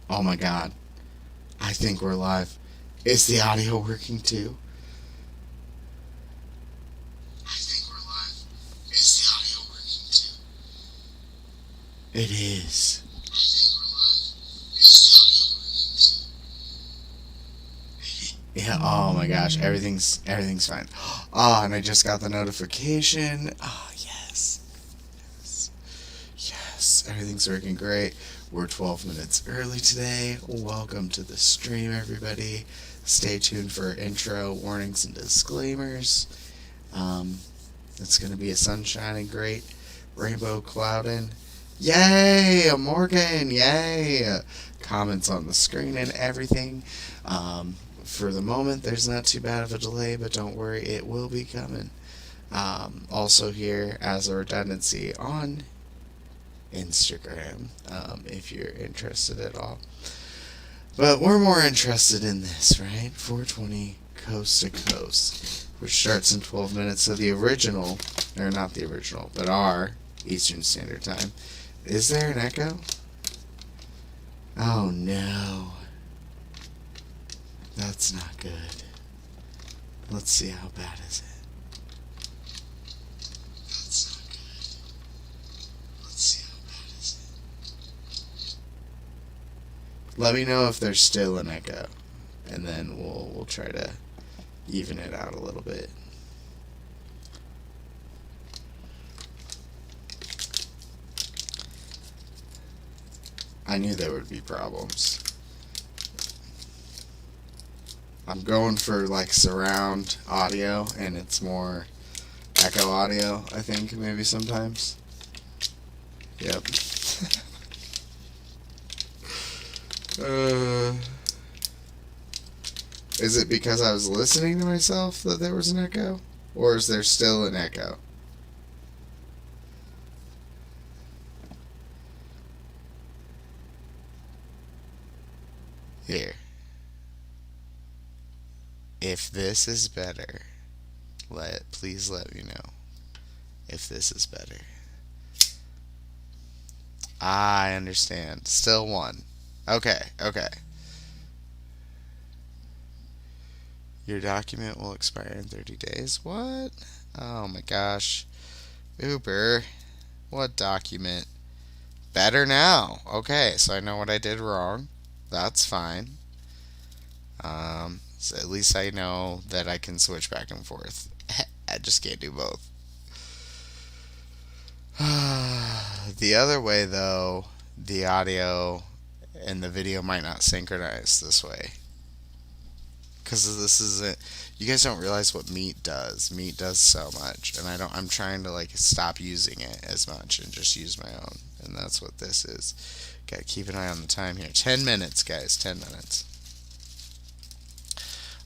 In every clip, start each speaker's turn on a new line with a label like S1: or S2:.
S1: Oh my god. I think we're live. Is the audio working too? I think we're live. Is the audio working too? It is. I think we're live. Is the audio working too? Yeah, oh my gosh, everything's fine. Oh, and I just got the notification. Oh, yes. Yes. Yes, everything's working great. We're 12 minutes early today. Welcome to the stream, everybody. Stay tuned for intro, warnings, and disclaimers. It's going to be a sun shining great, rainbow clouding. Yay, a Morgan, yay. Comments on the screen and everything. For the moment, there's not too bad of a delay, but don't worry, it will be coming. Also here, as a redundancy, on Instagram, if you're interested at all. But we're more interested in this, right? 420 Coast to Coast, which starts in 12 minutes. So the original, or not the original, but our Eastern Standard Time. Is there an echo? Oh no. That's not good. Let's see, how bad is it? That's not good. Let's see, how bad is it? Let me know if there's still an echo, and then we'll try to even it out a little bit. I knew there would be problems. I'm going for like surround audio, and it's more echo audio, I think, maybe sometimes. Yep. Is it because I was listening to myself that there was an echo? Or is there still an echo? Here. If this is better, please let me know if this is better. I understand. Still one. Okay. Your document will expire in 30 days. What? Oh my gosh. Uber. What document? Better now. Okay, so I know what I did wrong. That's fine. So at least I know that I can switch back and forth. I just can't do both. The other way, though, the audio and the video might not synchronize this way. Because this isn't. You guys don't realize what Meet does. Meet does so much, and I'm trying to like stop using it as much and just use my own. And that's what this is. Gotta keep an eye on the time here. 10 minutes, guys. 10 minutes.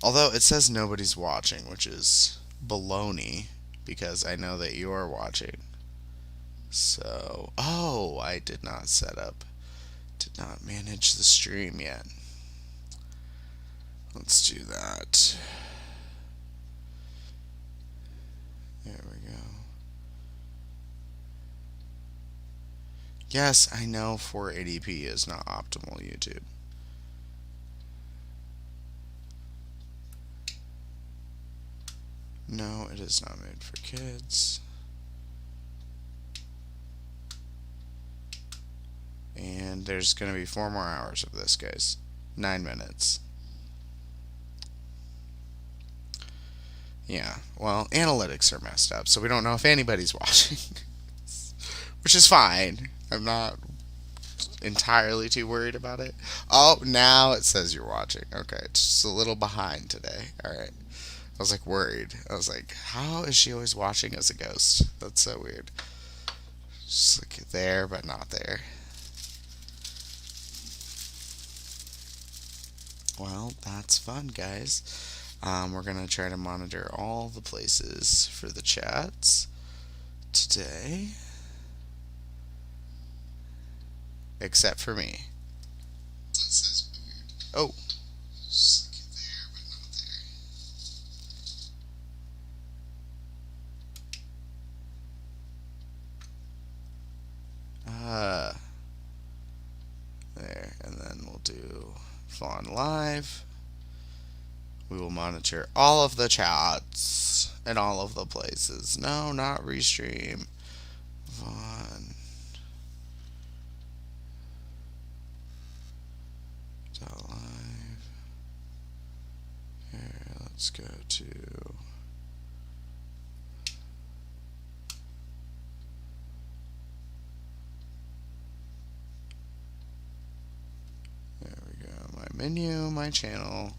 S1: Although it says nobody's watching, which is baloney, because I know that you are watching. So, I did not did not manage the stream yet. Let's do that. There we go. Yes, I know 480p is not optimal YouTube. No, it is not made for kids. And there's going to be 4 more hours of this, guys. 9 minutes. Yeah, well, analytics are messed up, so we don't know if anybody's watching. Which is fine. I'm not entirely too worried about it. Oh, now it says you're watching. Okay, it's just a little behind today. Alright. I was like worried. I was like, how is she always watching as a ghost? That's so weird. Just like there, but not there. Well, that's fun, guys. We're going to try to monitor all the places for the chats today. Except for me. Oh. There, and then we'll do people on live. We will monitor all of the chats and all of the places. No, not restream. Vaughn. Live. Here, let's go to. There we go. My menu, my channel.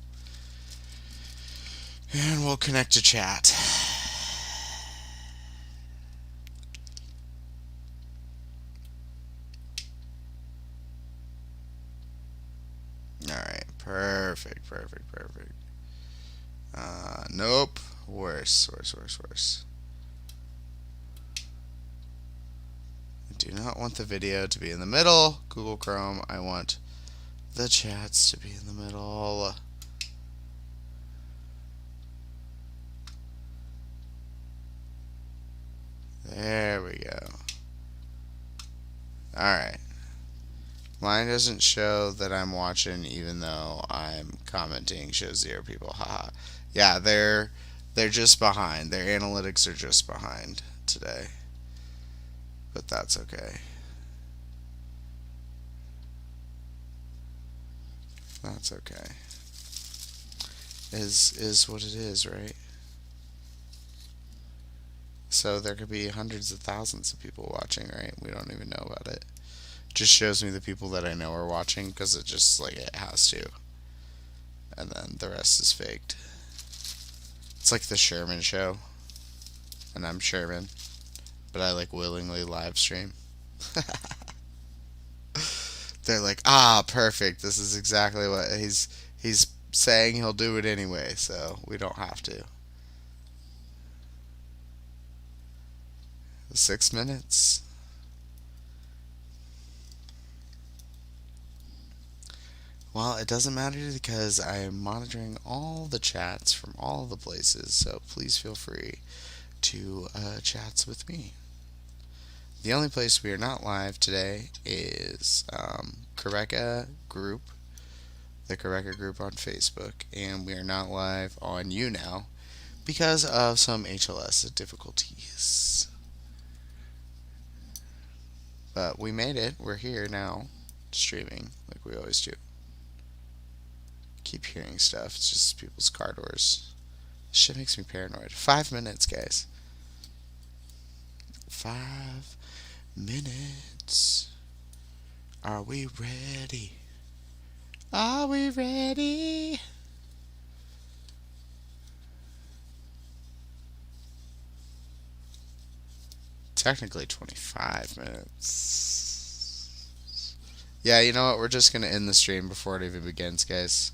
S1: And we'll connect to chat. Alright, perfect. Nope. Worse. I do not want the video to be in the middle. Google Chrome, I want the chats to be in the middle. There we go. Alright. Mine doesn't show that I'm watching even though I'm commenting. Shows 0 people. Haha. Yeah, they're just behind. Their analytics are just behind today. But that's okay. That's okay. Is what it is, right? So there could be hundreds of thousands of people watching, right? We don't even know about it. Just shows me the people that I know are watching because it just like it has to, and then the rest is faked. It's like the Sherman show, and I'm Sherman, but I like willingly live stream. They're like, ah, perfect. This is exactly what he's saying. He'll do it anyway, so we don't have to. 6 minutes. Well, it doesn't matter because I am monitoring all the chats from all the places, so please feel free to chats with me. The only place we are not live today is BeQa group, the BeQa group on Facebook, and we are not live on YouNow because of some HLS difficulties. But we made it. We're here now, streaming like we always do. Keep hearing stuff. It's just people's car doors. This shit makes me paranoid. 5 minutes, guys. 5 minutes. Are we ready? Are we ready? Technically 25 minutes. Yeah, you know what? We're just going to end the stream before it even begins, guys.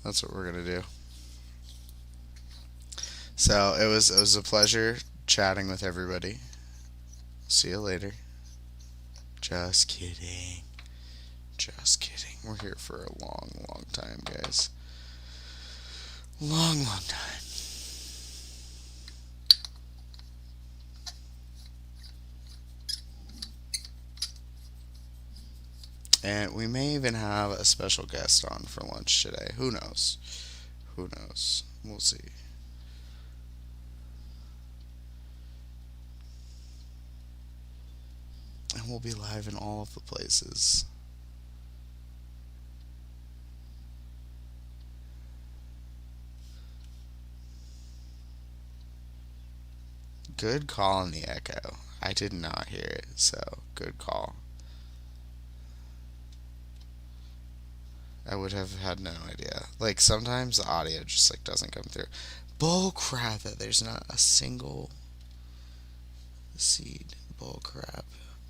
S1: That's what we're going to do. So, it was a pleasure chatting with everybody. See you later. Just kidding. Just kidding. We're here for a long time, guys. Long time. And we may even have a special guest on for lunch today. Who knows? Who knows? We'll see. And we'll be live in all of the places. Good call on the echo. I did not hear it, so good call. I would have had no idea. Like, sometimes the audio just, like, doesn't come through. Bull crap that there's not a single seed. Bull crap.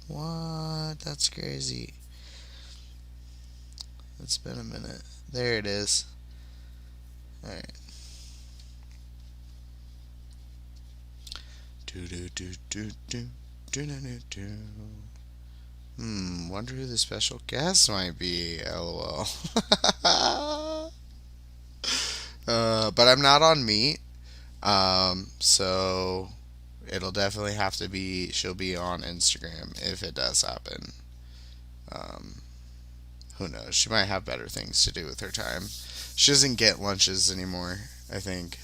S1: What? That's crazy. It's been a minute. There it is. Alright. Wonder who the special guest might be. LOL. But I'm not on Meet. So it'll definitely have to be, she'll be on Instagram if it does happen. Who knows? She might have better things to do with her time. She doesn't get lunches anymore, I think.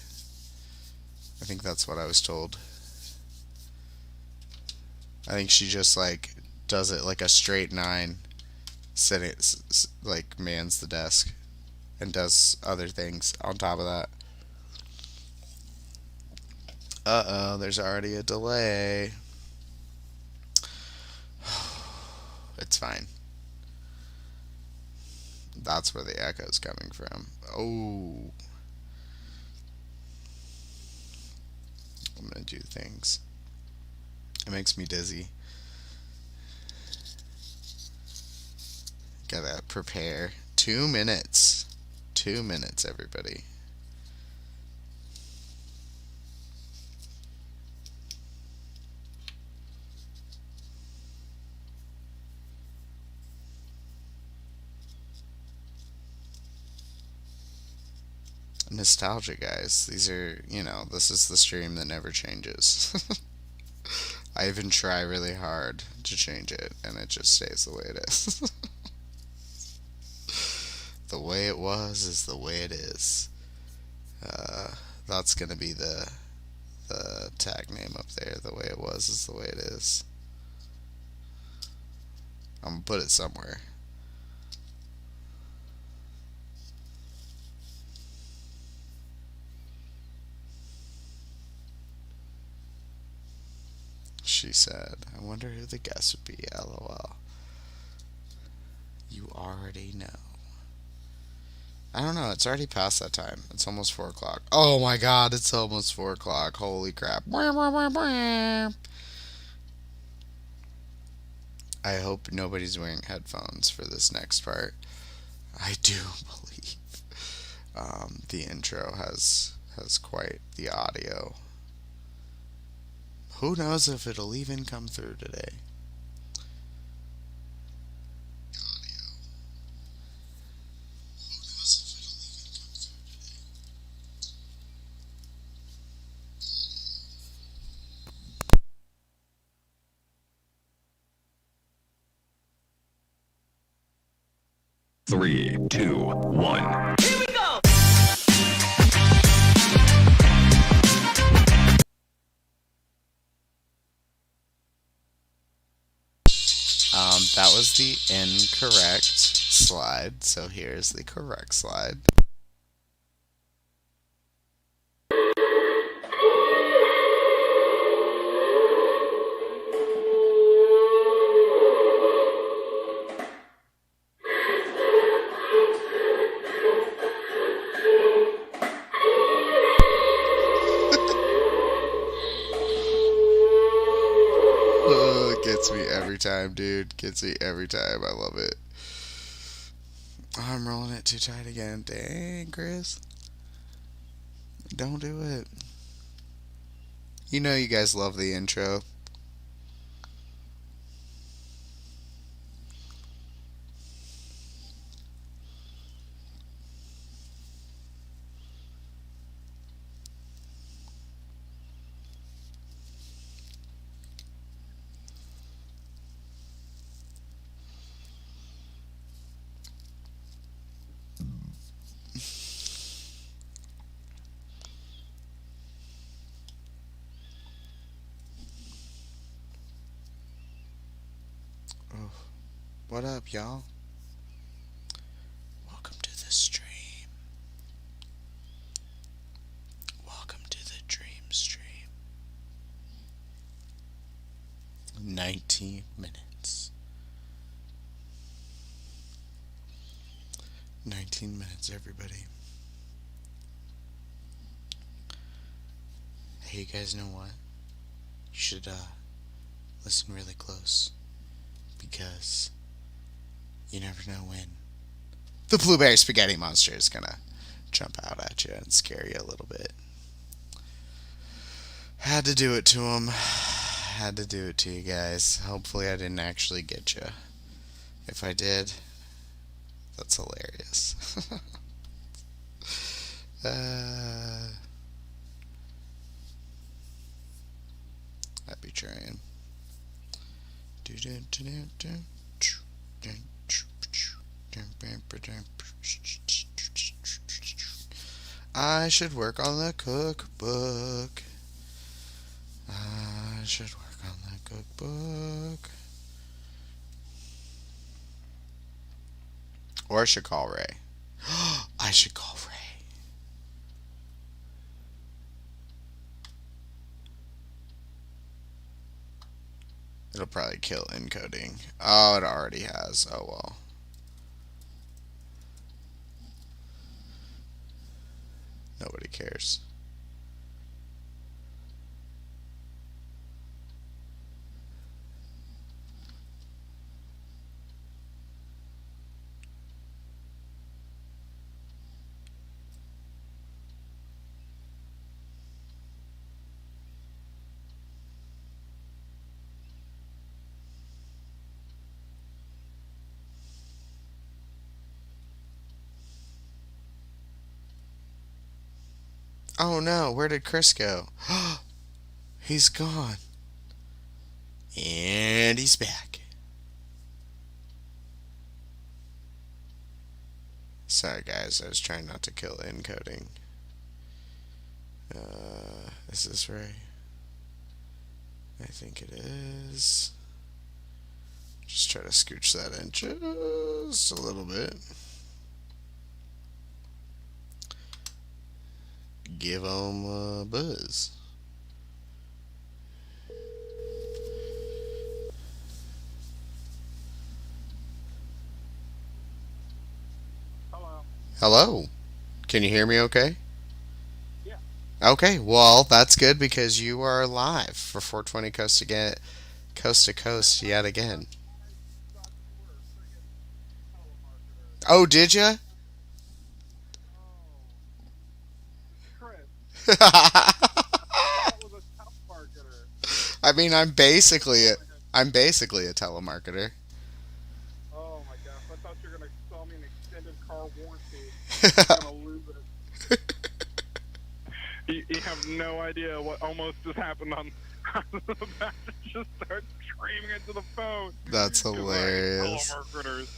S1: I think that's what I was told. I think she just, like, does it like a straight 9, sitting, like, mans the desk and does other things on top of that. Uh-oh, there's already a delay. It's fine. That's where the echo's coming from. Oh. I'm gonna do things. It makes me dizzy. Gotta prepare. 2 minutes. 2 minutes, everybody. Nostalgia, guys. These are, this is the stream that never changes. I even try really hard to change it, and it just stays the way it is. The way it was is the way it is. That's gonna be the tag name up there. The way it was is the way it is. I'm gonna put it somewhere. She said, I wonder who the guest would be, LOL. You already know. I don't know, it's already past that time. It's almost 4 o'clock. Oh my god, it's almost 4 o'clock. Holy crap. I hope nobody's wearing headphones for this next part. I do believe the intro has quite the audio. Who knows if it'll even come through today?
S2: Three, two, one.
S3: Here we go!
S1: That was the incorrect slide, so here's the correct slide. Gets me every time, dude. Gets me every time. I love it. Oh, I'm rolling it too tight again. Dang, Chris. Don't do it. You know you guys love the intro. Oh, what up, y'all? Welcome to the stream. Welcome to the dream stream. 19 minutes. 19 minutes, everybody. Hey, you guys know what? You should listen really close, because you never know when the blueberry spaghetti monster is gonna jump out at you and scare you a little bit. Had to do it to him. Had to do it to you guys. Hopefully I didn't actually get you. If I did, that's hilarious. I'd be trying. I should work on the cookbook. I should work on the cookbook. Or I should call Ray. I should call Ray. It'll probably kill encoding. Oh, it already has. Oh, well. Nobody cares. Oh no, where did Chris go? He's gone. And he's back. Sorry guys, I was trying not to kill encoding. Is this right? I think it is. Just try to scooch that in just a little bit. Give him a buzz. Hello. Can you hear me okay?
S3: Yeah.
S1: Okay, well, that's good because you are live for 420 Coast to Coast yet again. Oh, did ya?
S3: Chris, that was a telemarketer.
S1: I mean, I'm basically a telemarketer.
S3: Oh my gosh, I thought you were going to sell me an extended car warranty. I'm going to lose it. You have no idea what almost just happened on the back. Just start screaming into the phone.
S1: That's hilarious.
S3: Telemarketers.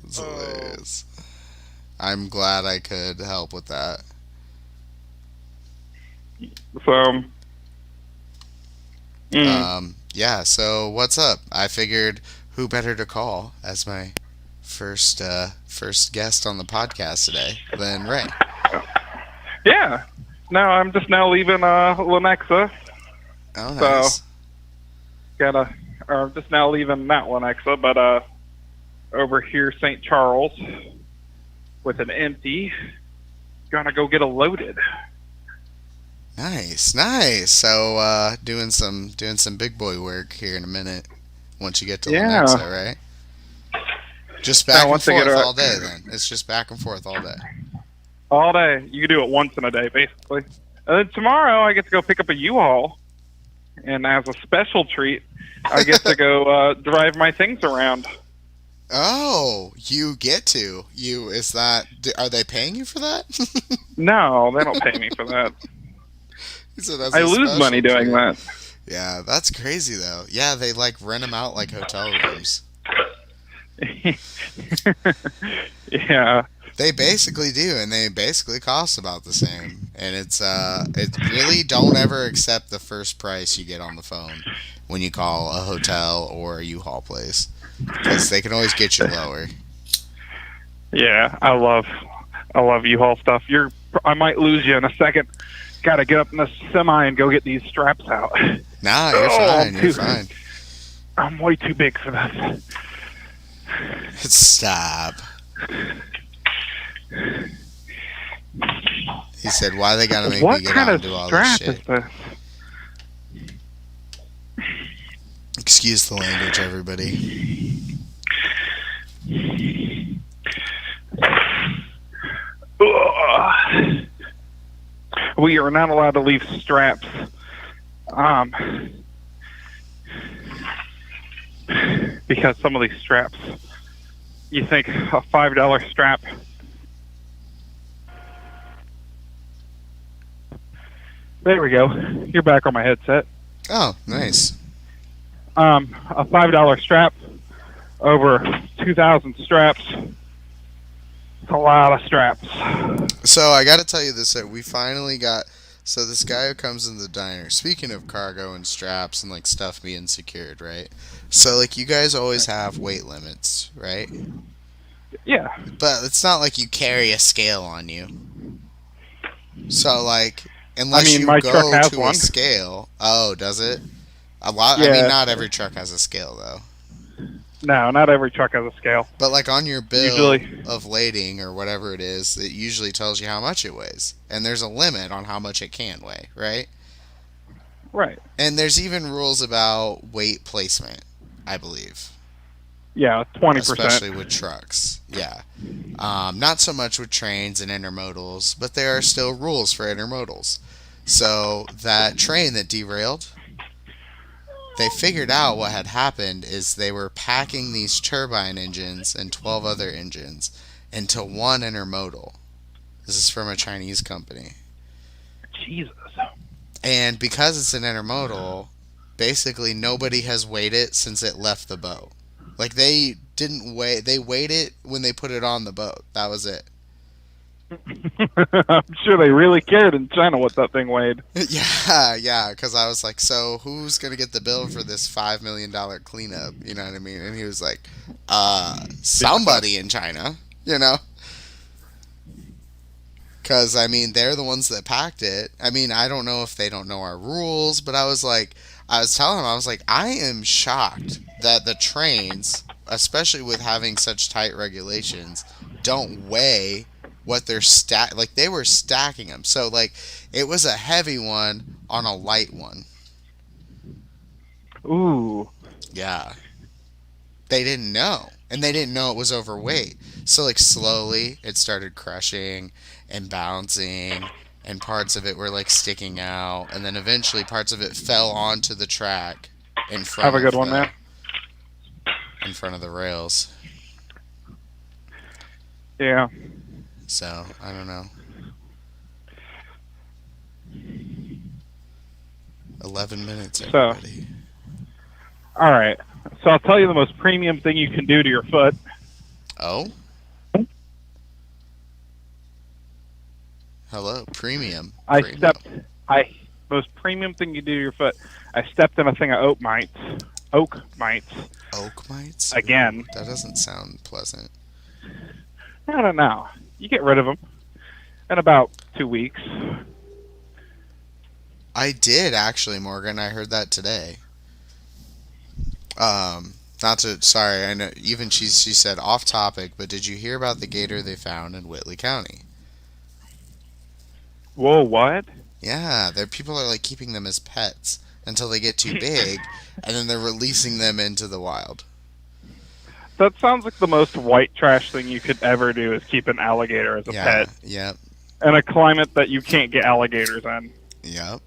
S1: That's hilarious. I'm glad I could help with that.
S3: So,
S1: yeah, so what's up? I figured who better to call as my first guest on the podcast today than Ray.
S3: yeah. No, I'm just now leaving Lenexa.
S1: Oh, nice.
S3: So, just now leaving that Lenexa, but over here, St. Charles, with an empty, gonna go get a loaded.
S1: Nice, nice. So, doing some big boy work here in a minute. Once you get to Lenexa, right? Just back and forth all day. Then it's just back and forth all day.
S3: All day. You can do it once in a day, basically. And then tomorrow, I get to go pick up a U-Haul, and as a special treat, I get to go drive my things around.
S1: Oh, you get to. Are they paying you for that?
S3: No, they don't pay me for that.
S1: So
S3: I lose money doing that.
S1: Yeah, that's crazy though. Yeah, they rent them out like hotel rooms.
S3: Yeah.
S1: They basically do, and they basically cost about the same. And it's really don't ever accept the first price you get on the phone when you call a hotel or a U-Haul place, because they can always get you lower.
S3: Yeah, I love U-Haul stuff. I might lose you in a second. Got to get up in the semi and go get these straps out.
S1: Nah, you're fine. You're fine.
S3: I'm way too big for this.
S1: Stop. He said, "Why they gotta make me get out and do all this shit?"
S3: What kind of strap is this?
S1: Excuse the language, everybody.
S3: We are not allowed to leave straps. Because some of these straps, you think a $5 strap. There we go. You're back on my headset.
S1: Oh, nice.
S3: A $5 strap over 2,000 straps It's a lot of straps.
S1: So I got to tell you this, that we finally got, so this guy who comes in the diner, speaking of cargo and straps and like stuff being secured, right? So like you guys always have weight limits, right?
S3: Yeah.
S1: But it's not like you carry a scale on you. So like, unless
S3: I mean,
S1: you
S3: my
S1: go
S3: truck has
S1: to
S3: one.
S1: a scale, oh, does it? A lot. I
S3: Yeah.
S1: mean, not every truck has a scale though.
S3: No, not every truck has a scale.
S1: But like on your bill
S3: Usually.
S1: of lading or whatever it is, it usually tells you how much it weighs, and there's a limit on how much it can weigh, right?
S3: Right.
S1: And there's even rules about weight placement, I believe.
S3: Yeah, 20%.
S1: Especially with trucks. Yeah. Not so much with trains and intermodals, but there are still rules for intermodals. So that train that derailed, they figured out what had happened is they were packing these turbine engines and 12 other engines into one intermodal. This is from a Chinese company.
S3: Jesus.
S1: And because it's an intermodal, basically nobody has weighed it since it left the boat. Like they didn't weigh, they weighed it when they put it on the boat. That was it.
S3: I'm sure they really cared in China what that thing weighed.
S1: Yeah, because I was like, so who's going to get the bill for this $5 million cleanup? You know what I mean? And he was like, somebody in China, you know? Because, I mean, they're the ones that packed it. I mean, I don't know if they don't know our rules, but I was telling him, I was like, I am shocked that the trains, especially with having such tight regulations, don't weigh what they're like they were stacking them. So like it was a heavy one on a light one.
S3: Ooh.
S1: Yeah. They didn't know. And they didn't know it was overweight. So like slowly it started crushing and bouncing and parts of it were like sticking out and then eventually parts of it fell onto the track in front
S3: Have a good one, man.
S1: In front of the rails.
S3: Yeah.
S1: So, I don't know. 11 minutes, everybody.
S3: All right. So I'll tell you the most premium thing you can do to your foot.
S1: Oh? Hello, premium.
S3: Most premium thing you do to your foot. I stepped in a thing of oak mites. Oak mites.
S1: Oak mites?
S3: Again.
S1: That doesn't sound pleasant.
S3: I don't know. You get rid of them in about 2 weeks.
S1: I did actually, Morgan. I heard that today. Sorry, I know. Even she said off topic, but did you hear about the gator they found in Whitley County?
S3: Whoa, what?
S1: Yeah, people are like keeping them as pets until they get too big, and then they're releasing them into the wild.
S3: That sounds like the most white trash thing you could ever do is keep an alligator as a pet.
S1: Yep.
S3: In a climate that you can't get alligators in.
S1: Yep.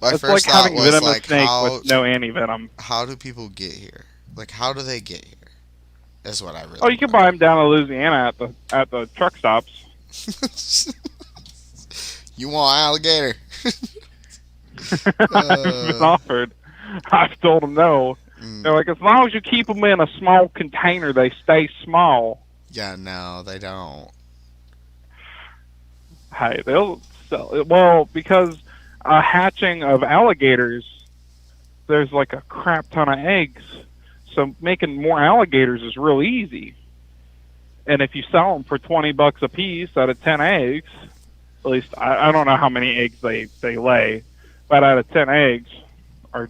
S3: It's like having venomous snake with no anti-venom.
S1: How do people get here? Like, how do they get here? Is what I really.
S3: Oh, you can buy them down in Louisiana at the truck stops.
S1: You want alligator?
S3: I've been offered. I've told them no. They're like, as long as you keep them in a small container, they stay small.
S1: Yeah, no, they don't.
S3: Hey, they'll sell it. Well, because a hatching of alligators, there's like a crap ton of eggs. So making more alligators is real easy. And if you sell them for $20 a piece out of 10 eggs, at least I don't know how many eggs they lay, but out of 10 eggs, or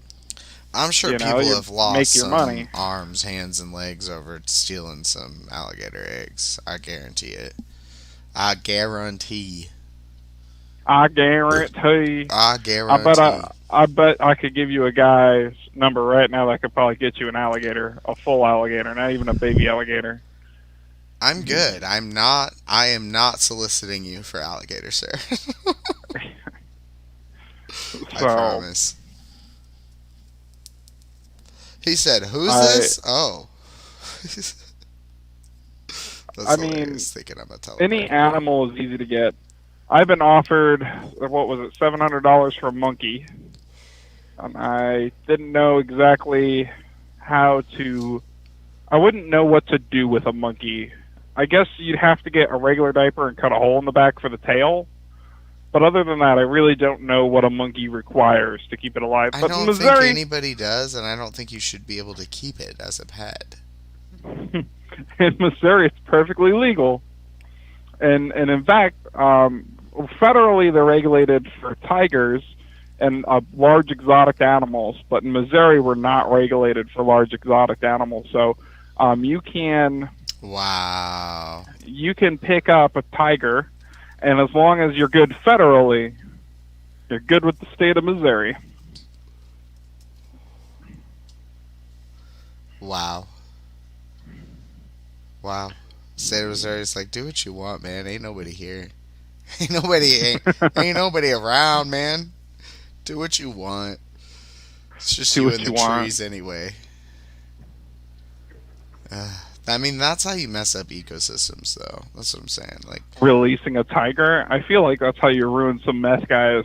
S1: I'm sure people have lost some
S3: money.
S1: arms, hands, and legs over stealing some alligator eggs. I guarantee it. I guarantee.
S3: I guarantee. I bet I could give you a guy's number right now that could probably get you an alligator, a full alligator, not even a baby alligator.
S1: I'm good. I am not soliciting you for alligator, sir. I promise. He said, "Who's this?" Oh. That's hilarious, thinking I'm a telepath.
S3: Any animal is easy to get. I've been offered, what was it, $700 for a monkey. I didn't know exactly how to I wouldn't know what to do with a monkey. I guess you'd have to get a regular diaper and cut a hole in the back for the tail. But other than that, I really don't know what a monkey requires to keep it alive.
S1: I
S3: But in
S1: don't think
S3: Missouri,
S1: anybody does, and I don't think you should be able to keep it as a pet.
S3: in Missouri, it's perfectly legal. And in fact, federally they're regulated for tigers and large exotic animals. But in Missouri, we're not regulated for large exotic animals. So you can
S1: Wow.
S3: pick up a tiger, and as long as you're good federally, you're good with the state of Missouri.
S1: Wow. Wow. State of Missouri is like, do what you want, man. Ain't nobody here. Ain't nobody around, man. Do what you want. It's just
S3: Do
S1: you
S3: what
S1: and
S3: you
S1: the
S3: want.
S1: trees anyway. I mean, that's how you mess up ecosystems, though. That's what I'm saying. Like,
S3: Releasing a tiger, I feel like that's how you ruin some meth guy's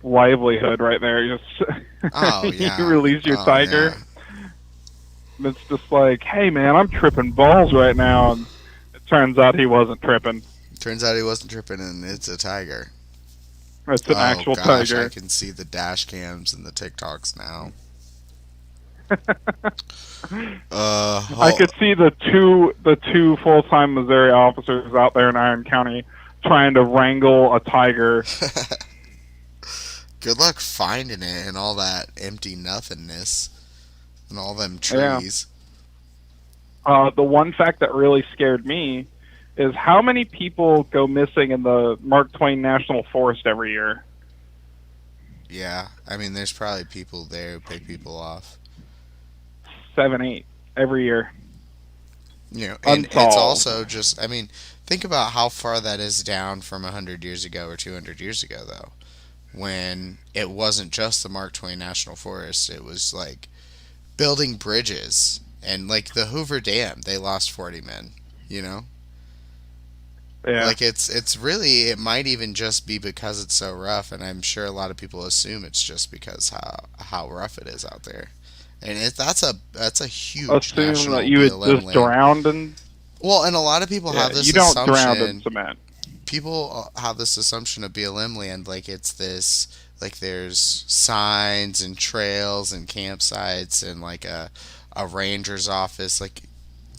S3: livelihood right there. You just
S1: oh yeah,
S3: you release your
S1: Oh,
S3: tiger.
S1: yeah.
S3: And it's just like, hey man, I'm tripping balls right now, and it turns out he wasn't tripping.
S1: Turns out he wasn't tripping, and it's a tiger.
S3: It's an actual
S1: gosh,
S3: tiger.
S1: I can see the dash cams and the TikToks now.
S3: I could see the two full-time Missouri officers out there in Iron County trying to wrangle a tiger.
S1: Good luck finding it and all that empty nothingness and all them trees.
S3: The one fact that really scared me is how many people go missing in the Mark Twain National Forest every year.
S1: Yeah, I mean, there's probably people there who pick people off.
S3: 7, 8 every year.
S1: You know, and
S3: Unsolved.
S1: it's also just, I mean, think about how far that is down from 100 years ago or 200 years ago, though, when it wasn't just the Mark Twain National Forest. It was like building bridges, and like the Hoover Dam, they lost 40 men, you know?
S3: Yeah.
S1: Like it's really, it might even just be because it's so rough, and I'm sure a lot of people assume it's just because how rough it is out there. And that's a huge
S3: Assume
S1: national
S3: that you would
S1: BLM
S3: just
S1: land.
S3: drown in.
S1: Well, and a lot of people have
S3: Yeah,
S1: this
S3: you don't
S1: assumption.
S3: drown in cement.
S1: People have this assumption of BLM land, like it's this, like there's signs and trails and campsites and like a ranger's office. Like,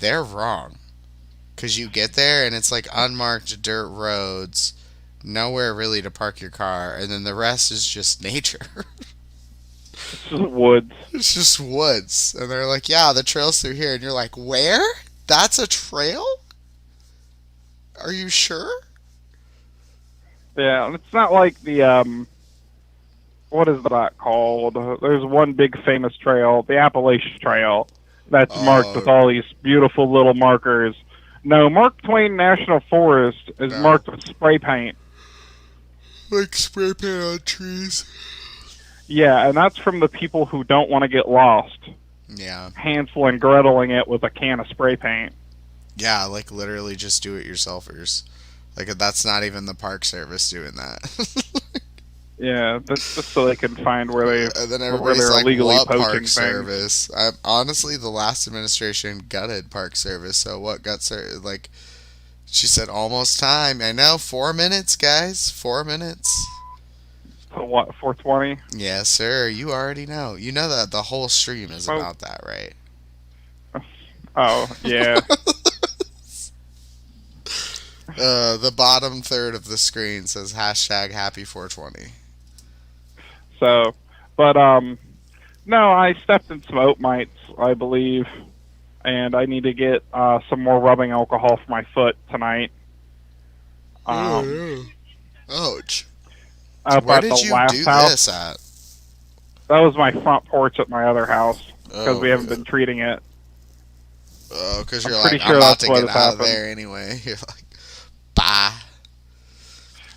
S1: they're wrong. Because you get there and it's like unmarked dirt roads, nowhere really to park your car, and then the rest is just nature.
S3: It's just woods.
S1: It's just woods. And they're like, yeah, the trail's through here. And you're like, where? That's a trail? Are you sure?
S3: Yeah, and it's not like the what is that called? There's one big famous trail, the Appalachian Trail, that's marked with all these beautiful little markers. No, Mark Twain National Forest is marked with spray paint.
S1: Like spray paint on trees.
S3: Yeah, and that's from the people who don't want to get lost.
S1: Yeah.
S3: Hansel and Greteling it with a can of spray paint.
S1: Yeah, like literally just do-it-yourselfers. Like, that's not even the Park Service doing that.
S3: Yeah, that's just so they can find where
S1: And then
S3: where
S1: everybody's
S3: they're
S1: like,
S3: illegally
S1: what
S3: poaching
S1: Park
S3: things.
S1: Service? Honestly, the last administration gutted Park Service, so what like, she said, almost time. I know, 4 minutes, guys. 4 minutes.
S3: So what, 420?
S1: Yes, sir. You already know. You know that the whole stream is about that, right?
S3: Oh, yeah.
S1: The bottom third of the screen says hashtag happy 420.
S3: So, but, no, I stepped in some oat mites, I believe, and I need to get some more rubbing alcohol for my foot tonight.
S1: Ouch.
S3: Up
S1: Where
S3: at
S1: did
S3: the
S1: you
S3: last
S1: do
S3: house.
S1: this at?
S3: That was my front porch at my other house, because we haven't
S1: okay.
S3: been treating it.
S1: Oh, because you're
S3: I'm
S1: like,
S3: pretty
S1: I'm
S3: sure
S1: about
S3: that's
S1: to
S3: what
S1: get
S3: has
S1: out of
S3: happened.
S1: there anyway. You're like, bye.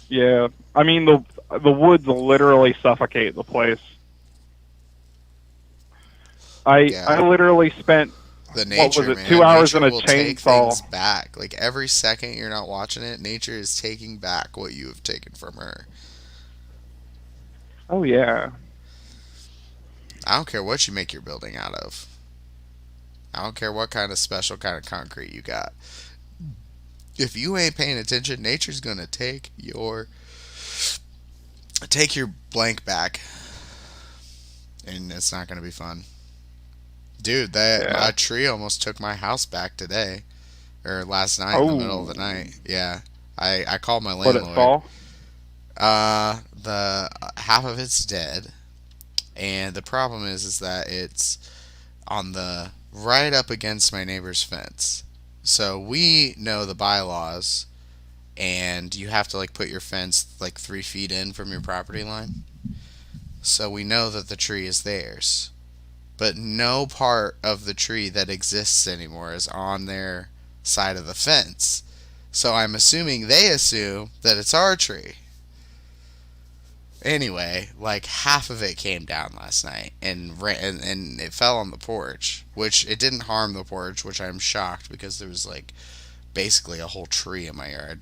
S3: Yeah, I mean, the woods literally suffocate the place. I literally spent,
S1: The nature,
S3: what was it,
S1: man.
S3: 2 hours
S1: Nature
S3: in a
S1: will take
S3: chainsaw.
S1: things back. Like, every second you're not watching it, nature is taking back what you have taken from her.
S3: Oh, yeah.
S1: I don't care what you make your building out of. I I don't care what kind of special kind of concrete you got. If you ain't paying attention, nature's gonna take your blank back, and it's not gonna be fun. Dude, a tree almost took my house back today, or last night in the middle of the night. Yeah, I called my landlord.
S3: Would it fall?
S1: The half of it's dead, and the problem is that it's on the right up against my neighbor's fence. So we know the bylaws, and you have to like put your fence like 3 feet in from your property line. So we know that the tree is theirs, but no part of the tree that exists anymore is on their side of the fence. So I'm assuming they assume that it's our tree. Anyway, like half of it came down last night and it fell on the porch, which it didn't harm the porch, which I'm shocked because there was like basically a whole tree in my yard.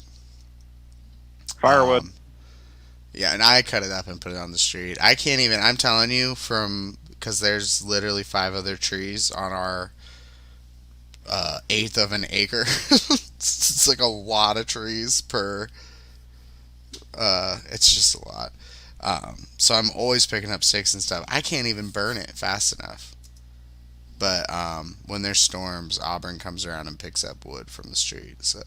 S3: Firewood.
S1: Yeah, and I cut it up and put it on the street. I can't even, I'm telling you, because there's literally 5 other trees on our 1/8 of an acre. It's like a lot of trees per, it's just a lot. So I'm always picking up sticks and stuff. I can't even burn it fast enough. But when there's storms, Auburn comes around and picks up wood from the street. So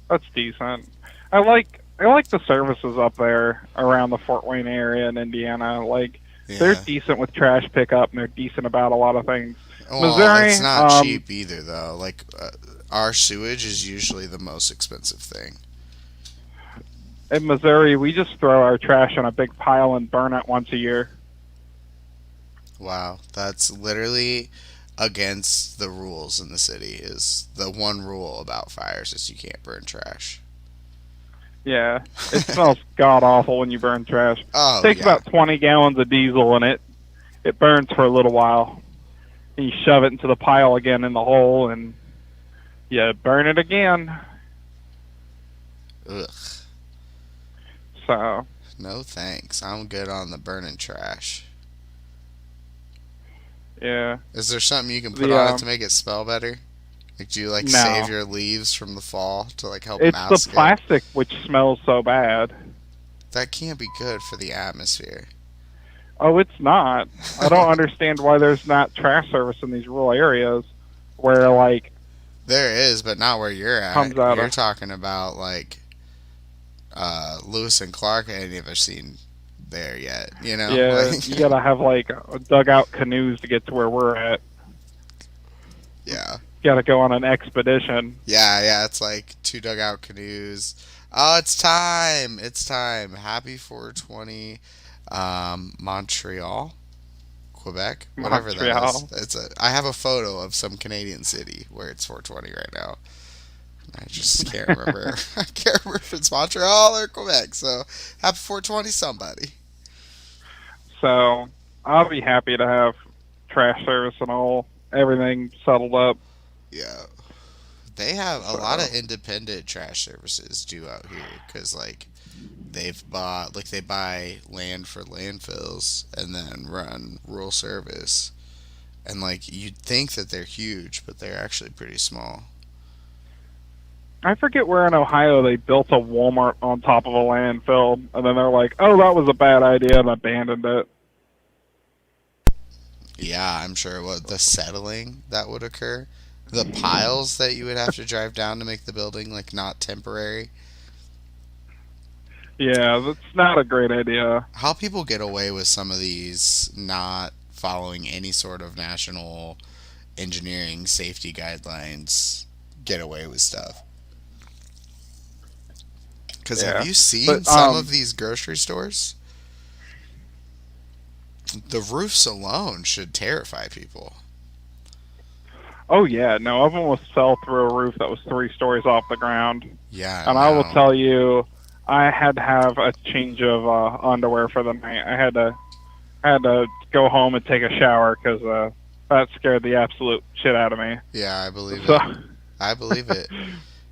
S3: That's decent. I like the services up there around the Fort Wayne area in Indiana. Like they're decent with trash pickup, and they're decent about a lot of things.
S1: Well,
S3: Missouri,
S1: it's not cheap either, though. Like our sewage is usually the most expensive thing.
S3: In Missouri, we just throw our trash in a big pile and burn it once a year.
S1: Wow, that's literally against the rules in the city. Is the one rule about fires is you can't burn trash.
S3: Yeah, it smells god awful when you burn trash.
S1: Oh,
S3: It takes about 20 gallons of diesel, and it burns for a little while. And you shove it into the pile again in the hole, and you burn it again.
S1: Ugh.
S3: So
S1: No thanks. I'm good on the burning trash.
S3: yeah.
S1: Is there something you can put on it to make it smell better? Like, do you like
S3: No.
S1: save your leaves from the fall to like help
S3: It's
S1: mask
S3: the
S1: it?
S3: plastic which smells so bad.
S1: That can't be good for the atmosphere.
S3: Oh, it's not. I don't understand why there's not trash service in these rural areas where, like,
S1: There is, but not where you're at.
S3: Comes out
S1: You're
S3: of-
S1: talking about like Lewis and Clark. I ain't ever seen there yet. You know?
S3: yeah,
S1: Like,
S3: you gotta have, like, dugout canoes to get to where we're at.
S1: yeah.
S3: You gotta go on an expedition.
S1: Yeah. It's like 2 dugout canoes. Oh, it's time! It's time. Happy 420, Montreal, Quebec, whatever
S3: Montreal.
S1: that is. I have a photo of some Canadian city where it's 420 right now. I just can't remember. I can't remember if it's Montreal or Quebec. So happy 420, somebody.
S3: So I'll be happy to have trash service and all, everything settled up.
S1: Yeah. They have a lot of independent trash services due out here because, like, they buy land for landfills and then run rural service. And, like, you'd think that they're huge, but they're actually pretty small.
S3: I forget where in Ohio they built a Walmart on top of a landfill, and then they're like, oh, that was a bad idea, and abandoned it.
S1: Yeah, I'm sure the settling that would occur. The piles that you would have to drive down to make the building, like, not temporary.
S3: Yeah, that's not a great idea.
S1: How people get away with some of these not following any sort of national engineering safety guidelines get away with stuff. Because have you seen some of these grocery stores? The roofs alone should terrify people.
S3: Oh, yeah, no, I've almost fell through a roof that was 3 stories off the ground.
S1: Yeah,
S3: And I will tell you, I had to have a change of underwear for the night. I had to go home and take a shower because that scared the absolute shit out of me.
S1: Yeah, I believe
S3: So-
S1: it. I believe it.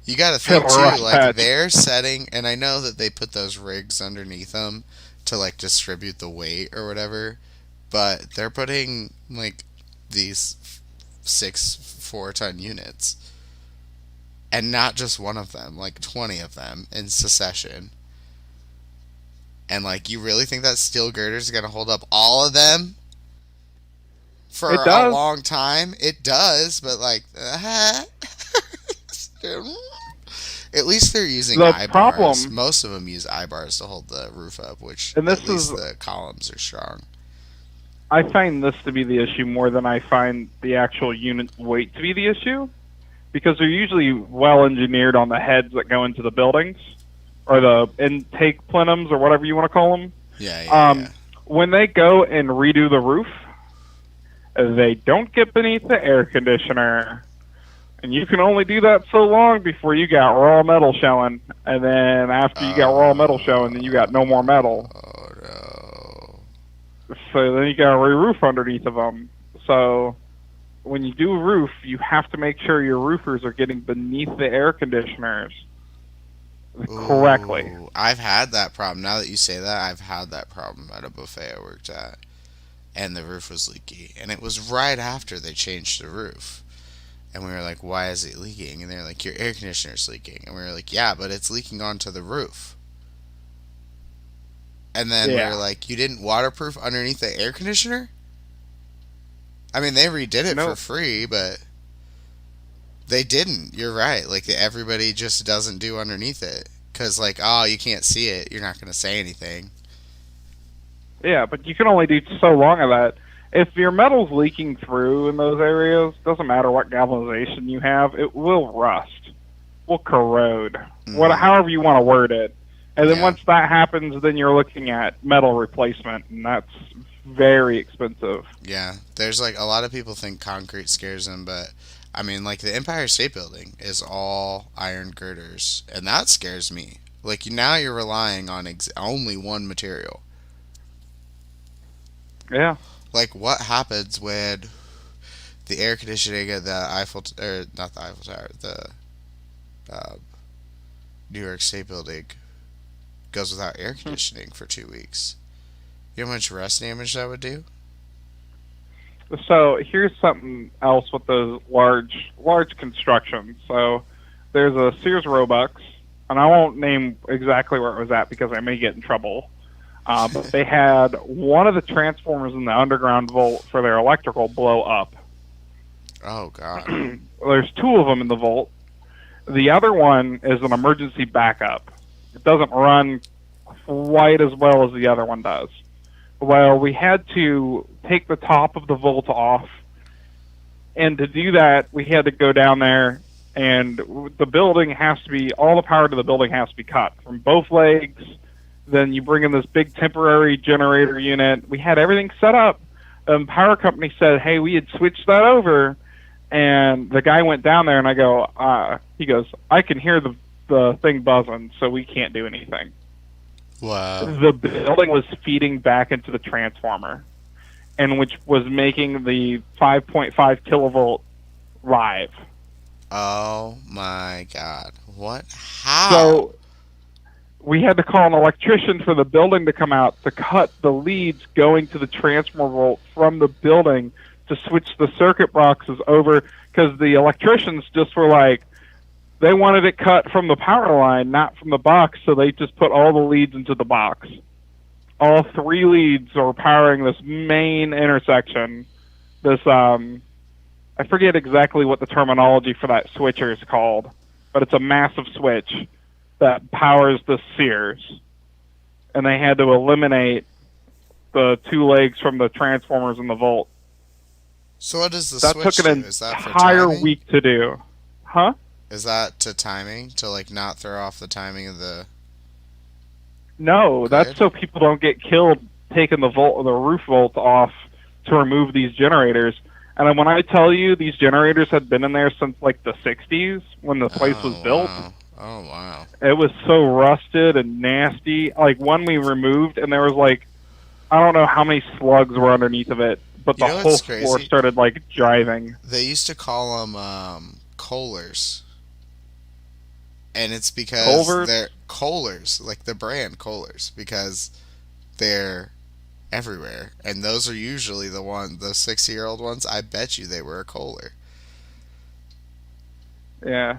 S1: You got to think too, like they're setting, and I know that they put those rigs underneath them to like distribute the weight or whatever, but they're putting like these 6 4-ton units. And not just one of them, like 20 of them in succession. And, like, you really think that steel girder is going to hold up all of them for
S3: It
S1: a
S3: does.
S1: long time? It does, but, like, at least they're using
S3: The
S1: eye bars.
S3: problem-
S1: Most of them use eye bars to hold the roof up, which
S3: And this
S1: at least
S3: is-
S1: the columns are strong.
S3: I find this to be the issue more than I find the actual unit weight to be the issue, because they're usually well engineered on the heads that go into the buildings, or the intake plenums, or whatever you want to call them.
S1: Yeah.
S3: When they go and redo the roof, they don't get beneath the air conditioner. And you can only do that so long before you got raw metal showing. And then after you got raw metal showing, then you got no more metal.
S1: Oh, no.
S3: So then you got a re-roof underneath of them. So when you do a roof, you have to make sure your roofers are getting beneath the air conditioners correctly.
S1: Ooh, I've had that problem. Now that you say that, I've had that problem at a buffet I worked at. And the roof was leaky. And it was right after they changed the roof. And we were like, why is it leaking? And they're like, your air conditioner's leaking. And we were like, yeah, but it's leaking onto the roof. And then we were like, you didn't waterproof underneath the air conditioner? I mean, they redid it for free, but they didn't. You're right. Like, everybody just doesn't do underneath it. Because, like, oh, you can't see it. You're not going to say anything.
S3: Yeah, but you can only do so long of that. If your metal's leaking through in those areas, doesn't matter what galvanization you have, it will rust, will corrode, however you want to word it. And then once that happens, then you're looking at metal replacement, and that's very expensive.
S1: Yeah, there's like a lot of people think concrete scares them, but I mean, like the Empire State Building is all iron girders, and that scares me. Like now you're relying on only one material.
S3: Yeah.
S1: Like, what happens when the air conditioning at the New York State Building goes without air conditioning for 2 weeks? You know how much rust damage that would do?
S3: So here's something else with those large constructions. So there's a Sears Roebucks, and I won't name exactly where it was at because I may get in trouble. But they had one of the transformers in the underground vault for their electrical blow up.
S1: Oh, God.
S3: There's two of them in the vault. The other one is an emergency backup. It doesn't run quite as well as the other one does. Well, we had to take the top of the vault off. And to do that, we had to go down there, and the building has to be, all the power to the building has to be cut from both legs. Then you bring in this big temporary generator unit. We had everything set up. Power company said, hey, we had switched that over. And the guy went down there, and I go, he goes, I can hear the thing buzzing, so we can't do anything.
S1: Wow.
S3: The building was feeding back into the transformer, and which was making the 5.5 kilovolt live.
S1: Oh, my God. What? How?
S3: So we had to call an electrician for the building to come out to cut the leads going to the transformer vault from the building to switch the circuit boxes over, because the electricians just were like, they wanted it cut from the power line, not from the box, so they just put all the leads into the box. All 3 leads are powering this main intersection. This, I forget exactly what the terminology for that switcher is called, but it's a massive switch that powers the Sears. And they had to eliminate the 2 legs from the transformers in the vault.
S1: So what does the
S3: that
S1: switch
S3: took an
S1: do? Is that for
S3: entire
S1: timing?
S3: week to do. Huh?
S1: Is that to timing? To, like, not throw off the timing of the...
S3: No, that's so people don't get killed taking the roof vault off to remove these generators. And when I tell you these generators had been in there since, like, the 60s when the place was built.
S1: Wow. Oh, wow.
S3: It was so rusted and nasty. Like, one we removed, and there was, like, I don't know how many slugs were underneath of it, but the whole floor started, like, driving.
S1: They used to call them Kohlers. And it's because they're Kohlers, like the brand Kohlers, because they're everywhere. And those are usually the 60-year-old ones. I bet you they were a Kohler.
S3: Yeah.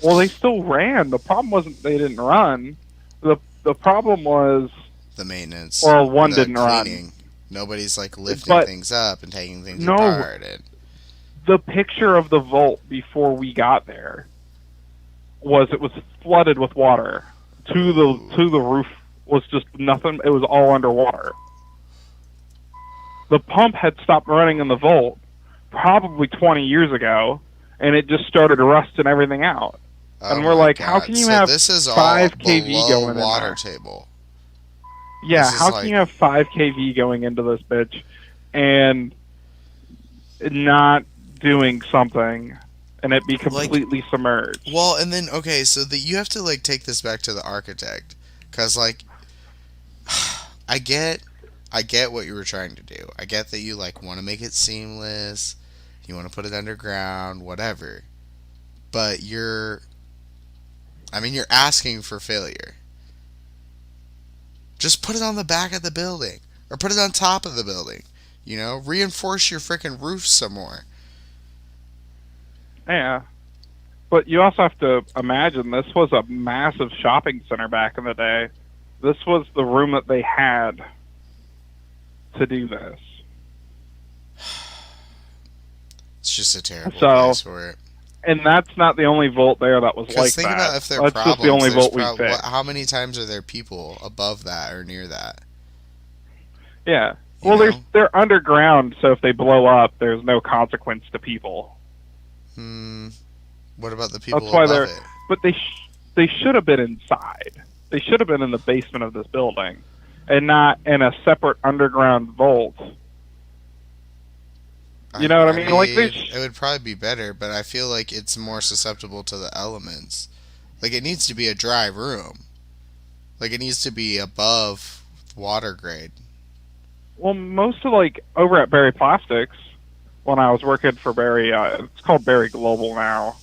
S3: Well, they still ran. The problem wasn't they didn't run. The problem was,
S1: The maintenance.
S3: well, one
S1: the
S3: didn't
S1: cleaning.
S3: run.
S1: Nobody's like lifting
S3: But
S1: things up and taking things
S3: no,
S1: apart. And
S3: the picture of the vault before we got there was it was flooded with water. To the roof was just nothing. It was all underwater. The pump had stopped running in the vault probably 20 years ago, and it just started rusting everything out. And we're like, how can you have
S1: this is
S3: 5
S1: all
S3: kV
S1: below
S3: going in
S1: water
S3: there?
S1: table?
S3: Yeah,
S1: This is
S3: how can you have 5 kV going into this bitch and not doing something and it be completely submerged?
S1: Well, and then okay, so you have to like take this back to the architect, because like I get what you were trying to do. I get that you like want to make it seamless, you want to put it underground, whatever. But you're asking for failure. Just put it on the back of the building or put it on top of the building. You know, reinforce your freaking roof some more.
S3: Yeah. But you also have to imagine this was a massive shopping center back in the day. This was the room that they had to do this.
S1: It's just a terrible place for it.
S3: And that's not the only vault there that was like that.
S1: Because think about if there are
S3: that's
S1: problems.
S3: Just the only vault we fixed.
S1: How many times are there people above that or near that?
S3: Yeah. Well, they're underground, so if they blow up, there's no consequence to people.
S1: What about the people
S3: that's why
S1: above it?
S3: But they should have been inside. They should have been in the basement of this building, and not in a separate underground vault. You know what I mean? Like
S1: it would probably be better, but I feel like it's more susceptible to the elements. Like it needs to be a dry room. Like it needs to be above water grade.
S3: Well, most of like over at Berry Plastics, when I was working for Berry, it's called Berry Global now.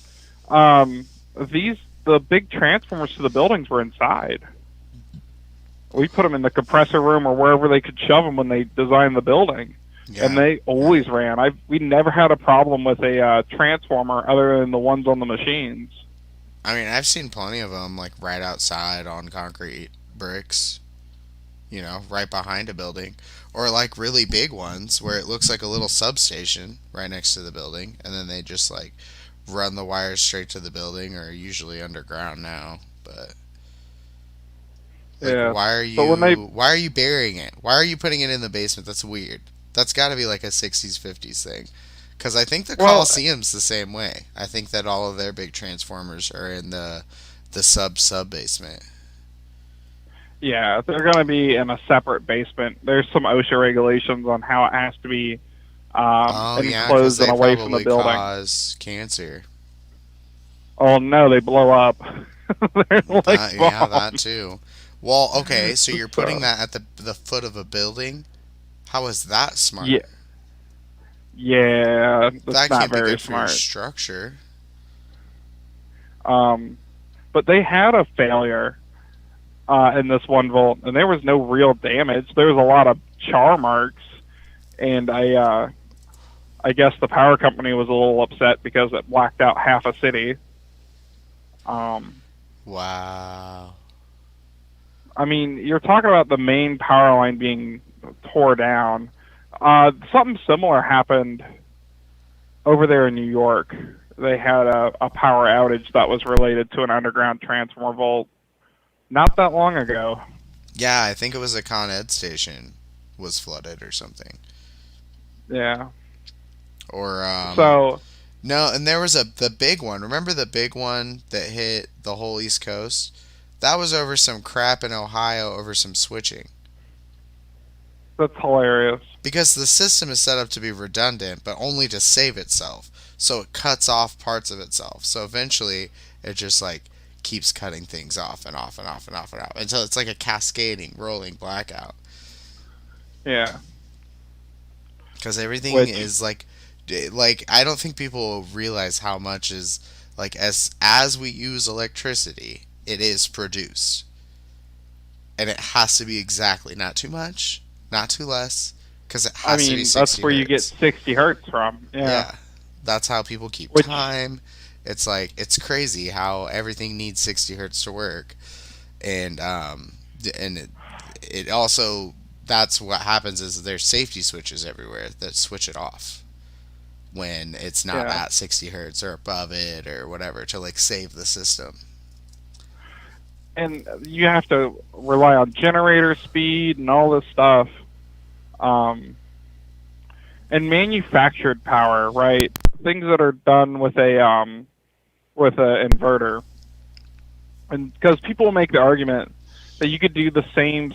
S3: The big transformers to the buildings were inside. We put them in the compressor room or wherever they could shove them when they designed the building. Yeah. And they always ran. We never had a problem with a transformer other than the ones on the machines.
S1: I mean, I've seen plenty of them like right outside on concrete bricks, you know, right behind a building. Or like really big ones where it looks like a little substation right next to the building, and then they just like run the wires straight to the building, or usually underground now. But like,
S3: yeah,
S1: why are you burying it? Why are you putting it in the basement? That's weird. That's got to be like a 60s, 50s thing. Because I think the Coliseum's the same way. I think that all of their big transformers are in the sub-basement.
S3: Yeah, they're going to be in a separate basement. There's some OSHA regulations on how it has to be enclosed and away from the building.
S1: Cause cancer.
S3: Oh no, they blow up. They're like
S1: yeah, that too. Well, okay, so you're putting that at the foot of a building. How is that smart?
S3: Yeah, that's
S1: that
S3: not
S1: can't
S3: very
S1: be good
S3: smart.
S1: For your structure.
S3: But they had a failure in this one vault, and there was no real damage. There was a lot of char marks, and I guess the power company was a little upset because it blacked out half a city.
S1: Wow.
S3: I mean, you're talking about the main power line being tore down. Something similar happened over there in New York. They had a power outage that was related to an underground transformer vault not that long ago.
S1: Yeah, I think it was a Con Ed station was flooded or something.
S3: Yeah.
S1: Or
S3: so
S1: no, and there was the big one. Remember the big one that hit the whole East Coast? That was over some crap in Ohio over some switching.
S3: That's hilarious.
S1: Because the system is set up to be redundant, but only to save itself. So it cuts off parts of itself. So eventually, it just like keeps cutting things off and off and off and off and off until it's like a cascading, rolling blackout.
S3: Yeah.
S1: Because everything is like I don't think people realize how much is like as we use electricity, it is produced. And it has to be exactly, not too much, not too less, because it
S3: I
S1: has to be
S3: mean,
S1: 60
S3: that's where you get
S1: hertz.
S3: 60 hertz from. Yeah.
S1: That's how people keep
S3: Which,
S1: time. It's like, it's crazy how everything needs 60 hertz to work. And it also, that's what happens is there's safety switches everywhere that switch it off when it's not
S3: yeah.
S1: at 60 hertz or above it or whatever, to like save the system.
S3: And you have to rely on generator speed and all this stuff. And manufactured power, right? Things that are done with a inverter. And because people make the argument that you could do the same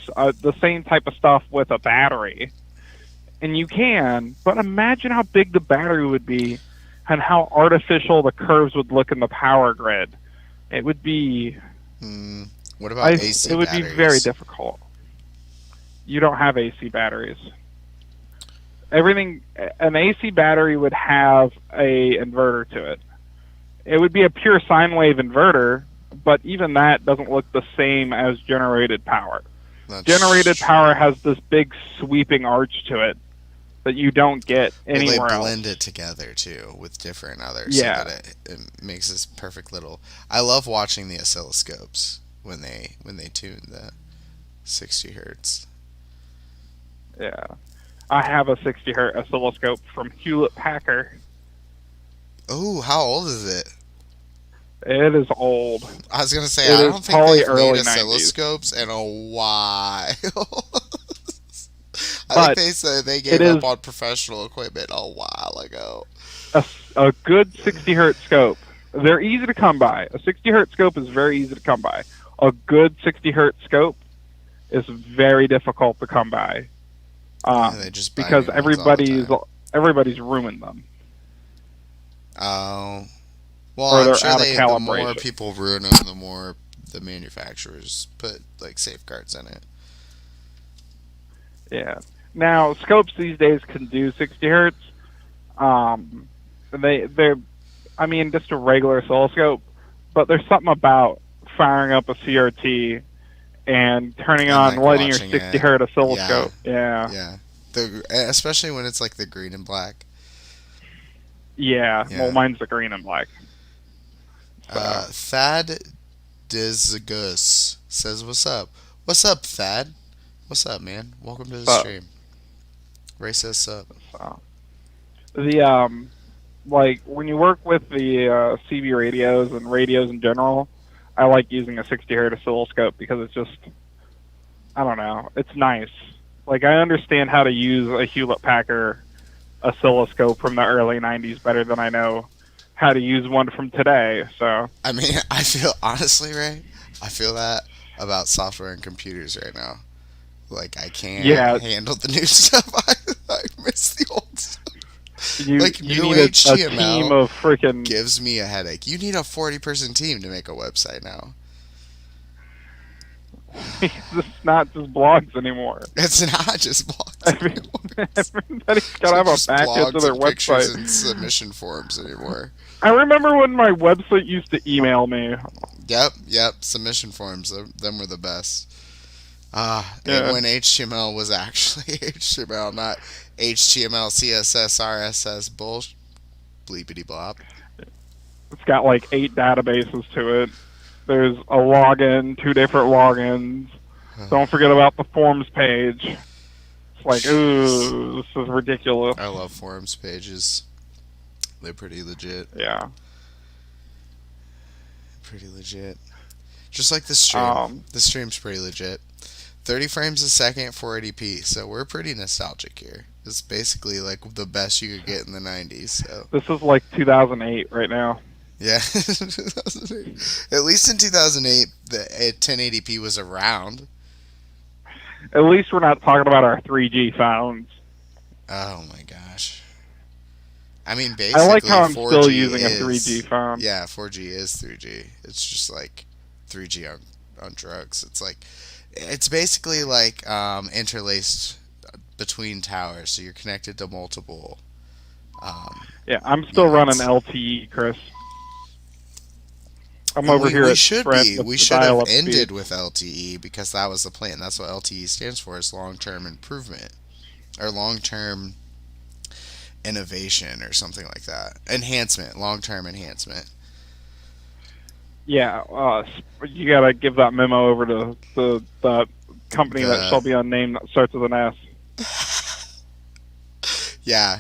S3: type of stuff with a battery, and you can, but imagine how big the battery would be, and how artificial the curves would look in the power grid. It would be.
S1: What about AC
S3: It would
S1: batteries?
S3: be very difficult. You don't have AC batteries. An AC battery would have a inverter to it. It would be a pure sine wave inverter, but even that doesn't look the same as generated power. Generated power has this big sweeping arch to it that you don't get anywhere else.
S1: They blend it together too with different others,
S3: yeah.
S1: so that it makes this perfect little. I love watching the oscilloscopes when they tune the 60 hertz.
S3: Yeah, I have a 60 hertz oscilloscope from Hewlett Packard.
S1: Oh, how old is it?
S3: It is old.
S1: I was gonna say, I don't think they've made oscilloscopes in a while. I think they said they gave up on professional equipment a while ago.
S3: A good 60 hertz scope. They're easy to come by. A 60 hertz scope is very easy to come by. A good 60 hertz scope is very difficult to come by.
S1: They just
S3: because everybody's ruined them.
S1: Oh. Well, I'm sure the more people ruin them, the more the manufacturers put like safeguards in it.
S3: Yeah. Now, scopes these days can do 60 hertz. They're, I mean, just a regular oscilloscope, but there's something about firing up a CRT and turning on, lighting your 60 hertz oscilloscope. Yeah.
S1: Especially when it's like the green and black.
S3: Yeah. Well, mine's the green and black.
S1: Thad Dizagus says, "What's up? What's up, Thad? What's up, man? Welcome to the stream." Ray says, "Sup."
S3: Like when you work with the CB radios and radios in general, I like using a 60 hertz oscilloscope because it's just, I don't know, it's nice. Like I understand how to use a Hewlett Packard oscilloscope from the early 90s better than I know how to use one from today. So
S1: I mean, I feel honestly, Ray, I feel that about software and computers right now. Like I can't handle the new stuff. I miss the old stuff.
S3: You need a team of freaking
S1: gives me a headache. You need a 40-person team to make a website now.
S3: It's not just blogs anymore.
S1: It's not just blogs.
S3: Everybody's got to have a backend to their website.
S1: And submission forms anymore.
S3: I remember when my website used to email me.
S1: Yep. Submission forms. Them were the best. When HTML was actually HTML, not HTML, CSS, RSS, bullshit, bleepity blop.
S3: It's got like 8 databases to it. There's a login, 2 different logins. Don't forget about the forms page. It's like, ooh, this is ridiculous.
S1: I love forums pages. They're pretty legit.
S3: Yeah.
S1: Pretty legit. Just like the stream. The stream's pretty legit. 30 frames a second, 480p. So we're pretty nostalgic here. It's basically like the best you could get in the 90s. So
S3: this is like 2008 right now.
S1: Yeah. 2008. At least in 2008, the 1080p was around.
S3: At least we're not talking about our 3G phones.
S1: Oh my gosh. I mean, basically,
S3: I like how I'm
S1: 4G
S3: still using a 3G phone.
S1: Yeah, 4G is 3G. It's just like 3G on drugs. It's like, it's basically like interlaced between towers, so you're connected to multiple.
S3: Yeah, I'm still running LTE, Chris. I'm
S1: And
S3: over here
S1: we
S3: at
S1: should
S3: Sprint
S1: be.
S3: with
S1: We
S3: the
S1: should have
S3: dial-up
S1: ended
S3: speed.
S1: with LTE because that was the plan. That's what LTE stands for, is long-term improvement or long-term innovation or something like that. Enhancement, long-term enhancement.
S3: Yeah, you gotta give that memo over to the company that shall
S1: The
S3: be unnamed that starts with an S.
S1: yeah.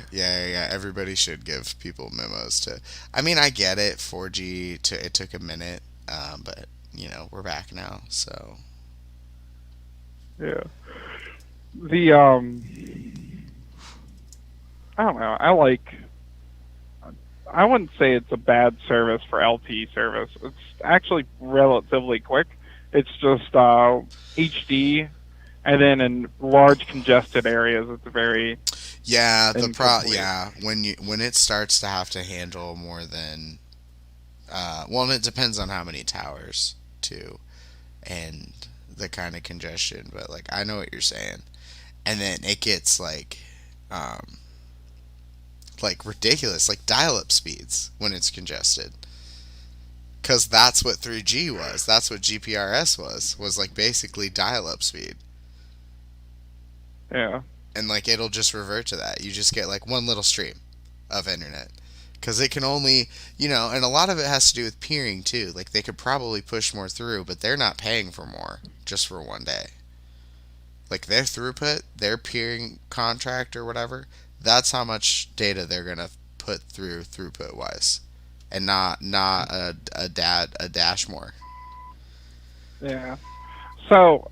S1: Everybody should give people memos to. I mean, I get it. 4G it took a minute, but we're back now. So
S3: Yeah. The I don't know. I wouldn't say it's a bad service for LTE service. It's actually relatively quick. It's just HD, and then in large congested areas, it's very incomplete.
S1: when it starts to have to handle more than well, and it depends on how many towers too, and the kind of congestion. But like, I know what you're saying, and then it gets um, like ridiculous, like dial-up speeds when it's congested. Because that's what 3G was. That's what GPRS was like basically dial-up speed.
S3: Yeah.
S1: And like it'll just revert to that. You just get like one little stream of internet. Because it can only, and a lot of it has to do with peering too. Like they could probably push more through, but they're not paying for more just for one day. Like their throughput, their peering contract or whatever, that's how much data they're gonna put through throughput wise, and not a dash more.
S3: Yeah. So,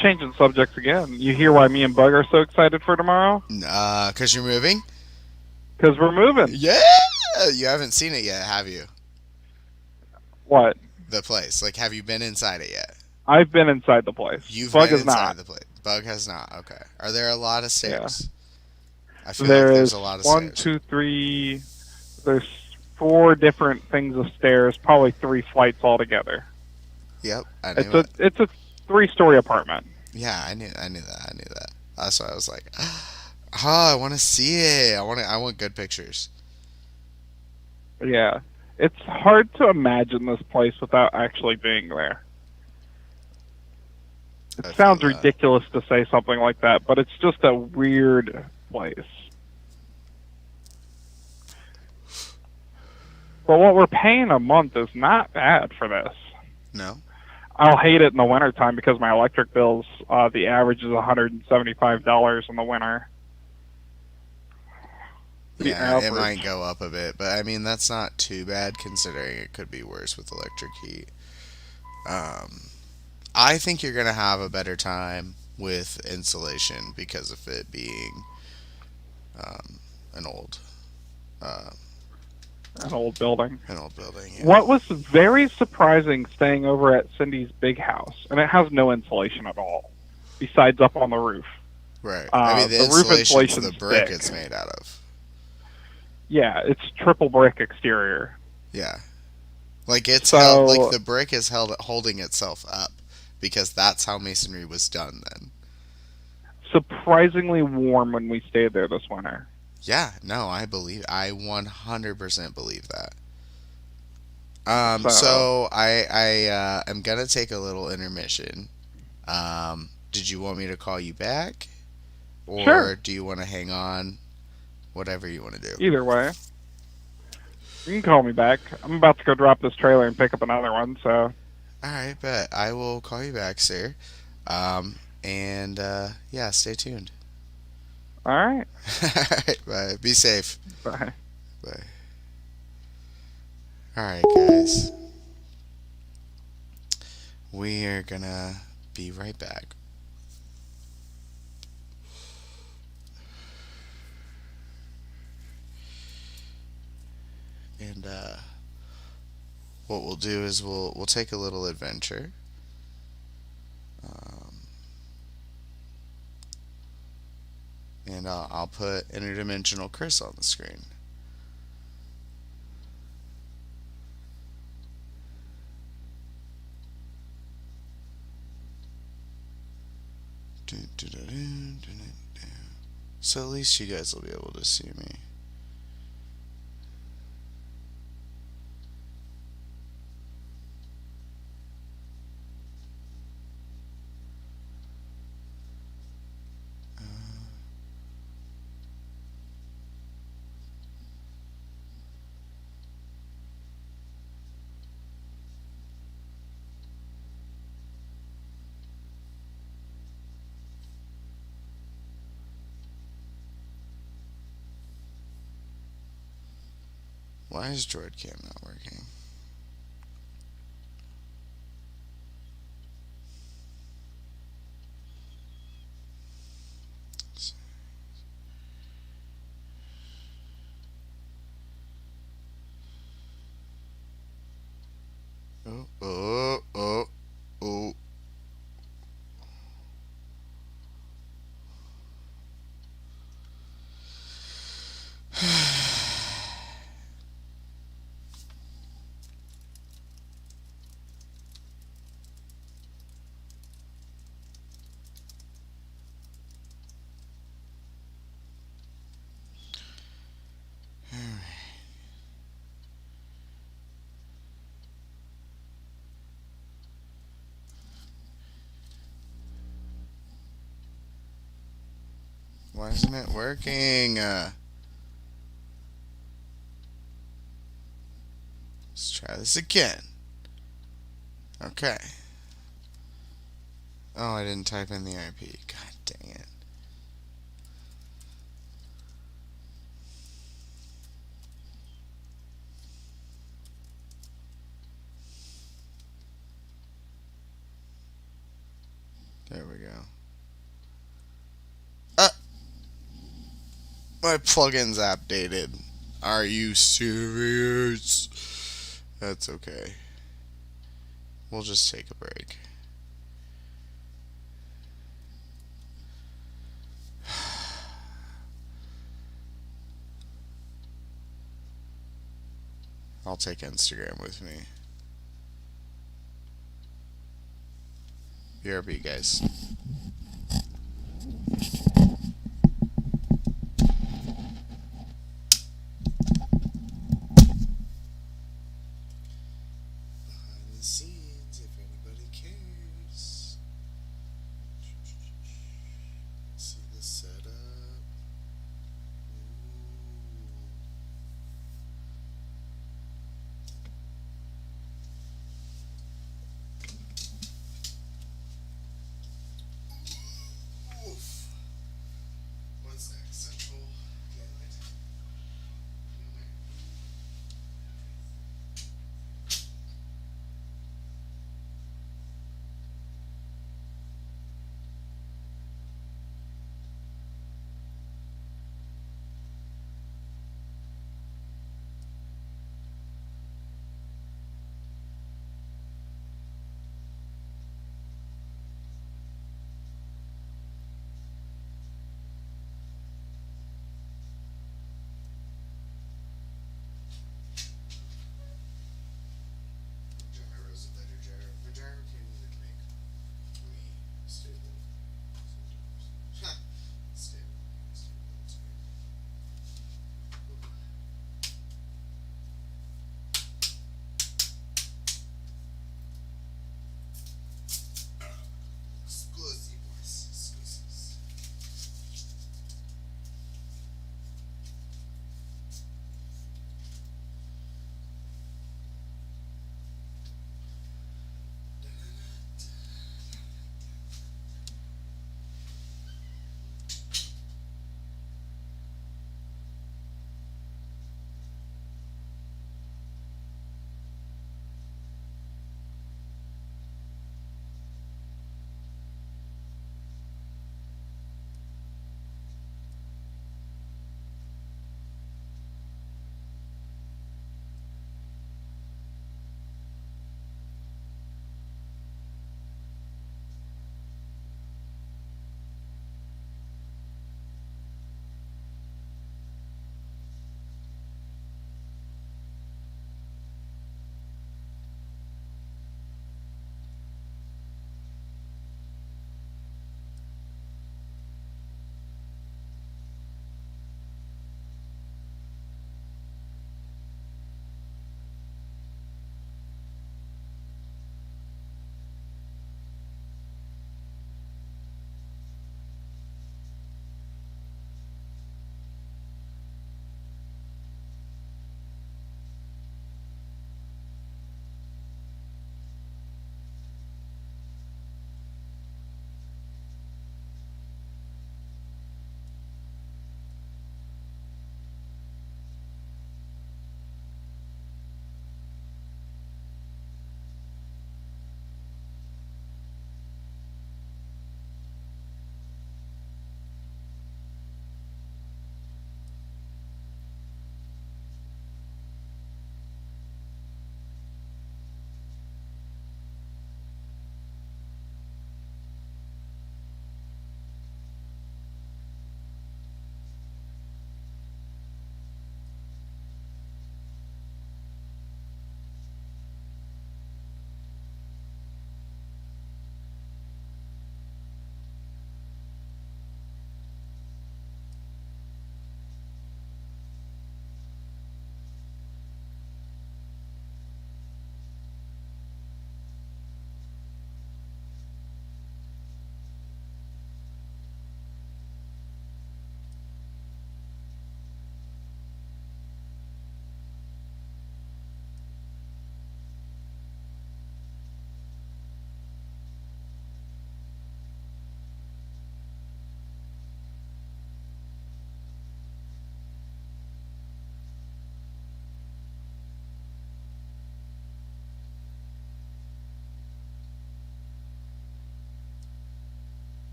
S3: changing subjects again. You hear why me and Bug are so excited for tomorrow?
S1: Cause you're moving.
S3: Because we're moving.
S1: Yeah, you haven't seen it yet, have you?
S3: What?
S1: The place. Like, have you been inside it yet?
S3: I've been inside the place.
S1: You've
S3: Bug
S1: been
S3: has
S1: inside
S3: not.
S1: the place. Bug has not. Okay. Are there a lot of stairs? I feel
S3: There
S1: like there's
S3: is
S1: a lot of
S3: one,
S1: stairs.
S3: 2, 3. There's 4 different things of stairs. Probably 3 flights altogether.
S1: Yep, I knew it.
S3: It's a 3-story apartment.
S1: Yeah, I knew that. That's why I was like, I want to see it. I want good pictures.
S3: Yeah. It's hard to imagine this place without actually being there. It sounds ridiculous to say something like that, but it's just a weird place. But what we're paying a month is not bad for this.
S1: No?
S3: I'll hate it in the wintertime because my electric bills, the average is $175 in the winter.
S1: Yeah, it might go up a bit, but I mean, that's not too bad considering it could be worse with electric heat. I think you're going to have a better time with insulation because of it being an old
S3: building.
S1: An old building, yeah.
S3: What was very surprising staying over at Cindy's big house, and it has no insulation at all, besides up on the roof.
S1: Right. I mean, the
S3: roof
S1: insulation's the
S3: insulation's
S1: brick
S3: thick.
S1: it's made out of.
S3: Yeah, it's triple brick exterior.
S1: Yeah. Like it's
S3: So-
S1: like the brick is holding itself up because that's how masonry was done then.
S3: Surprisingly warm when we stayed there this winter.
S1: Yeah, no, I 100% believe that. So I am gonna take a little intermission. Did you want me to call you back, or
S3: Sure.
S1: do you want to hang on? Whatever you want to do.
S3: Either way. You can call me back. I'm about to go drop this trailer and pick up another one, so...
S1: All right, bet I will call you back, sir. And yeah, stay tuned.
S3: All right.
S1: All right, bye. Be safe.
S3: Bye.
S1: Bye. All right, guys. We are gonna be right back. And what we'll do is we'll take a little adventure. And I'll put interdimensional Chris on the screen. So at least you guys will be able to see me. Why is DroidCam not working? Oh, oh, oh, oh. Why isn't it working? Let's try this again. Okay. Oh, I didn't type in the IP. God dang it. There we go. My plugin's updated. Are you serious? That's okay. We'll just take a break. I'll take Instagram with me. BRB, guys. Behind the scenes, if anybody cares. See the setup.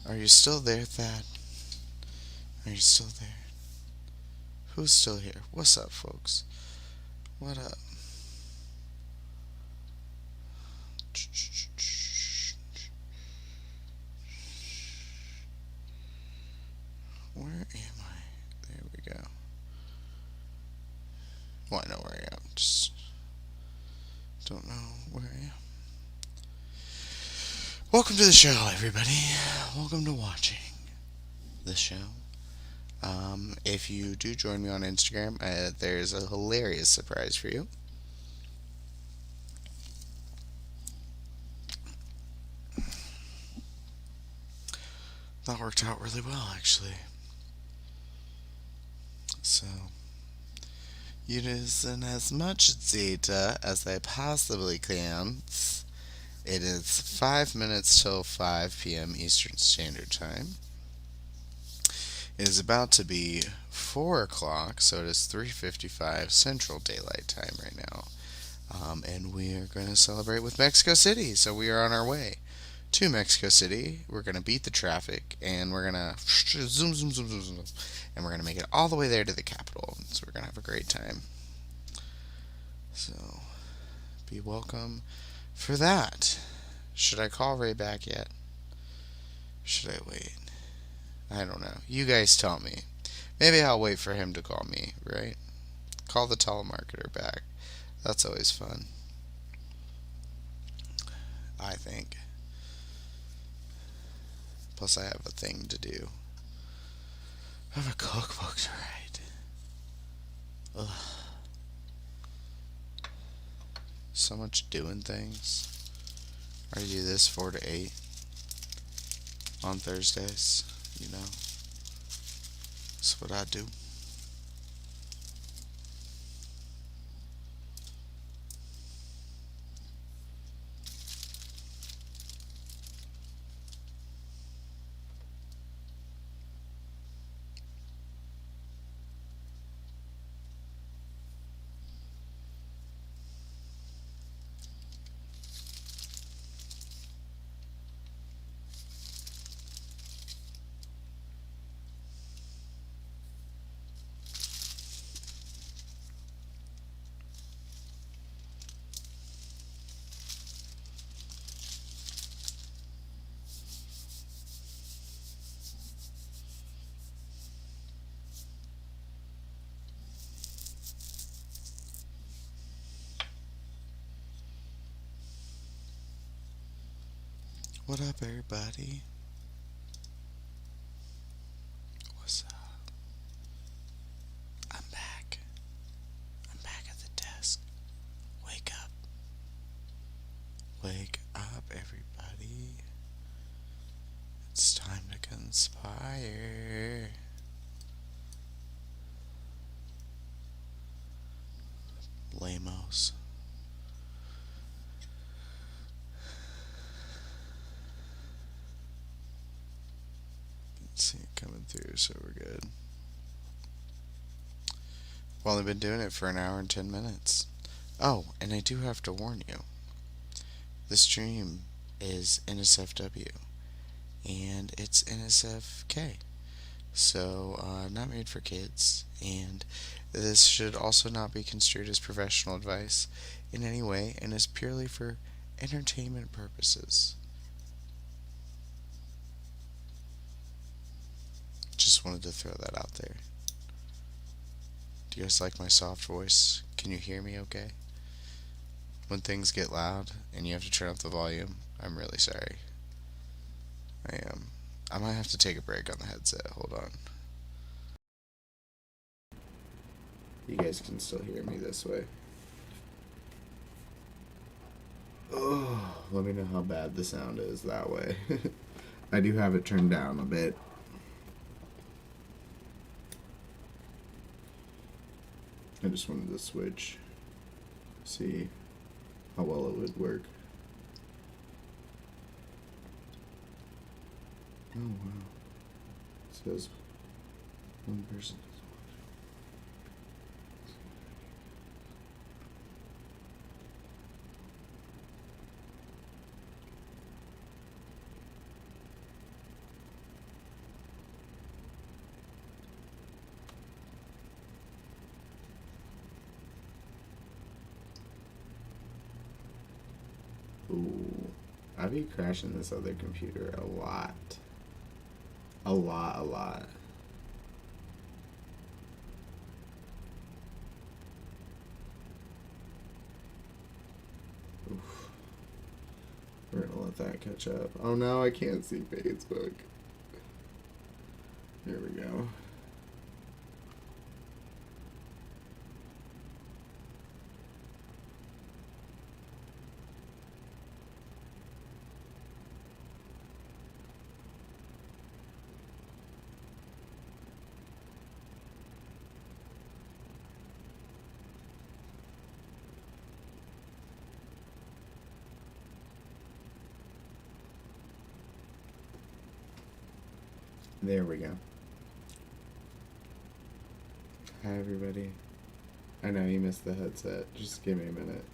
S1: Are you still there, Thad? Are you still there? Who's still here? What's up, folks? What up? Where am I? There we go. Well, I know where I am. Just don't know where I am. Welcome to the show, everybody. Welcome to watching the show. If you do join me on Instagram, there's a hilarious surprise for you. That worked out really well, actually. So, using as much data as I possibly can. It is 5 minutes till 5 p.m. Eastern Standard Time. It is about to be 4 o'clock, so it is 3:55 Central Daylight Time right now. And we are going to celebrate with Mexico City. So we are on our way to Mexico City. We're going to beat the traffic, and we're going to zoom, zoom, zoom, zoom, zoom, and we're going to make it all the way there to the Capitol. So we're going to have a great time. So be welcome for that. Should I call Ray back yet? Should I wait? I don't know. You guys tell me. Maybe I'll wait for him to call me, right? Call the telemarketer back. That's always fun. I think. Plus I have a thing to do. I have a cookbook to write. Ugh. So much doing things. I do this 4 to 8 on Thursdays, you know. That's what I do. What up, everybody? What's up? I'm back. I'm back at the desk. Wake up. Wake up, everybody. It's time to conspire. Lamos. See it coming through, so we're good. Well, I've been doing it for 1 hour and 10 minutes. Oh, and I do have to warn you. The stream is NSFW, and it's NSFK. So, not made for kids, and this should also not be construed as professional advice in any way, and is purely for entertainment purposes. Just wanted to throw that out there. Do you guys like my soft voice? Can you hear me okay? When things get loud and you have to turn up the volume, I'm really sorry. I am. I might have to take a break on the headset. Hold on. You guys can still hear me this way. Oh, let me know how bad the sound is that way. I do have it turned down a bit. I just wanted to switch, see how well it would work. Oh wow, it says one person is Ooh. I be crashing this other computer a lot. A lot. Oof. We're gonna let that catch up. Oh no, I can't see Facebook. There we go. There we go. Hi, everybody. I know you missed the headset. Just give me a minute.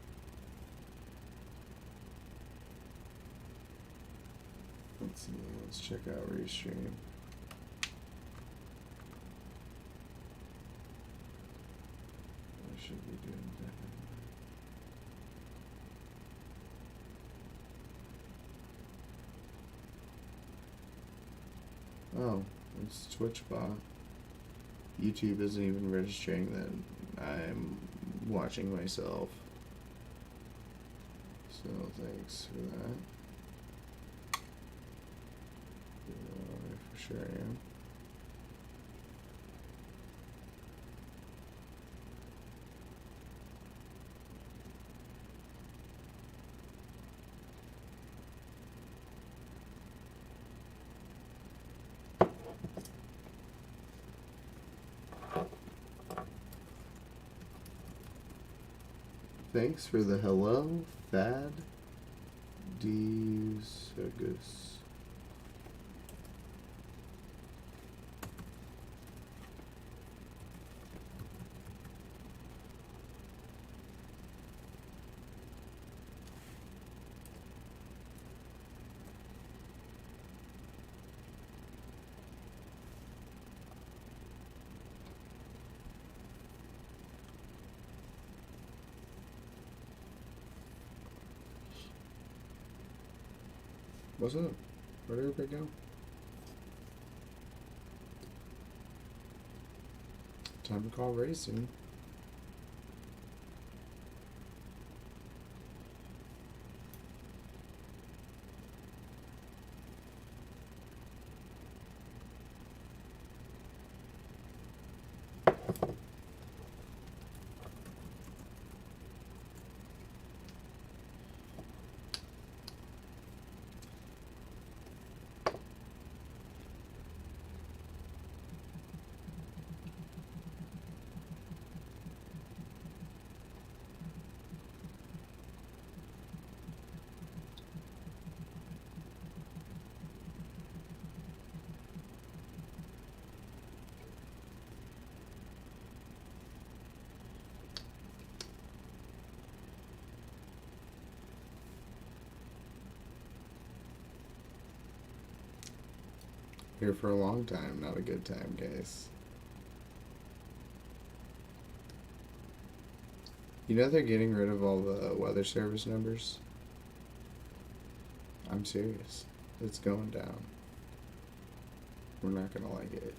S1: Let's see. Let's check out Restream. I should be doing that. Oh, it's Twitch bot. YouTube isn't even registering that I'm watching myself. So thanks for that. For sure I am. Thanks for the hello, Thad Desagus. What's up? Where'd everybody go? Time to call Ray soon. Here for a long time, not a good time, guys. You know they're getting rid of all the weather service numbers? I'm serious. It's going down. We're not gonna like it.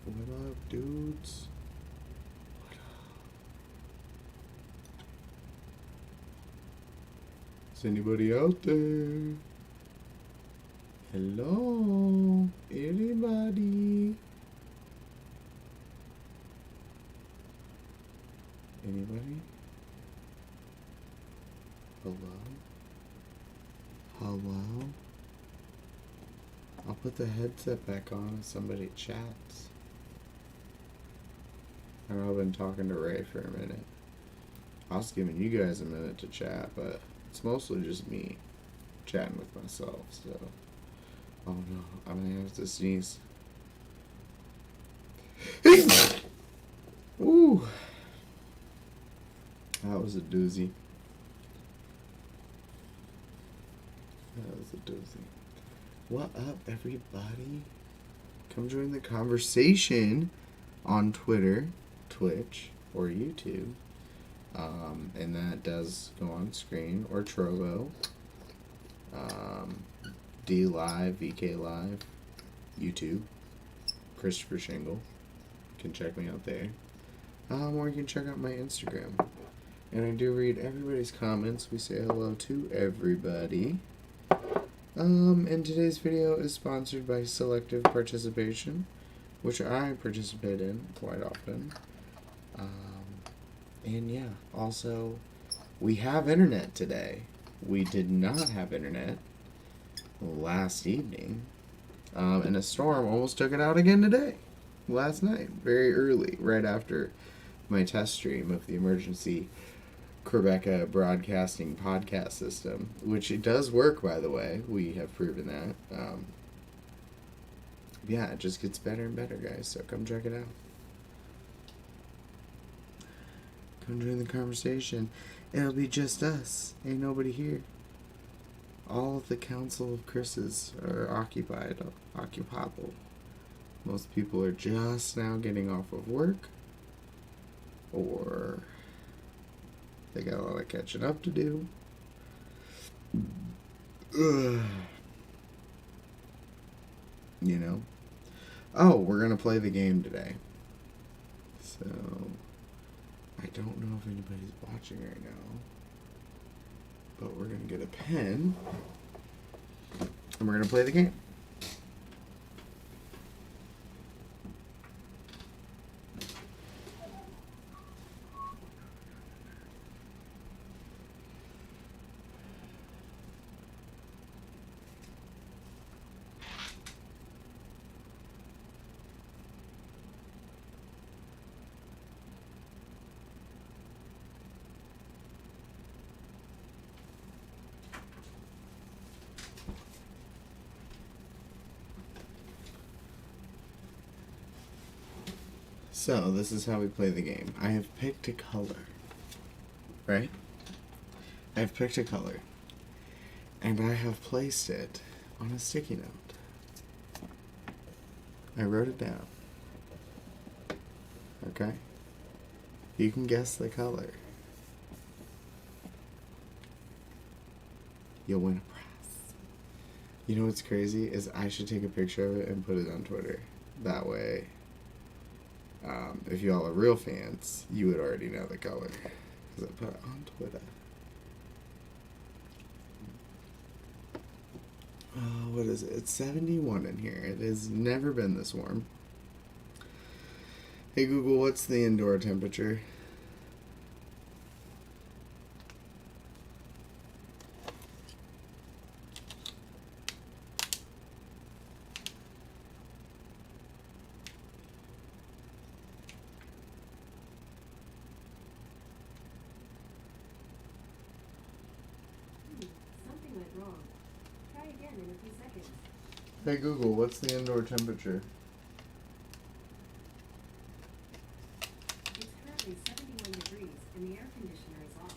S1: What up, dudes? Is anybody out there? Hello? Anybody? Anybody? Hello? Hello? I'll put the headset back on if somebody chats. I know I've been talking to Ray for a minute. I was giving you guys a minute to chat, but it's mostly just me chatting with myself, so. Oh no, I'm gonna have to sneeze. Ooh. That was a doozy. That was a doozy. What up, everybody? Come join the conversation on Twitter, Twitch, or YouTube. And that does go on screen, or Trovo. D Live, VK Live, YouTube, Christopher Shingle. You can check me out there. Or you can check out my Instagram. And I do read everybody's comments. We say hello to everybody. And today's video is sponsored by Selective Participation, which I participate in quite often. And yeah, also, we have internet today. We did not have internet last evening. And a storm almost took it out again today. Last night, very early, right after my test stream of the emergency BeQa broadcasting podcast system, which it does work, by the way. We have proven that. Yeah, it just gets better and better, guys, so come check it out. Come join the conversation. It'll be just us. Ain't nobody here. All of the council of Chris's are occupied. Most people are just now getting off of work, or they got a lot of catching up to do. Ugh. You know? Oh, we're gonna play the game today. So, I don't know if anybody's watching right now, but we're gonna get a pen, and we're gonna play the game. So, this is how we play the game. I have picked a color, right? I've picked a color, and I have placed it on a sticky note. I wrote it down. Okay? You can guess the color. You'll win a prize. You know what's crazy is I should take a picture of it and put it on Twitter. That way, if y'all are real fans, you would already know the color, because I put it on Twitter. What is it? It's 71 in here. It has never been this warm. Hey Google, what's the indoor temperature? Hey Google, what's the indoor temperature?
S4: It's currently 71 degrees and the air conditioner is off.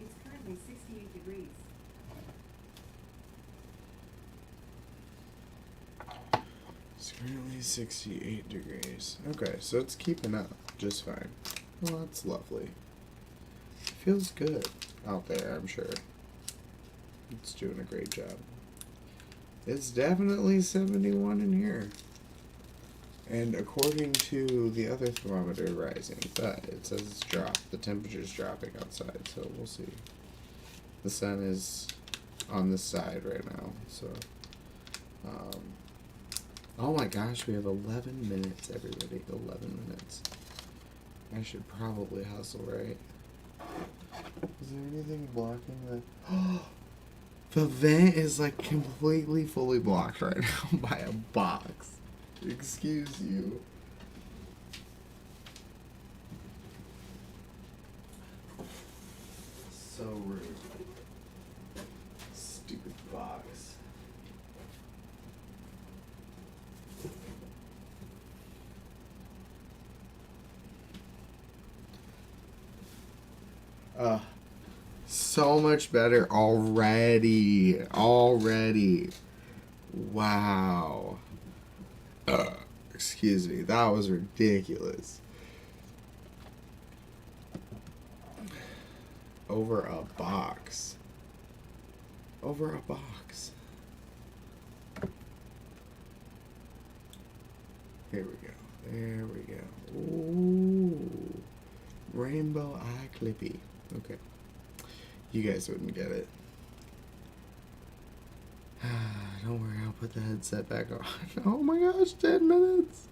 S4: It's currently 68 degrees.
S1: It's currently 68 degrees. Okay, so it's keeping up just fine. Well, that's lovely. It feels good out there, I'm sure. It's doing a great job. It's definitely 71 in here. And according to the other thermometer, rising, but it says it's dropped. The temperature's dropping outside, so we'll see. The sun is on this side right now, so. Oh my gosh, we have 11 minutes, everybody. 11 minutes. I should probably hustle, right? Is there anything blocking the... The vent is like completely fully blocked right now by a box. Excuse you. So rude. Stupid box. So much better already. Wow. Excuse me. That was ridiculous. Over a box. Over a box. Here we go. There we go. Ooh. Rainbow eye clippy. Okay. You guys wouldn't get it. Don't worry, I'll put the headset back on. Oh my gosh, 10 minutes.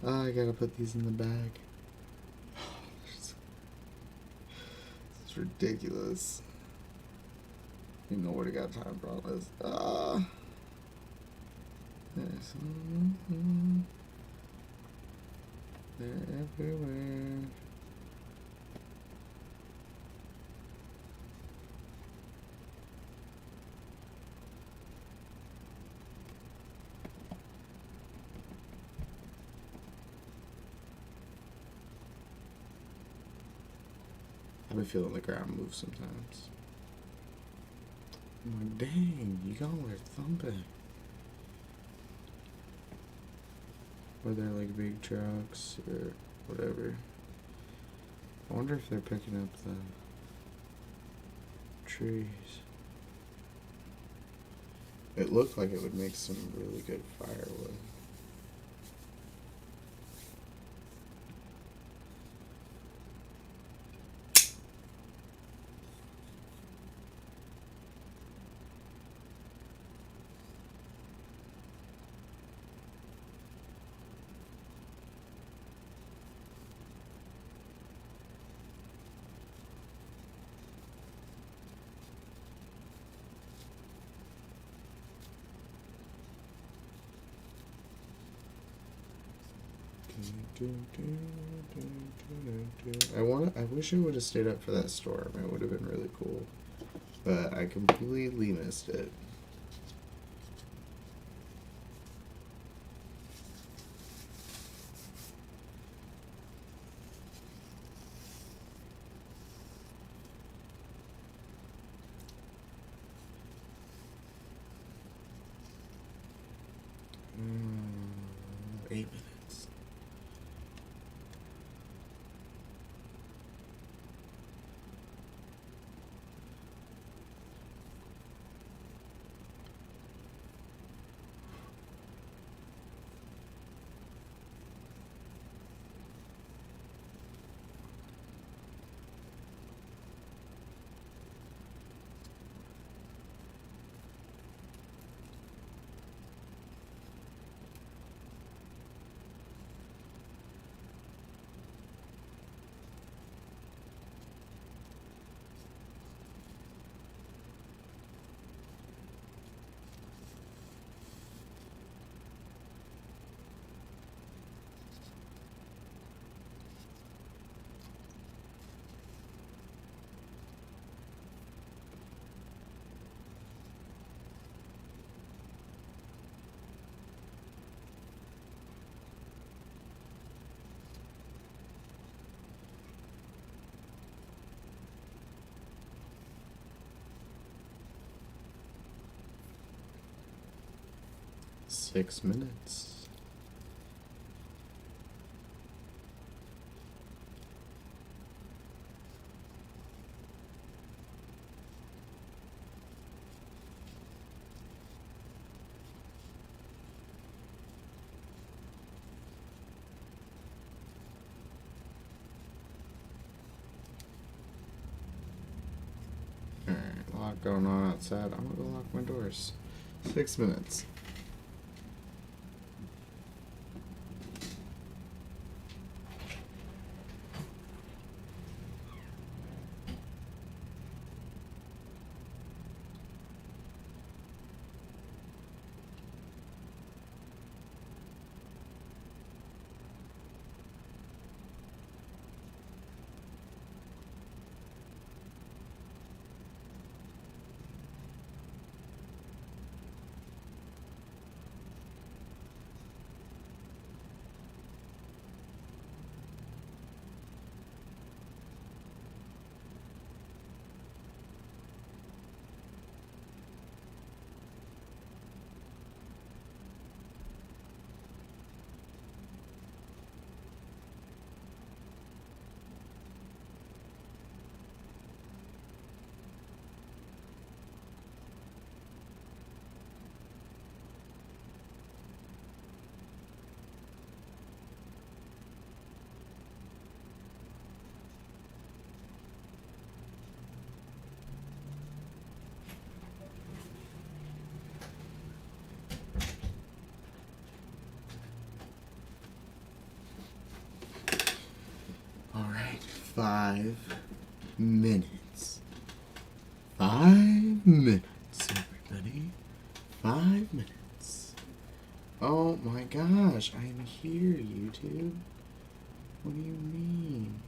S1: Oh, I gotta put these in the bag. It's ridiculous. You know where to got time for all this. Yes. They're everywhere. I've been feeling the ground move sometimes. I'm like, dang, you all are thumping. Or they're like big trucks or whatever. I wonder if they're picking up the trees. It looked like it would make some really good firewood. I wish I would have stayed up for that storm. It would have been really cool. But I completely missed it. Mm, 8 minutes. Six minutes. lot going on outside. I'm gonna go lock my doors. 6 minutes. Alright, 5 minutes. 5 minutes, everybody. 5 minutes. Oh my gosh, I am here, YouTube. What do you mean?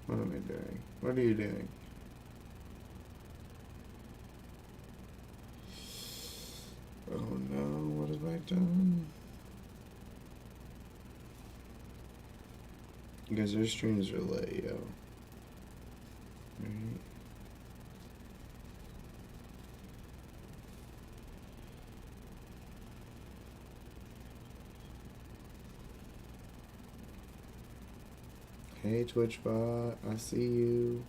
S1: What am I doing? What are you doing? Oh no, what have I done? You guys, our streams are late, yo. Right. Hey TwitchBot, I see you.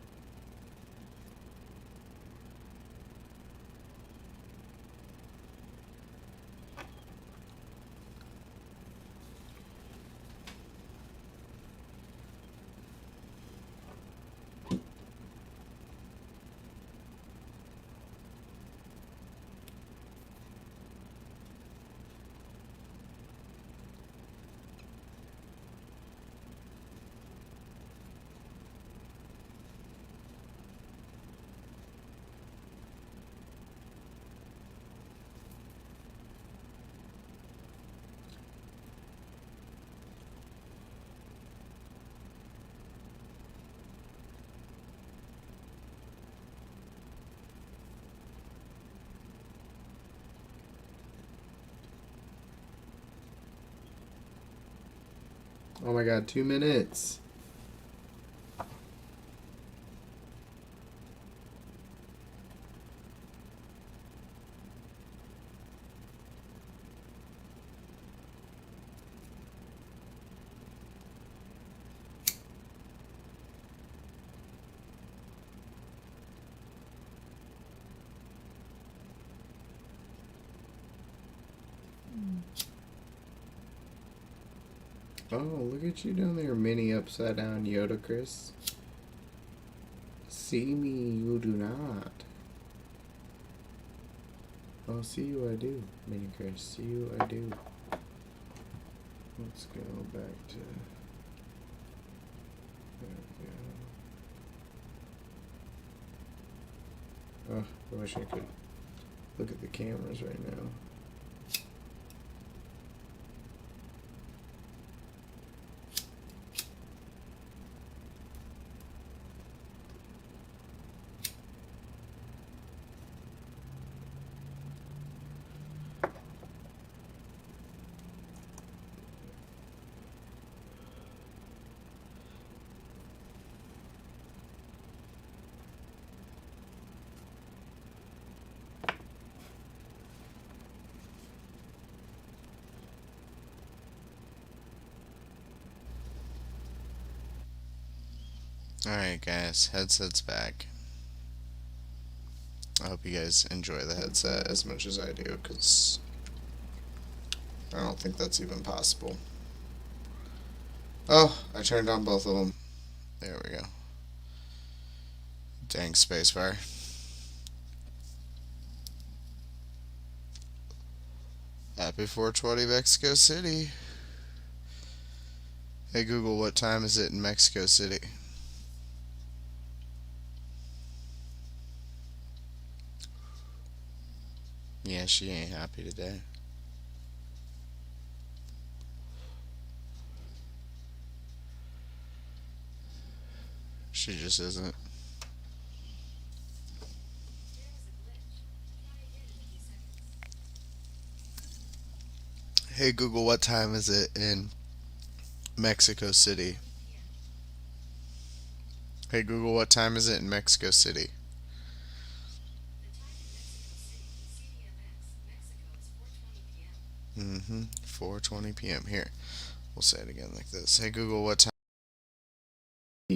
S1: Oh my god, 2 minutes. Oh, look at you down there, mini upside down Yoda Chris. See me, you do not. Oh, see you I do, mini Chris. See you I do. Let's go back to... There we go. Oh, I wish I could look at the cameras right now. Alright guys, headset's back. I hope you guys enjoy the headset as much as I do, because I don't think that's even possible. Oh, I turned on both of them. There we go. Dang spacebar. Happy 420 Mexico City. Hey Google, what time is it in Mexico City? Yeah, she ain't happy today. She just isn't. Hey Google, what time is it in Mexico City? Hey Google, what time is it in Mexico City? Mm-hmm. 4:20 p.m. Here, we'll say it again like this. Hey Google, what time? Oh,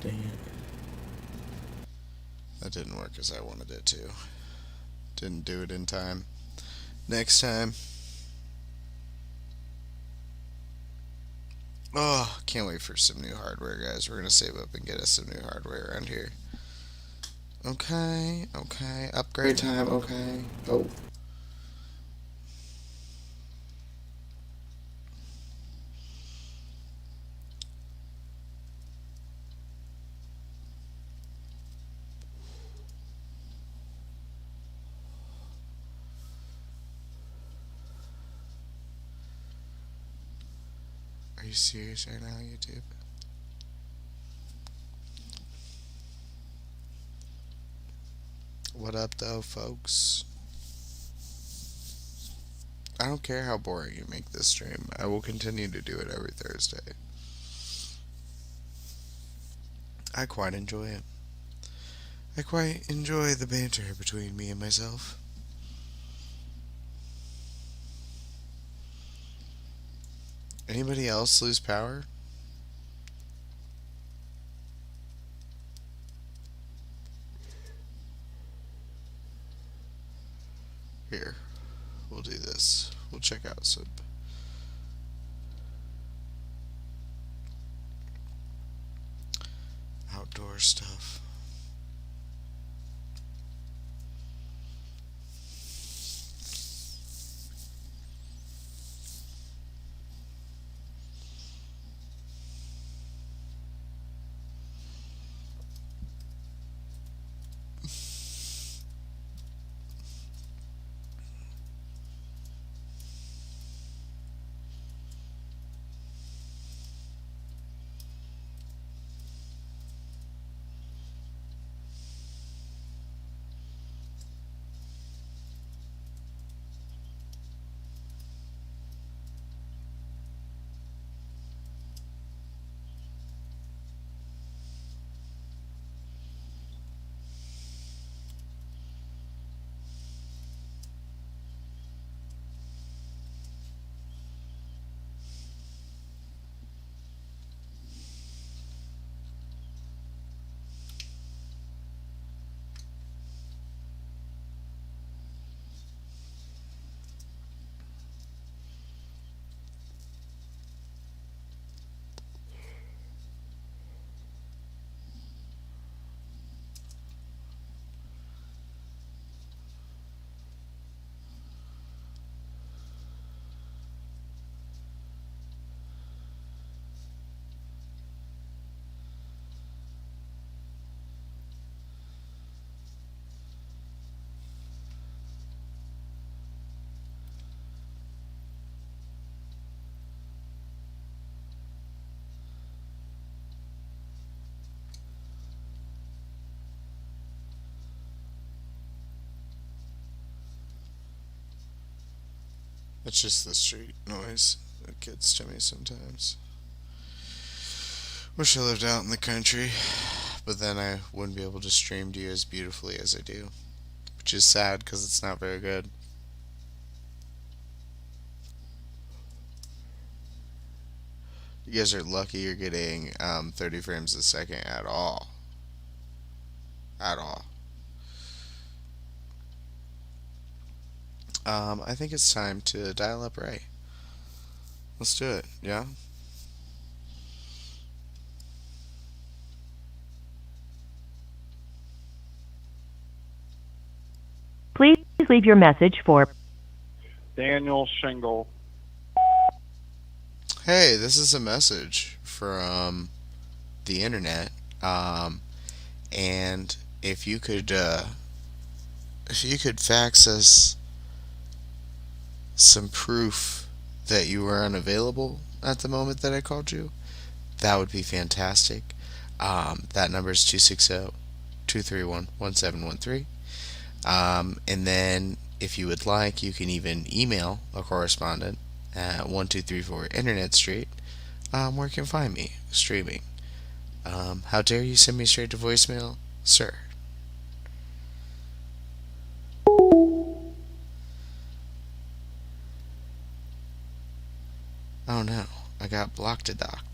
S1: dang it. That didn't work as I wanted it to. Didn't do it in time. Next time. Oh, can't wait for some new hardware, guys. We're gonna save up and get us some new hardware around here. Okay, okay. Upgrade time, okay. Oh. Are you serious right now, YouTube? What up, though, folks? I don't care how boring you make this stream. I will continue to do it every Thursday. I quite enjoy it. I quite enjoy the banter between me and myself. Anybody else lose power? Here, we'll do this. We'll check out some outdoor stuff. It's just the street noise that gets to me sometimes. Wish I lived out in the country, but then I wouldn't be able to stream to you as beautifully as I do, which is sad because it's not very good. You guys are lucky you're getting 30 frames a second at all. At all. I think it's time to dial up Ray. Let's do it, yeah?
S5: Please leave your message for
S3: Daniel Shingle.
S1: Hey, this is a message from the internet. And if you could fax us some proof that you were unavailable at the moment that I called you, that would be fantastic. That number is 260-231-1713. And then if you would like, you can even email a correspondent at 1234 Internet Street, where you can find me streaming. How dare you send me straight to voicemail, sir? Oh no, I got blocked-a-docked.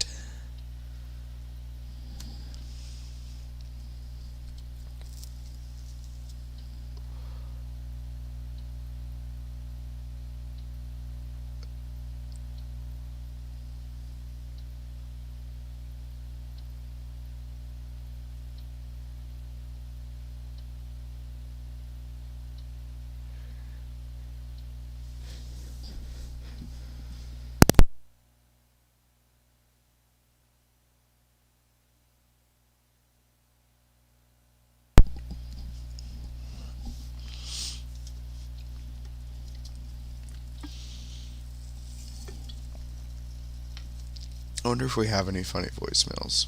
S1: I wonder if we have any funny voicemails.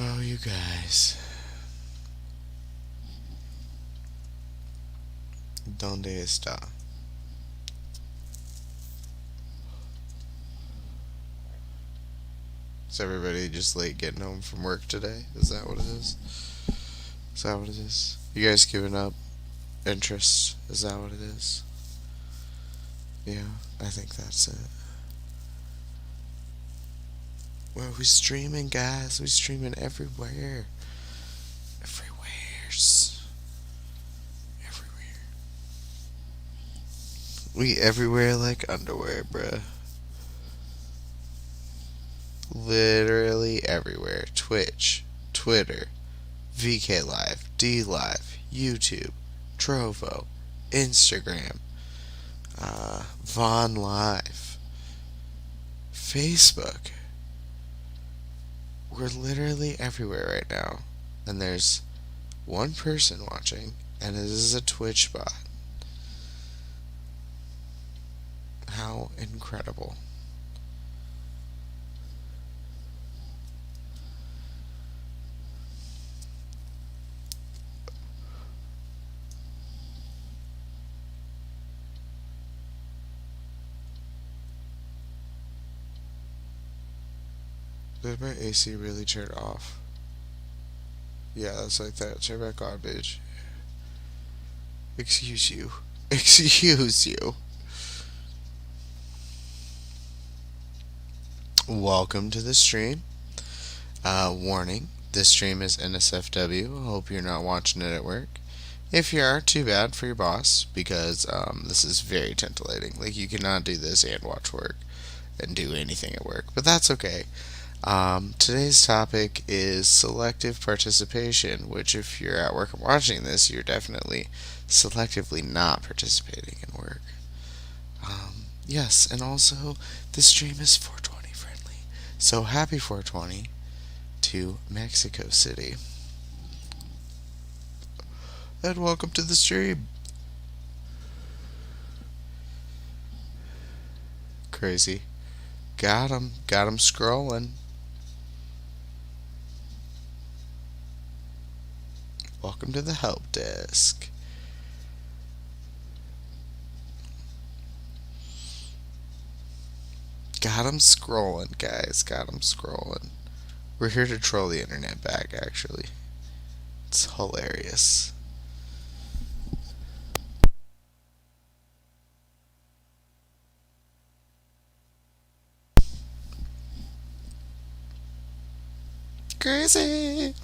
S1: Oh, you guys. ¿Dónde está? Is everybody just late getting home from work today? Is that what it is? Is that what it is? You guys giving up interest? Is that what it is? Yeah, I think that's it. Well, we streaming, guys. We streaming everywhere. Everywheres. Everywhere. We everywhere like underwear, bruh. Literally everywhere. Twitch, Twitter, VK Live, D Live, YouTube, Trovo, Instagram, Vaughn Live, Facebook. We're literally everywhere right now. And there's one person watching, and it is a Twitch bot. How incredible. Did my AC really turn off? Yeah, that's like that. Turn back on, bitch. Excuse you. Excuse you. Welcome to the stream. Warning. This stream is NSFW. I hope you're not watching it at work. If you are, too bad for your boss, because this is very titillating. Like, you cannot do this and watch work and do anything at work, but that's okay. Today's topic is selective participation, which if you're at work and watching this, you're definitely selectively not participating in work. Yes, and also, this stream is 420 friendly. So happy 420 to Mexico City. And welcome to the stream. Crazy. Got him scrolling. Welcome to the help desk. Got him scrolling, guys. Got him scrolling. We're here to troll the internet back, actually. It's hilarious. Crazy.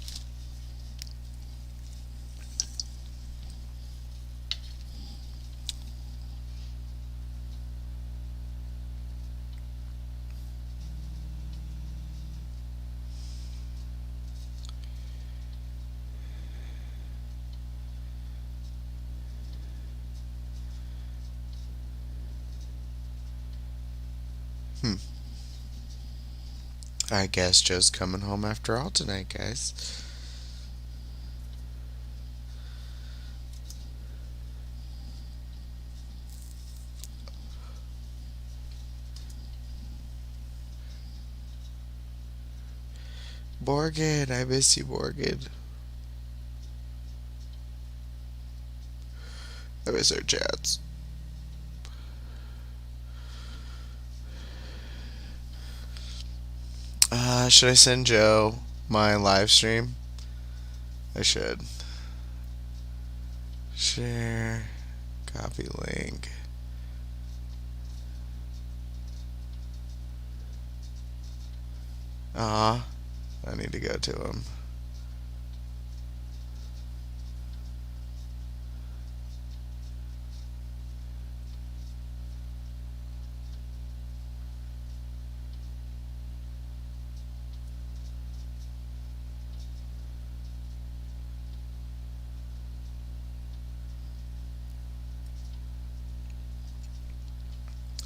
S1: I guess Joe's coming home after all tonight, guys. Morgan, I miss you, Morgan. I miss our chats. Should I send Joe my live stream? I should. Share. Copy link. I need to go to him.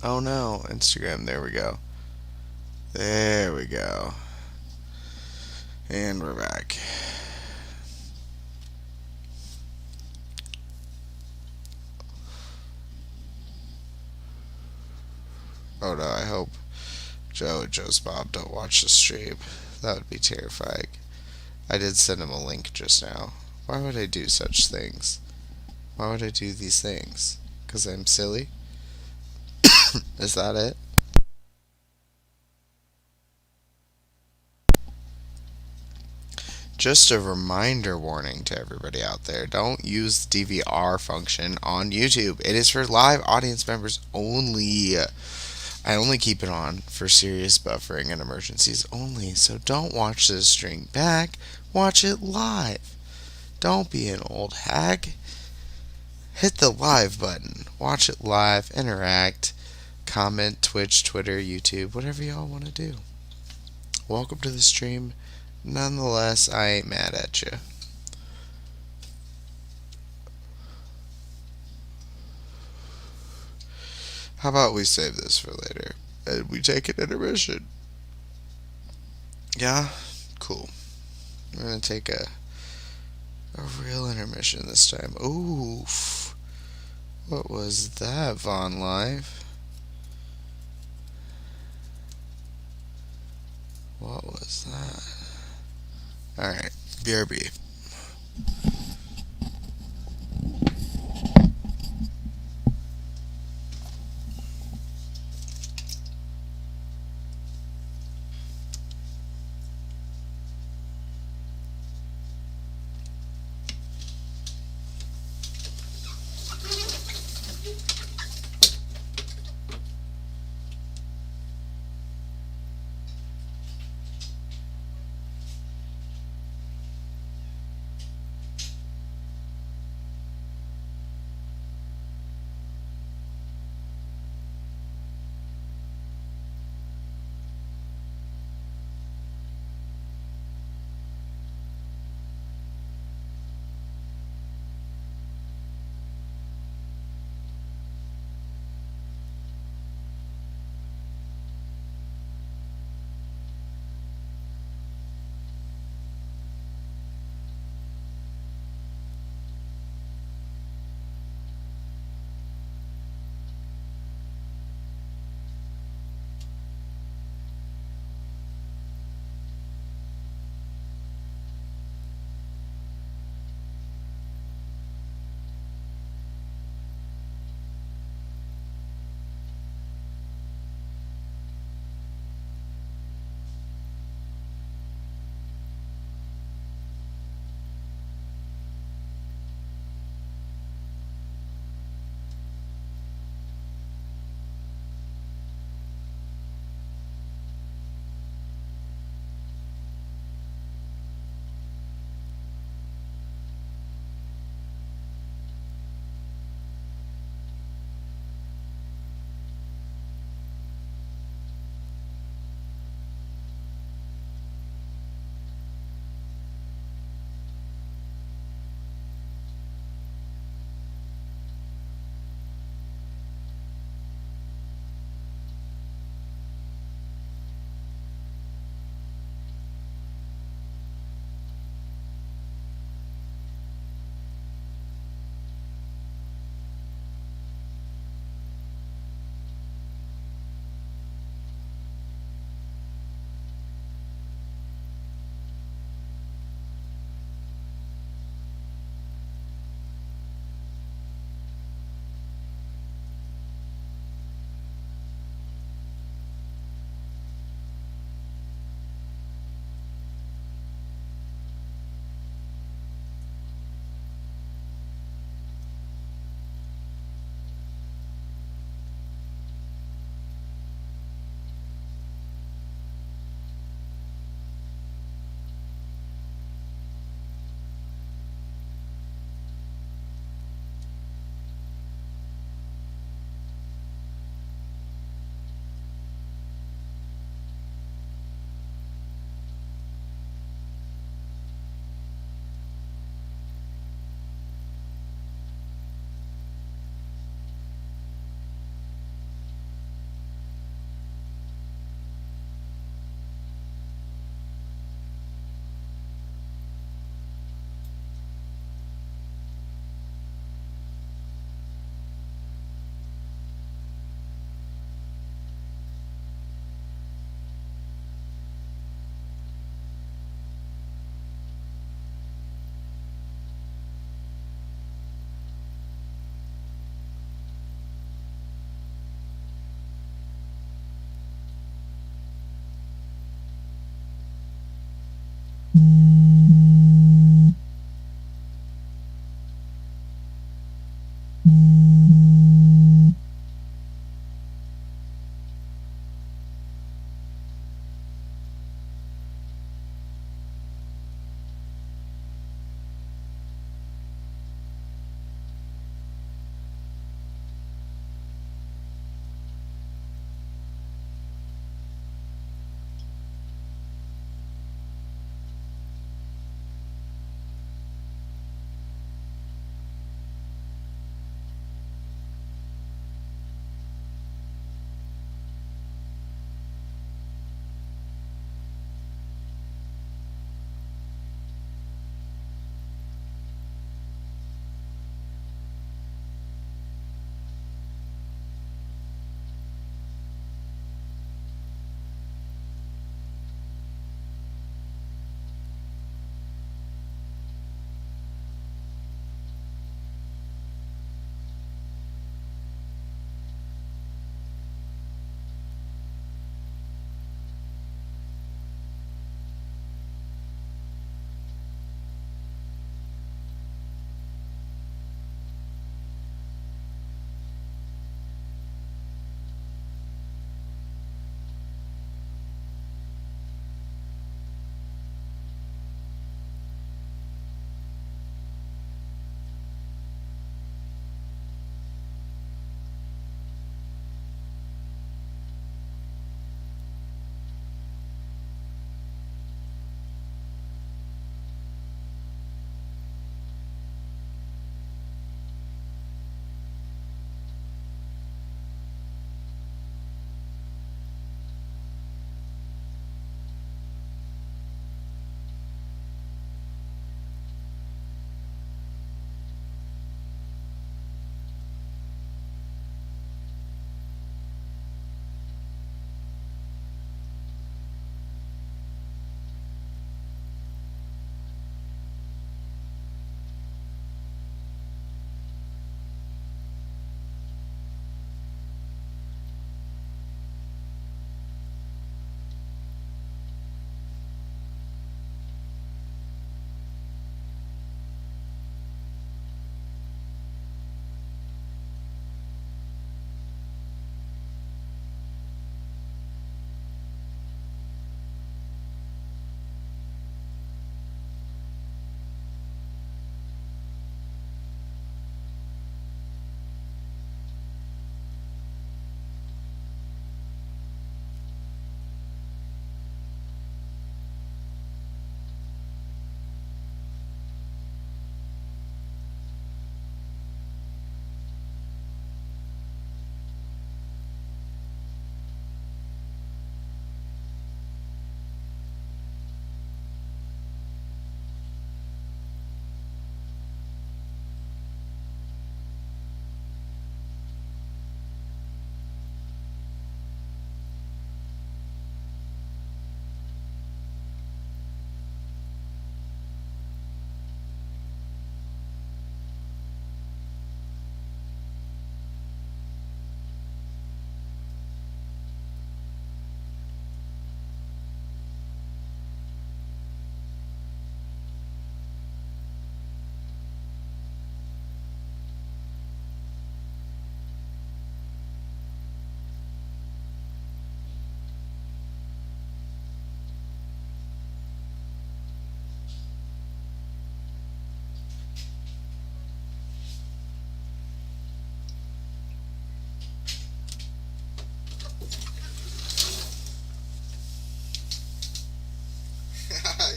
S1: Oh no, Instagram, there we go. There we go. And we're back. Oh no, I hope Joe and Joe's mom don't watch the stream. That would be terrifying. I did send him a link just now. Why would I do such things? Why would I do these things? 'Cause I'm silly? Is that it? Just a reminder warning to everybody out there. Don't use the DVR function on YouTube. It is for live audience members only. I only keep it on for serious buffering and emergencies only. So don't watch this stream back. Watch it live. Don't be an old hag. Hit the live button. Watch it live. Interact. Comment, Twitch, Twitter, YouTube, whatever y'all want to do. Welcome to the stream. Nonetheless, I ain't mad at you. How about we save this for later and we take an intermission? Yeah? Cool. We're gonna take a real intermission this time. Oof. What was that, Von Live? What was that? Alright, BRB.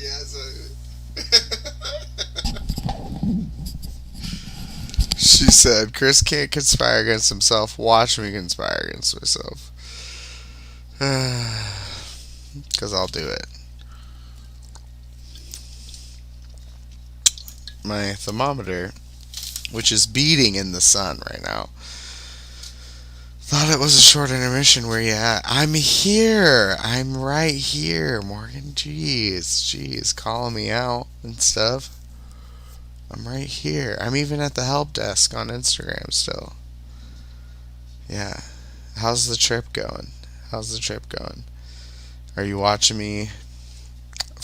S1: Yeah, so she said, Chris can't conspire against himself. Watch me conspire against myself. Because I'll do it. My thermometer, which is beating in the sun right now, thought it was a short intermission. Where you at? I'm here. I'm right here, Morgan. Jeez, calling me out and stuff. I'm right here. I'm even at the help desk on Instagram still. Yeah. How's the trip going? Are you watching me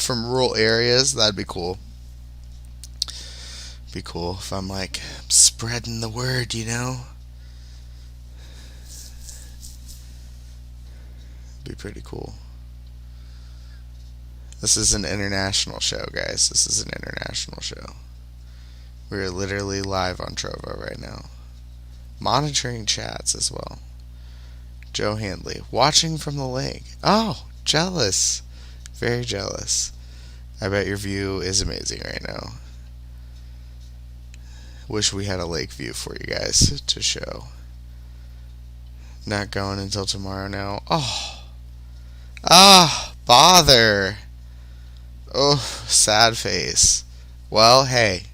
S1: from rural areas, that'd be cool. Be cool if I'm like spreading the word, you know? Be pretty cool. This is an international show, guys. This is an international show. We're literally live on Trovo right now. Monitoring chats as well. Joe Handley, watching from the lake. Oh, jealous. Very jealous. I bet your view is amazing right now. Wish we had a lake view for you guys to show. Not going until tomorrow now. Oh. Ah, bother. Oh, sad face. Well, hey,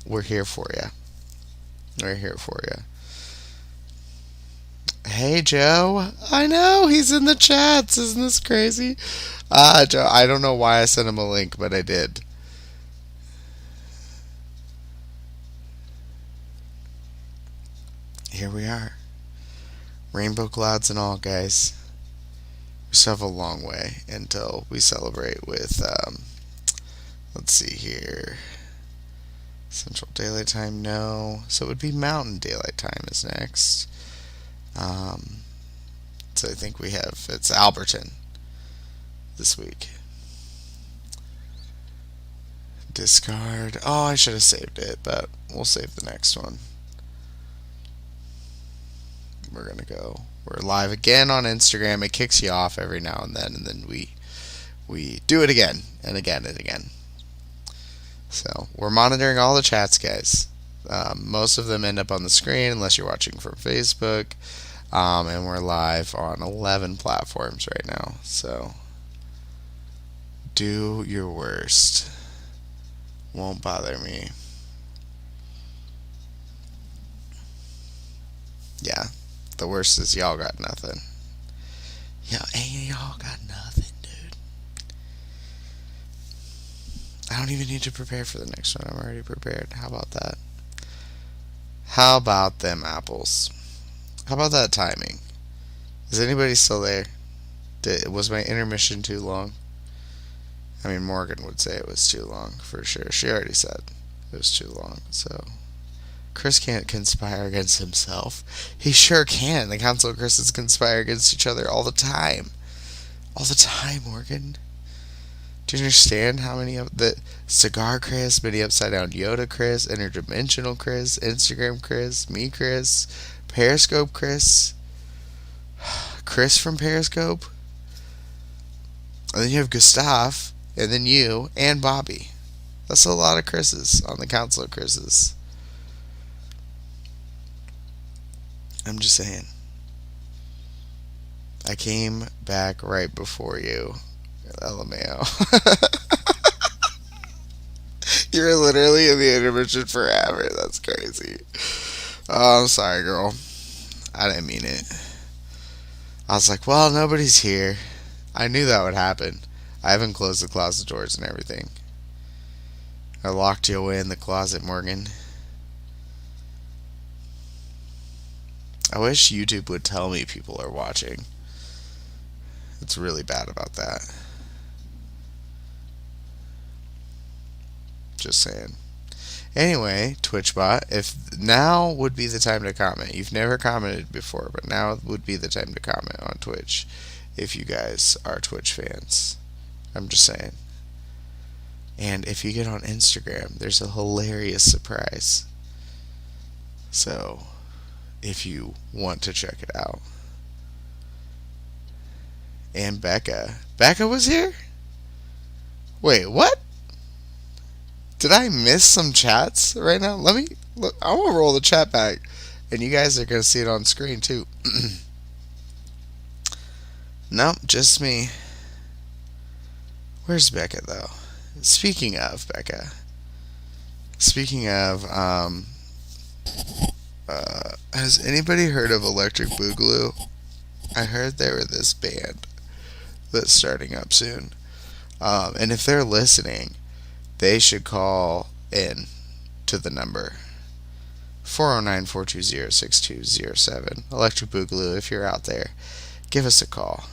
S1: we're here for you. We're here for you. Hey, Joe. I know, he's in the chats. Isn't this crazy? Joe, I don't know why I sent him a link, but I did. Here we are. Rainbow clouds and all, guys. We still have a long way until we celebrate with, let's see here. Central Daylight Time, no. So it would be Mountain Daylight Time is next. So I think we have, it's Alberton this week. Discard. Oh, I should have saved it, but we'll save the next one. We're going to go. We're live again on Instagram. It kicks you off every now and then we do it again and again and again. So we're monitoring all the chats, guys. Most of them end up on the screen unless you're watching from Facebook. And we're live on 11 platforms right now. So do your worst. Won't bother me. Yeah. The worst is y'all got nothing. Y'all got nothing, dude. I don't even need to prepare for the next one. I'm already prepared. How about that? How about them apples? How about that timing? Is anybody still there? Was my intermission too long? I mean, Morgan would say it was too long, for sure. She already said it was too long, so... Chris can't conspire against himself. He sure can. The Council of Chris's conspire against each other all the time. All the time, Morgan. Do you understand how many of the Cigar Chris, Mini Upside Down Yoda Chris, Interdimensional Chris, Instagram Chris, me Chris, Periscope Chris, Chris from Periscope, and then you have Gustav, and then you, and Bobby. That's a lot of Chris's on the Council of Chris's. I'm just saying. I came back right before you. LMAO. You're literally in the intermission forever. That's crazy. Oh, I'm sorry, girl. I didn't mean it. I was like, well, nobody's here. I knew that would happen. I haven't closed the closet doors and everything. I locked you away in the closet, Morgan. I wish YouTube would tell me people are watching. It's really bad about that. Just saying. Anyway, TwitchBot, if now would be the time to comment. You've never commented before, but now would be the time to comment on Twitch if you guys are Twitch fans. I'm just saying. And if you get on Instagram, there's a hilarious surprise. So... if you want to check it out. And BeQa. BeQa was here? Wait, what? Did I miss some chats right now? Let me look. I want to roll the chat back. And you guys are going to see it on screen too. Nope, just me. Where's BeQa though? Speaking of BeQa. Speaking of, has anybody heard of Electric Boogaloo? I heard they were this band that's starting up soon. And if they're listening, they should call in to the number 409-420-6207. Electric Boogaloo, if you're out there, give us a call.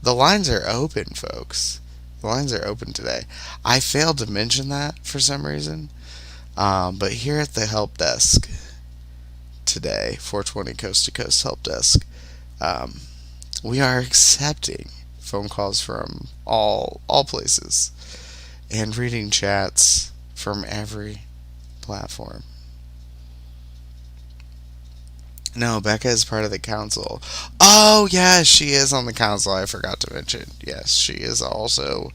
S1: The lines are open, folks. The lines are open today. I failed to mention that for some reason. But here at the help desk today, 420 Coast to Coast help desk, we are accepting phone calls from all places and reading chats from every platform. No, BeQa is part of the council. Oh, yes, she is on the council. I forgot to mention. Yes, she is also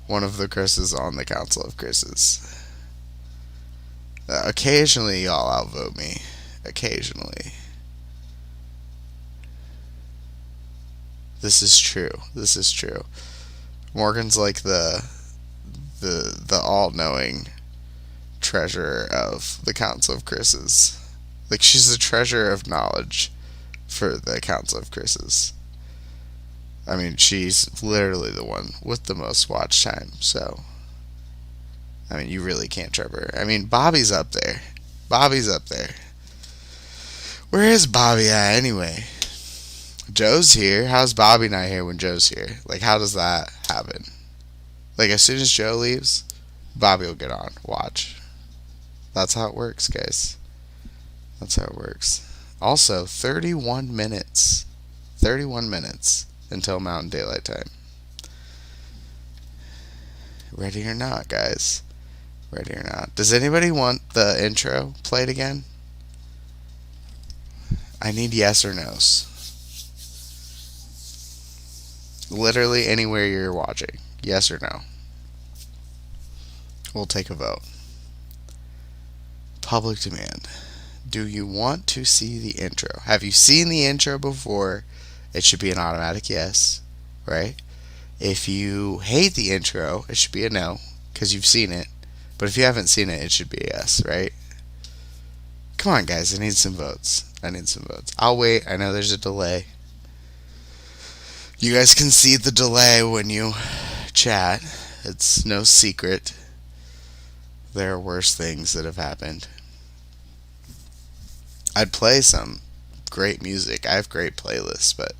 S1: one of the Chris's on the council of Chris's. Occasionally, y'all outvote me. Occasionally. This is true. This is true. Morgan's like the all-knowing treasurer of the council of Chris's. Like, she's the treasure of knowledge for the Council of Chris's. I mean, she's literally the one with the most watch time, so... I mean, you really can't trip her. I mean, Bobby's up there. Bobby's up there. Where is Bobby at, anyway? Joe's here. How's Bobby not here when Joe's here? Like, how does that happen? Like, as soon as Joe leaves, Bobby will get on. Watch. That's how it works, guys. That's how it works. Also, 31 minutes. 31 minutes until Mountain Daylight Time. Ready or not, guys? Ready or not? Does anybody want the intro played again? I need yes or no's. Literally anywhere you're watching. Yes or no. We'll take a vote. Public demand. Do you want to see the intro? Have you seen the intro before? It should be an automatic yes, right? If you hate the intro, it should be a no, because you've seen it. But if you haven't seen it, it should be a yes, right? Come on, guys. I need some votes. I need some votes. I'll wait. I know there's a delay. You guys can see the delay when you chat. It's no secret. There are worse things that have happened. I'd play some great music. I have great playlists, but,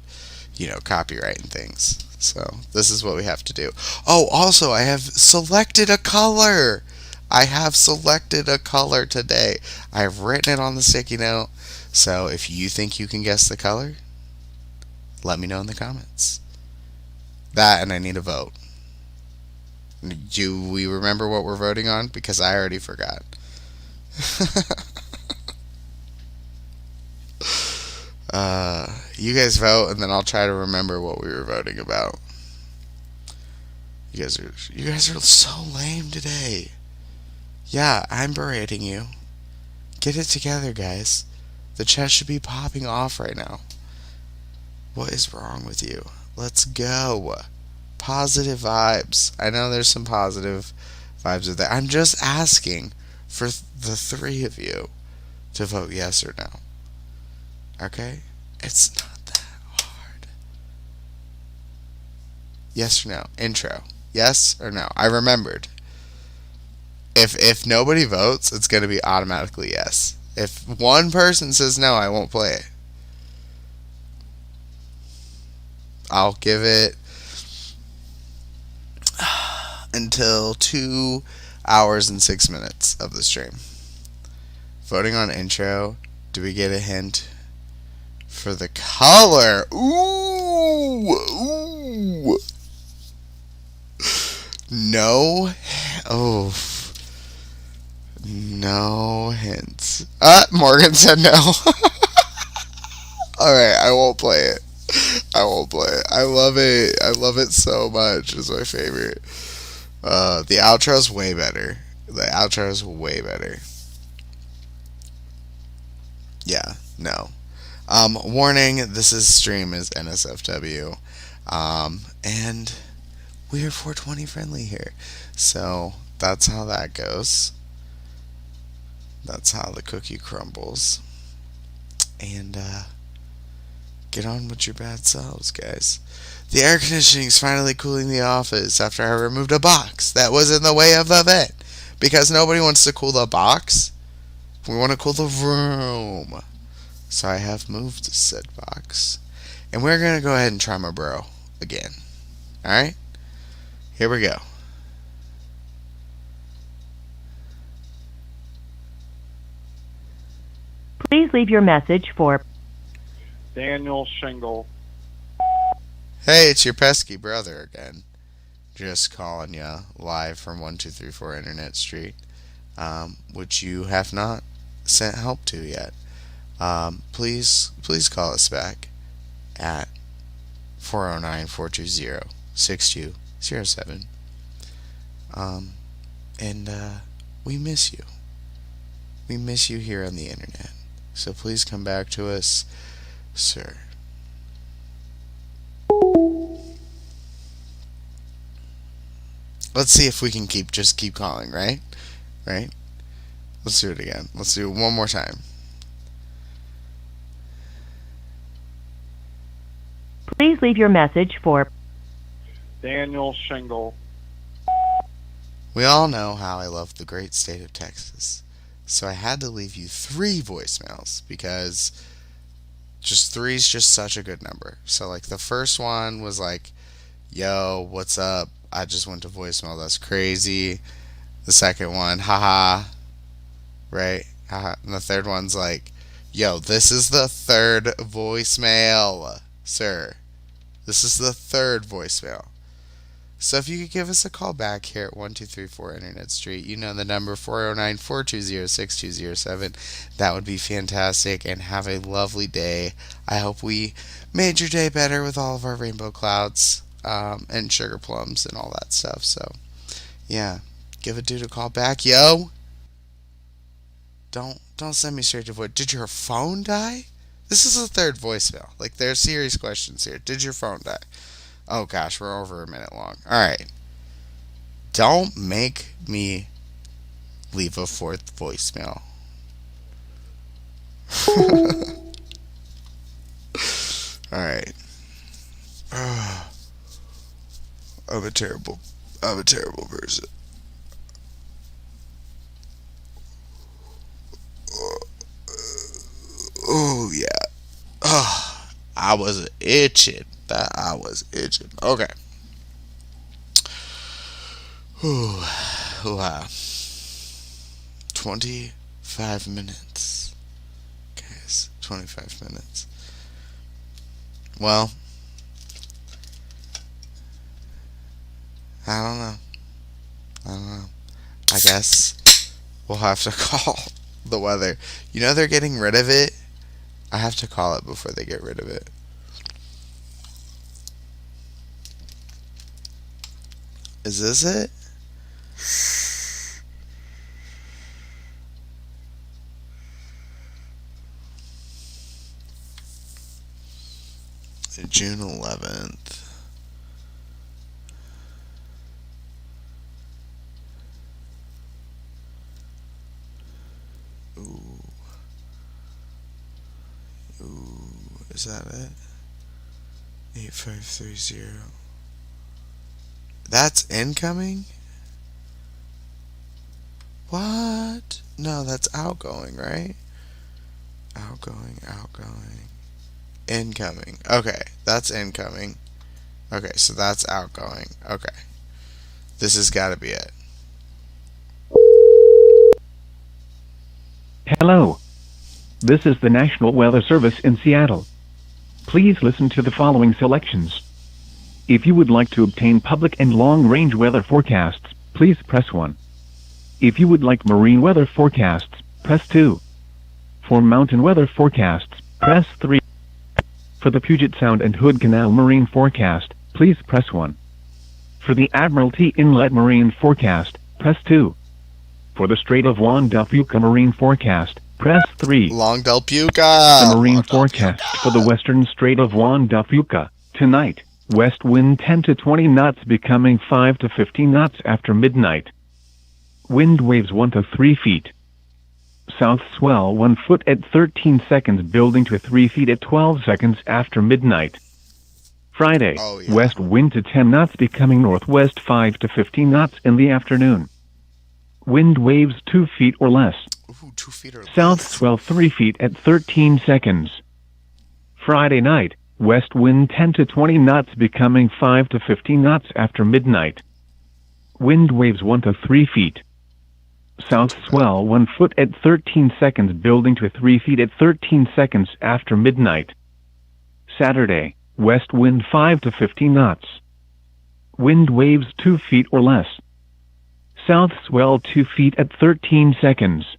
S1: you know, copyright and things. So, this is what we have to do. Oh, also, I have selected a color. I have selected a color today. I have written it on the sticky note. So, if you think you can guess the color, let me know in the comments. That, and I need a vote. Do we remember what we're voting on? Because I already forgot. You guys vote, and then I'll try to remember what we were voting about. You guys are so lame today. Yeah, I'm berating you. Get it together, guys. The chat should be popping off right now. What is wrong with you? Let's go. Positive vibes. I know there's some positive vibes of that. I'm just asking for the three of you to vote yes or no. Okay? It's not that hard. Yes or no? Intro. Yes or no? I remembered. If nobody votes, it's going to be automatically yes. If one person says no, I won't play it. I'll give it until 2 hours and 6 minutes of the stream. Voting on intro. Do we get a hint for the color? Ooh. No. Oh. No hints. Morgan said no. Alright, I won't play it. I won't play it. I love it. I love it so much. It's my favorite. The outro's way better. The outro's way better. Yeah, no. Warning, this stream is NSFW. And we're 420 friendly here. So, that's how that goes. That's how the cookie crumbles. And, get on with your bad selves, guys. The air conditioning is finally cooling the office after I removed a box that was in the way of the vent. Because nobody wants to cool the box. We want to cool the room. So I have moved said box. And we're going to go ahead and try my bro again. Alright? Here we go.
S5: Please leave your message for
S3: Daniel Shingle.
S1: Hey, it's your pesky brother again. Just calling you live from 1234 Internet Street, which you have not sent help to yet. Please call us back at 409-420-6207. And we miss you. We miss you here on the internet. So please come back to us, sir. Let's see if we can keep calling, right? Right? Let's do it again. Let's do it one more time.
S5: Please leave your message for
S3: Daniel Shingle.
S1: We all know how I love the great state of Texas. So I had to leave you 3 voicemails because just 3 is just such a good number. So like the first one was like, yo, what's up? I just went to voicemail. That's crazy. The second one, haha. Right? Haha. And the third one's like, yo, this is the 3rd voicemail, sir. This is the 3rd voicemail. So if you could give us a call back here at 1234 Internet Street, you know the number 409-420-6207. That would be fantastic, and have a lovely day. I hope we made your day better with all of our rainbow clouds and sugar plums and all that stuff. So yeah, give a dude a call back, yo. Don't send me straight to voice. Did your phone die? This is the 3rd voicemail. Like, there's serious questions here. Did your phone die? Oh gosh, we're over a minute long. Alright. Don't make me leave a 4th voicemail. Alright. I'm a terrible person. Oh yeah. Oh, I was itching. I was itching. Okay. Ooh, wow. 25 minutes. Guys, 25 minutes. Well, I don't know. I guess we'll have to call the weather. You know they're getting rid of it? I have to call it before they get rid of it. Is this it? June 11th. Ooh, is that it? 8530. That's incoming? What? No, that's outgoing, right? Outgoing. Incoming. Okay, that's incoming. Okay, so that's outgoing. Okay. This has got to be it.
S6: Hello. This is the National Weather Service in Seattle. Please listen to the following selections. If you would like to obtain public and long-range weather forecasts, please press 1. If you would like marine weather forecasts, press 2. For mountain weather forecasts, press 3. For the Puget Sound and Hood Canal marine forecast, please press 1. For the Admiralty Inlet marine forecast, press 2. For the Strait of Juan del Fuca marine forecast, press 3.
S1: Long del Puca.
S6: The marine forecast for the western Strait of Juan del Fuca, tonight. West wind 10 to 20 knots becoming 5 to 15 knots after midnight. Wind waves 1 to 3 feet. South swell 1 foot at 13 seconds building to 3 feet at 12 seconds after midnight. Friday, west wind to 10 knots becoming northwest 5 to 15 knots in the afternoon. Wind waves 2 feet or less.
S1: Ooh, 2 feet or less.
S6: South swell 3 feet at 13 seconds. Friday night, west wind 10 to 20 knots becoming 5 to 15 knots after midnight. Wind waves 1 to 3 feet. South swell 1 foot at 13 seconds, building to 3 feet at 13 seconds after midnight. Saturday, west wind 5 to 15 knots. Wind waves 2 feet or less. South swell 2 feet at 13 seconds.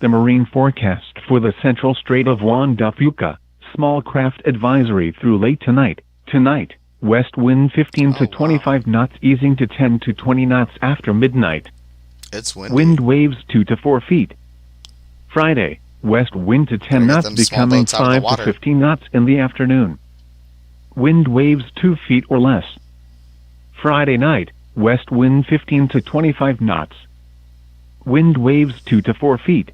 S6: The marine forecast for the Central Strait of Juan de Fuca, small craft advisory through late tonight. Tonight, west wind 15 to 25 knots, easing to 10 to 20 knots after midnight.
S1: It's windy.
S6: Wind waves 2 to 4 feet. Friday, west wind to 10
S1: Gotta get
S6: knots,
S1: them small
S6: becoming
S1: boats out of the
S6: 5 to
S1: water.
S6: 15 knots in the afternoon. Wind waves 2 feet or less. Friday night, west wind 15 to 25 knots. Wind waves 2 to 4 feet.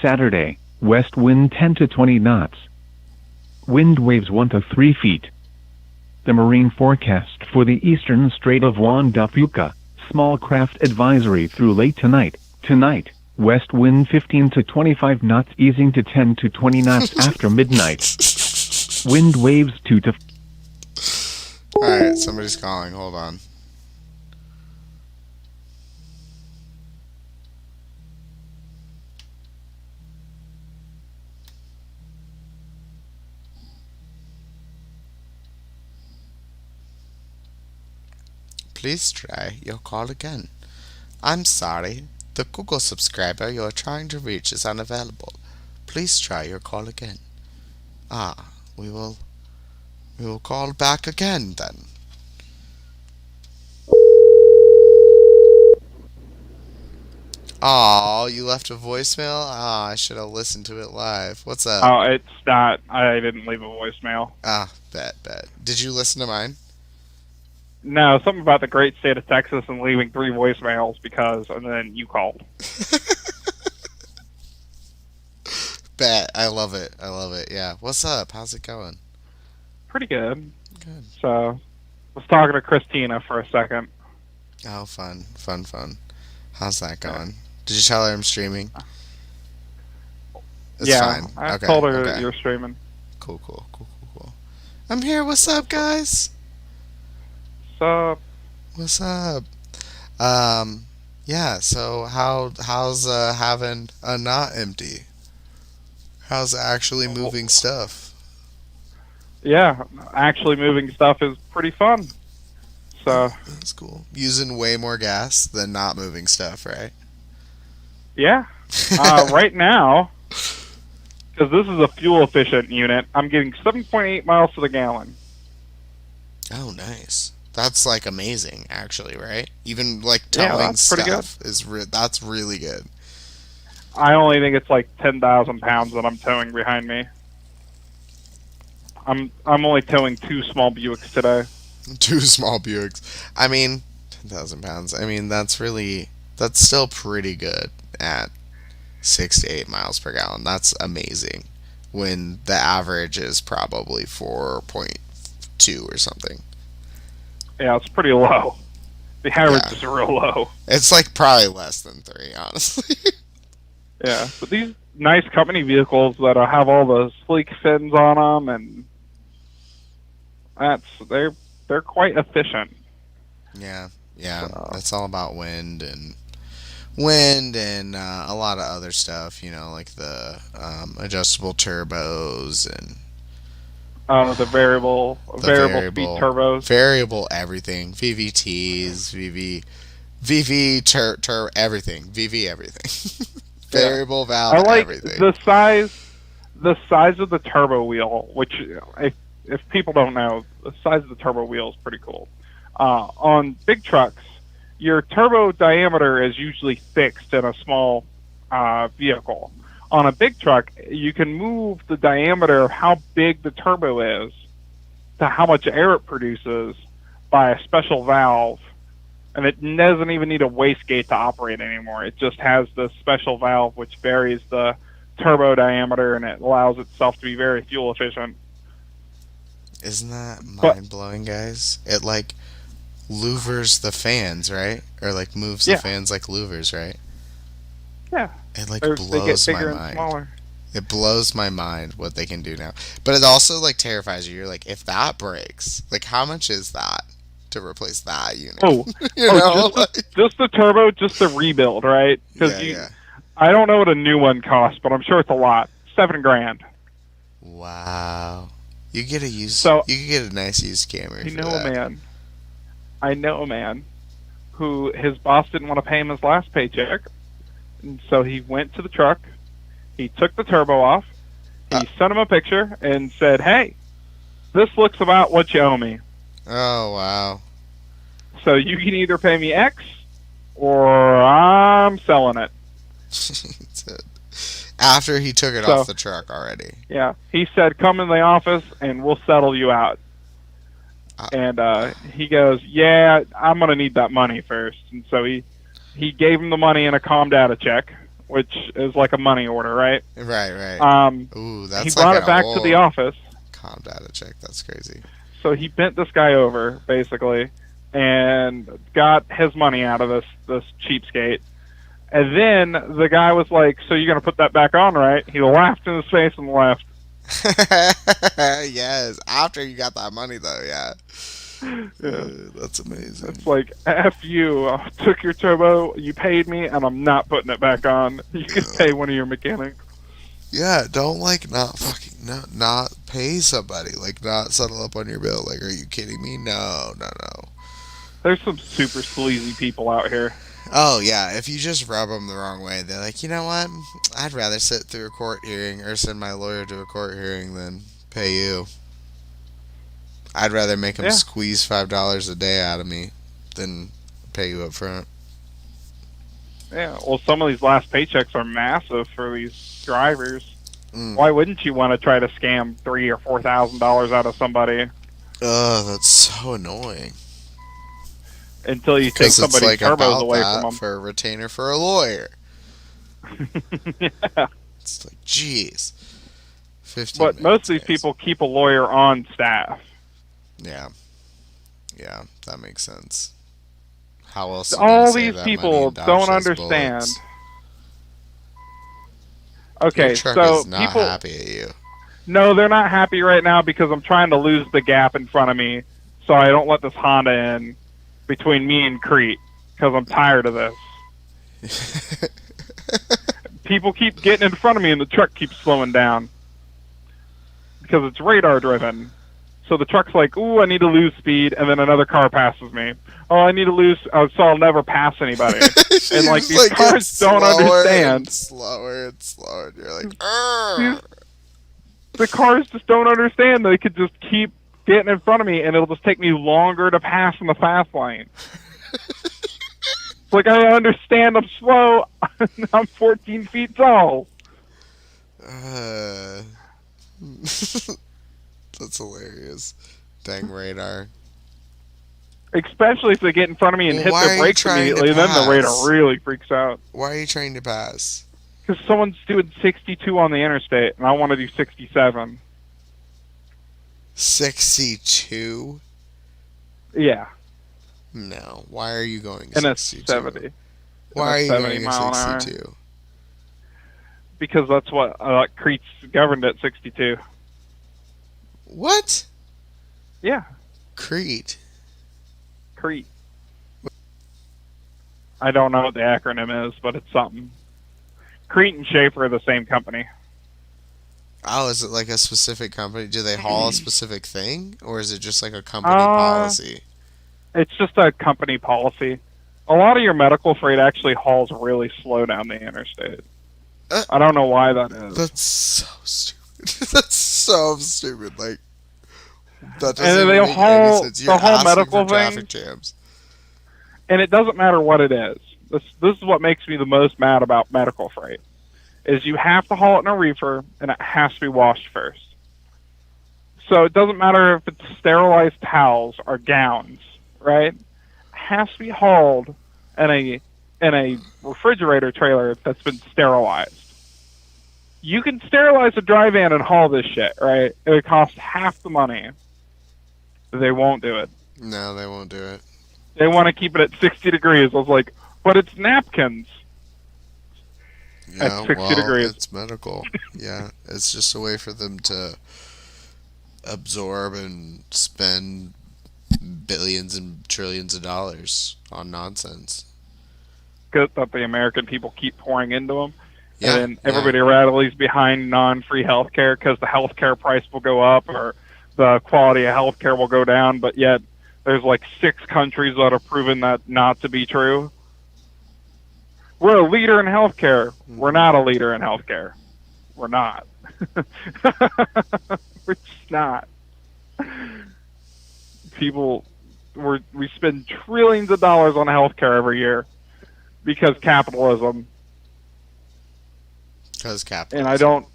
S6: Saturday, west wind 10 to 20 knots. Wind waves 1 to 3 feet. The marine forecast for the eastern Strait of Juan de Fuca, small craft advisory through late tonight. Tonight, west wind 15 to 25 knots, easing to 10 to 20 knots after midnight. Wind waves 2 to...
S1: Alright, somebody's calling. Hold on. Please try your call again. I'm sorry. The Google subscriber you are trying to reach is unavailable. Please try your call again. We will call back again then. Aw, you left a voicemail? I should have listened to it live. What's up?
S3: Oh, it's not. I didn't leave a voicemail.
S1: Bet. Did you listen to mine?
S3: No, something about the great state of Texas and leaving 3 voicemails and then you called.
S1: Bet. I love it. Yeah. What's up? How's it going?
S3: Pretty good.
S1: Good.
S3: So, I was talking to Christina for a second.
S1: Oh, fun. How's that going? Did you tell her I'm streaming? It's
S3: yeah,
S1: fine.
S3: I
S1: Okay,
S3: told her
S1: okay.
S3: you're streaming.
S1: Cool. I'm here. What's up, guys?
S3: So,
S1: What's up? Yeah, so how's having a not empty? How's actually moving stuff?
S3: yeah, actually moving stuff is pretty fun. So,
S1: That's cool. Using way more gas than not moving stuff, right?
S3: yeah. Right now, because this is a fuel-efficient unit, I'm getting 7.8 miles to the gallon.
S1: Oh, nice. That's like amazing, actually, right? Even like
S3: Yeah,
S1: towing
S3: that's pretty
S1: stuff is that's really good.
S3: I only think it's like 10,000 pounds that I'm towing behind me. I'm only towing 2 small Buicks today.
S1: 2 small Buicks. I mean, 10,000 pounds. I mean, that's still pretty good at 6 to 8 miles per gallon. That's amazing. When the average is probably 4.2 or something.
S3: Yeah, it's pretty low. The average
S1: Yeah.
S3: is real low.
S1: It's like probably less than 3, honestly.
S3: Yeah, but these nice company vehicles that have all the sleek fins on them, and they're quite efficient.
S1: Yeah.
S3: So-
S1: It's all about wind and a lot of other stuff, like the adjustable turbos and
S3: The variable speed turbos.
S1: variable everything, VVTs, everything, VV everything, variable valve
S3: I like
S1: everything.
S3: the size of the turbo wheel, which if people don't know, the size of the turbo wheel is pretty cool. On big trucks, your turbo diameter is usually fixed in a small vehicle. On a big truck, you can move the diameter of how big the turbo is to how much air it produces by a special valve. And it doesn't even need a wastegate to operate anymore. It just has this special valve which varies the turbo diameter, and it allows itself to be very fuel efficient.
S1: Isn't that mind-blowing, guys? It like louvers the fans, right? Or like moves the fans like louvers, right?
S3: Yeah.
S1: It like
S3: They get
S1: blows my
S3: bigger and
S1: mind.
S3: smaller.
S1: It blows my mind what they can do now. But it also like terrifies you. You're like, if that breaks, like how much is that to replace that unit.
S3: Oh, just the turbo, just the rebuild, right? Because I don't know what a new one costs, but I'm sure it's a lot. $7,000.
S1: Wow. You get a nice used Camry.
S3: I know a man who his boss didn't want to pay him his last paycheck, and so he went to the truck. He took the turbo off. He sent him a picture and said, "Hey, this looks about what you owe me.
S1: Oh, wow.
S3: So you can either pay me X or I'm selling it."
S1: After he took it off the truck already.
S3: Yeah. He said, "Come in the office and we'll settle you out." And he goes, "Yeah, I'm going to need that money first." And so he gave him the money in a calm data check, which is like a money order, right?
S1: Right. Ooh, that's
S3: he brought it back to the office.
S1: Calm data check. That's crazy.
S3: So he bent this guy over, basically, and got his money out of this cheapskate. And then the guy was like, "So you're going to put that back on, right?" He laughed in his face and left.
S1: Yes, after you got that money, though, yeah. That's amazing.
S3: It's like, F you, I took your turbo, you paid me, and I'm not putting it back on. You can pay one of your mechanics.
S1: Yeah, don't not pay somebody, like not settle up on your bill. Like, are you kidding me? No.
S3: There's some super sleazy people out here.
S1: Oh yeah, if you just rub them the wrong way, they're like, you know what? I'd rather sit through a court hearing or send my lawyer to a court hearing than pay you. I'd rather make them squeeze $5 a day out of me than pay you up front.
S3: Yeah, well, some of these last paychecks are massive for these drivers. Why wouldn't you want to try to scam $3,000 or $4,000 out of somebody?
S1: That's so annoying.
S3: Until you take somebody's
S1: like
S3: turbos away from them.
S1: For a retainer for a lawyer.
S3: Yeah.
S1: It's like, jeez.
S3: But most of these people keep a lawyer on staff.
S1: Yeah, that makes sense. How else?
S3: All these people don't understand.
S1: Bullets?
S3: Okay,
S1: Your truck
S3: so
S1: is not
S3: people
S1: happy at you.
S3: No, they're not happy right now because I'm trying to lose the gap in front of me, so I don't let this Honda in between me and Crete because I'm tired of this. People keep getting in front of me and the truck keeps slowing down because it's radar driven. So the truck's like, "Ooh, I need to lose speed," and then another car passes me. "Oh, I need to lose," so I'll never pass anybody. And like these cars don't understand.
S1: Slower and slower. And you're like, "Arr!"
S3: The cars just don't understand. They could just keep getting in front of me, and it'll just take me longer to pass in the fast lane. It's like, I understand I'm slow. I'm 14 feet tall.
S1: That's hilarious. Dang radar.
S3: Especially if they get in front of me and hit their brakes immediately, then the radar really freaks out.
S1: Why are you trying to pass?
S3: Because someone's doing 62 on the interstate, and I want to do 67.
S1: 62?
S3: Yeah.
S1: No. Why are you going
S3: And
S1: 62?
S3: 70.
S1: Why are you going
S3: mile
S1: 62?
S3: Because that's what Crete's governed at 62.
S1: What?
S3: Yeah.
S1: Crete.
S3: I don't know what the acronym is, but it's something. Crete and Schaefer are the same company.
S1: Oh, is it like a specific company? Do they haul a specific thing? Or is it just like a company policy?
S3: It's just a company policy. A lot of your medical freight actually hauls really slow down the interstate. I don't know why that is.
S1: That's so stupid. That's so stupid. Like, that doesn't
S3: and
S1: even
S3: they
S1: make
S3: haul
S1: any sense. You're
S3: the whole
S1: asking
S3: medical
S1: for traffic
S3: thing,
S1: jams.
S3: and it doesn't matter what it is. This is what makes me the most mad about medical freight. Is you have to haul it in a reefer, and it has to be washed first. So it doesn't matter if it's sterilized towels or gowns, right? It has to be hauled in a refrigerator trailer that's been sterilized. You can sterilize a dry van and haul this shit, right? It would cost half the money. They won't do it.
S1: No, they won't do it.
S3: They want to keep it at 60 degrees. I was like, but it's napkins.
S1: Yeah,
S3: at 60 degrees.
S1: It's medical. Yeah, it's just a way for them to absorb and spend billions and trillions of dollars on nonsense.
S3: Good that the American people keep pouring into them.
S1: Yeah,
S3: And then everybody rallies behind non-free healthcare because the healthcare price will go up or the quality of healthcare will go down. But yet there's like 6 countries that have proven that not to be true. We're a leader in healthcare. We're not a leader in healthcare. We're not. We're just not. We spend trillions of dollars on healthcare every year because capitalism.
S1: Because capitalism.
S3: And I don't.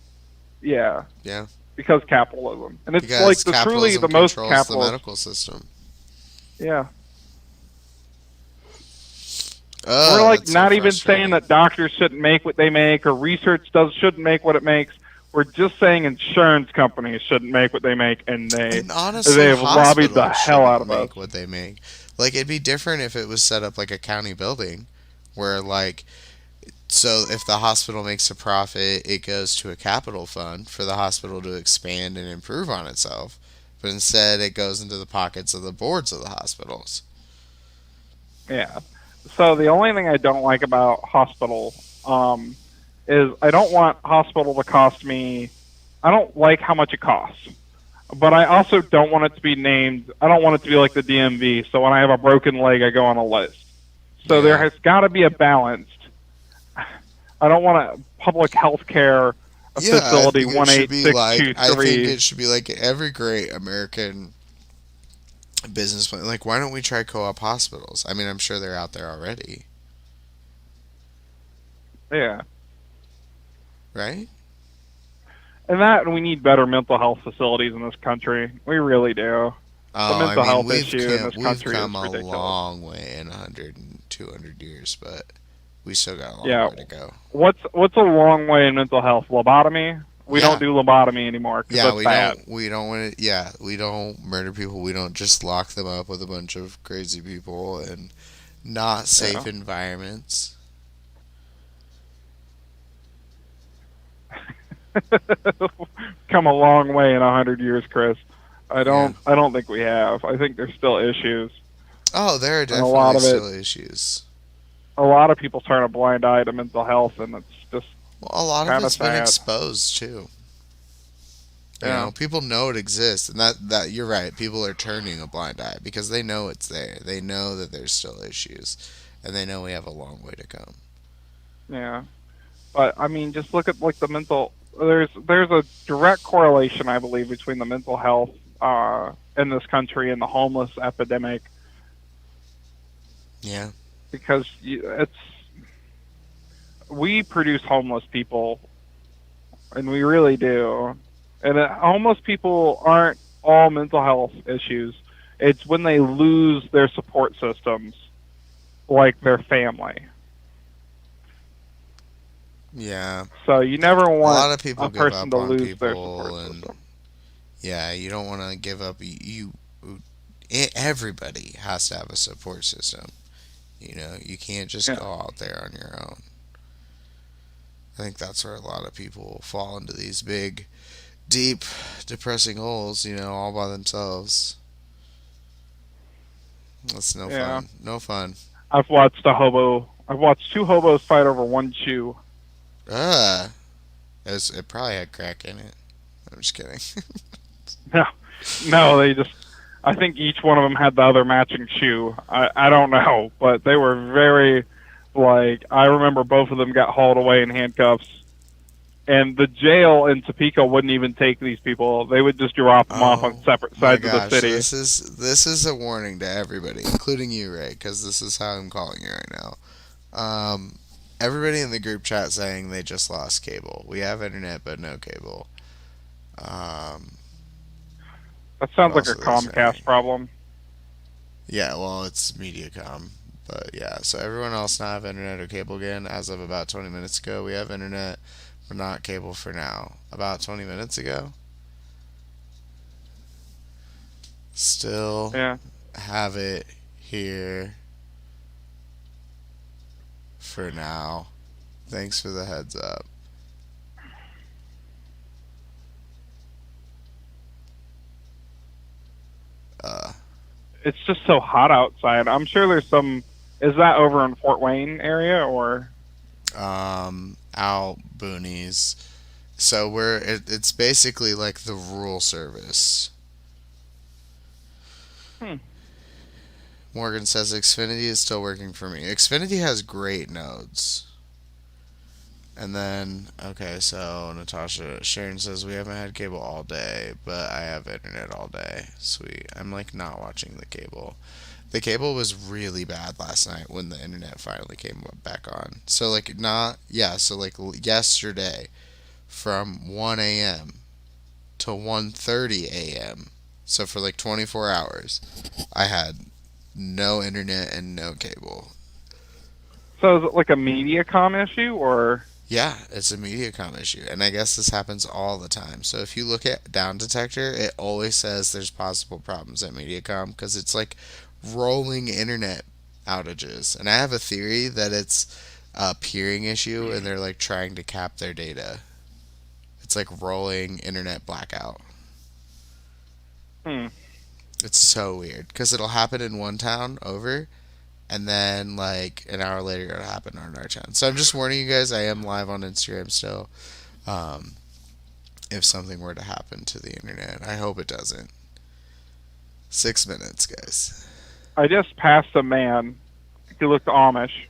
S3: Yeah.
S1: Yeah.
S3: Because capitalism, and it's
S1: Because
S3: like truly the most
S1: controls
S3: capitalist.
S1: the medical system.
S3: Yeah.
S1: Oh,
S3: We're like
S1: that's
S3: not
S1: so
S3: even saying
S1: frustrating.
S3: that doctors shouldn't make what they make or research shouldn't make what it makes. We're just saying insurance companies shouldn't make what they make, and
S1: And honestly,
S3: they've lobbied the
S1: hospitals
S3: hell out
S1: shouldn't
S3: of
S1: make
S3: us.
S1: what they make. Like, it'd be different if it was set up like a county building, where like, so if the hospital makes a profit, it goes to a capital fund for the hospital to expand and improve on itself. But instead, it goes into the pockets of the boards of the hospitals.
S3: Yeah. So the only thing I don't like about hospital is I don't want hospital to cost me. I don't like how much it costs, but I also don't want it to be named. I don't want it to be like the DMV. So when I have a broken leg, I go on a list. So there has got to be a balance. I don't want a public health care facility
S1: I think it should be like, I think
S3: 18623.
S1: it should be like every great American business plan. Like, why don't we try co-op hospitals? I mean, I'm sure they're out there already,
S3: Yeah.
S1: right?
S3: And we need better mental health facilities in this country. We really do.
S1: Oh,
S3: mental
S1: I mean,
S3: health issue in this country
S1: we've
S3: is
S1: come a
S3: ridiculous.
S1: long way in 100 and 200 years, but we still got a long
S3: Yeah.
S1: way to go.
S3: What's a long way in mental health? Lobotomy? We
S1: Yeah.
S3: don't do lobotomy anymore. 'Cause
S1: Yeah,
S3: that's
S1: we
S3: bad.
S1: don't want to. Yeah, we don't murder people. We don't just lock them up with a bunch of crazy people and not safe environments.
S3: Come a long way in 100 years, Chris. I don't think we have. I think there's still issues.
S1: Oh, there are
S3: And a lot
S1: definitely
S3: of
S1: still issues.
S3: A lot of people turn a blind eye to mental health, and it's just
S1: Well, a lot of
S3: kinda
S1: it's been
S3: sad.
S1: exposed too. You
S3: Yeah.
S1: know, people know it exists, and that you're right. People are turning a blind eye because they know it's there. They know that there's still issues, and they know we have a long way to go.
S3: Yeah, but I mean, just look at like the mental. There's a direct correlation, I believe, between the mental health in this country and the homeless epidemic,
S1: Yeah.
S3: because we produce homeless people, and we really do. And homeless people aren't all mental health issues. It's when they lose their support systems, like their family.
S1: Yeah.
S3: So you never
S1: A
S3: want
S1: lot of people give
S3: person
S1: up
S3: to
S1: on
S3: lose their
S1: people,
S3: support
S1: and
S3: system.
S1: yeah, you don't want to give up. Everybody has to have a support system. You know, you can't just go out there on your own. I think that's where a lot of people fall into these big, deep, depressing holes, you know, all by themselves. That's no fun. No fun.
S3: I've watched 2 hobos fight over one shoe.
S1: It probably had crack in it. I'm just kidding.
S3: No, I think each one of them had the other matching shoe. I don't know, but they were very, I remember both of them got hauled away in handcuffs. And the jail in Topeka wouldn't even take these people. They would just drop them off on separate sides of the city.
S1: This is a warning to everybody, including you, Ray, because this is how I'm calling you right now. Everybody in the group chat saying they just lost cable. We have internet, but no cable.
S3: That sounds like a Comcast problem.
S1: Yeah, well, it's Mediacom. But yeah, so everyone else now have internet or cable again. As of about 20 minutes ago, we have internet. We're not cable for now. About 20 minutes ago. Still have it here for now. Thanks for the heads up.
S3: it's just so hot outside. I'm sure there's some. Is that over in Fort Wayne area or?
S1: Out boonies. So it's basically like the rural service. Morgan says Xfinity is still working for me. Xfinity has great nodes. And then, okay, so Natasha, Sharon says we haven't had cable all day, but I have internet all day. Sweet. I'm like not watching the cable. The cable was really bad last night when the internet finally came back on. So like so like yesterday from 1 a.m. to 1:30 a.m. So for like 24 hours, I had no internet and no cable.
S3: So is it like a MediaCom issue or?
S1: Yeah, it's a MediaCom issue, and I guess this happens all the time. So if you look at Down Detector, it always says there's possible problems at MediaCom because it's like rolling internet outages. And I have a theory that it's a peering issue, and they're like trying to cap their data. It's like rolling internet blackout. It's so weird because it'll happen in one town over, and then like an hour later it'll happen on our town. So I'm just warning you guys, I am live on Instagram still. If something were to happen to the internet, I hope it doesn't. 6 minutes, guys.
S3: I just passed a man, he looked Amish,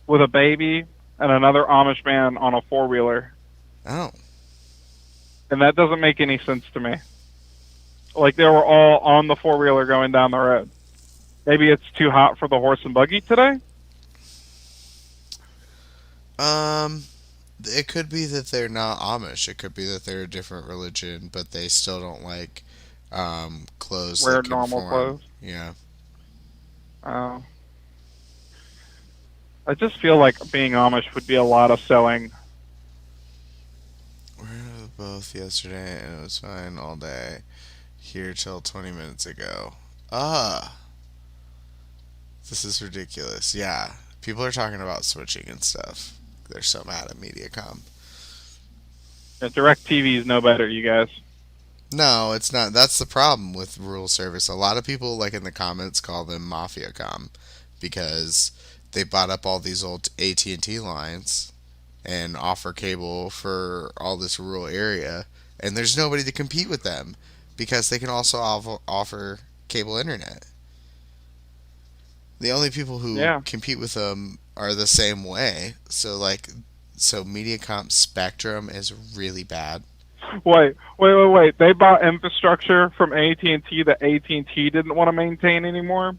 S3: with a baby and another Amish man on a four-wheeler.
S1: Oh.
S3: And that doesn't make any sense to me. Like, they were all on the four-wheeler going down the road. Maybe it's too hot for the horse and buggy today?
S1: It could be that they're not Amish. It could be that they're a different religion, but they still don't like clothes
S3: Wear
S1: that
S3: normal
S1: conform.
S3: clothes?
S1: Yeah.
S3: Oh. I just feel like being Amish would be a lot of selling.
S1: We were both yesterday, and it was fine all day. Here till 20 minutes ago. This is ridiculous. Yeah. People are talking about switching and stuff. They're so mad at MediaCom.
S3: Yeah, DirecTV is no better, you guys.
S1: No, it's not. That's the problem with rural service. A lot of people, like in the comments, call them MafiaCom because they bought up all these old AT&T lines and offer cable for all this rural area, and there's nobody to compete with them because they can also offer cable internet. The only people who compete with them are the same way. So MediaCom Spectrum is really bad.
S3: Wait. They bought infrastructure from AT&T that AT&T didn't want to maintain anymore?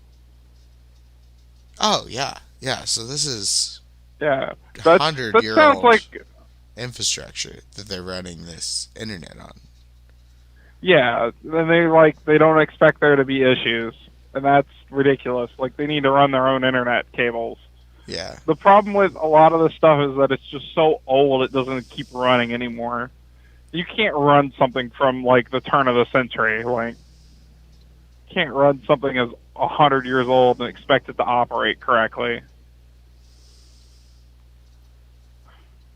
S1: Oh, yeah. Yeah, so this is
S3: 100-year-old
S1: infrastructure that they're running this internet on.
S3: Yeah, and they don't expect there to be issues, and that's ridiculous. Like, they need to run their own internet cables.
S1: Yeah.
S3: The problem with a lot of this stuff is that it's just so old it doesn't keep running anymore. You can't run something from, like, the turn of the century. Like, you can't run something as 100 years old and expect it to operate correctly. You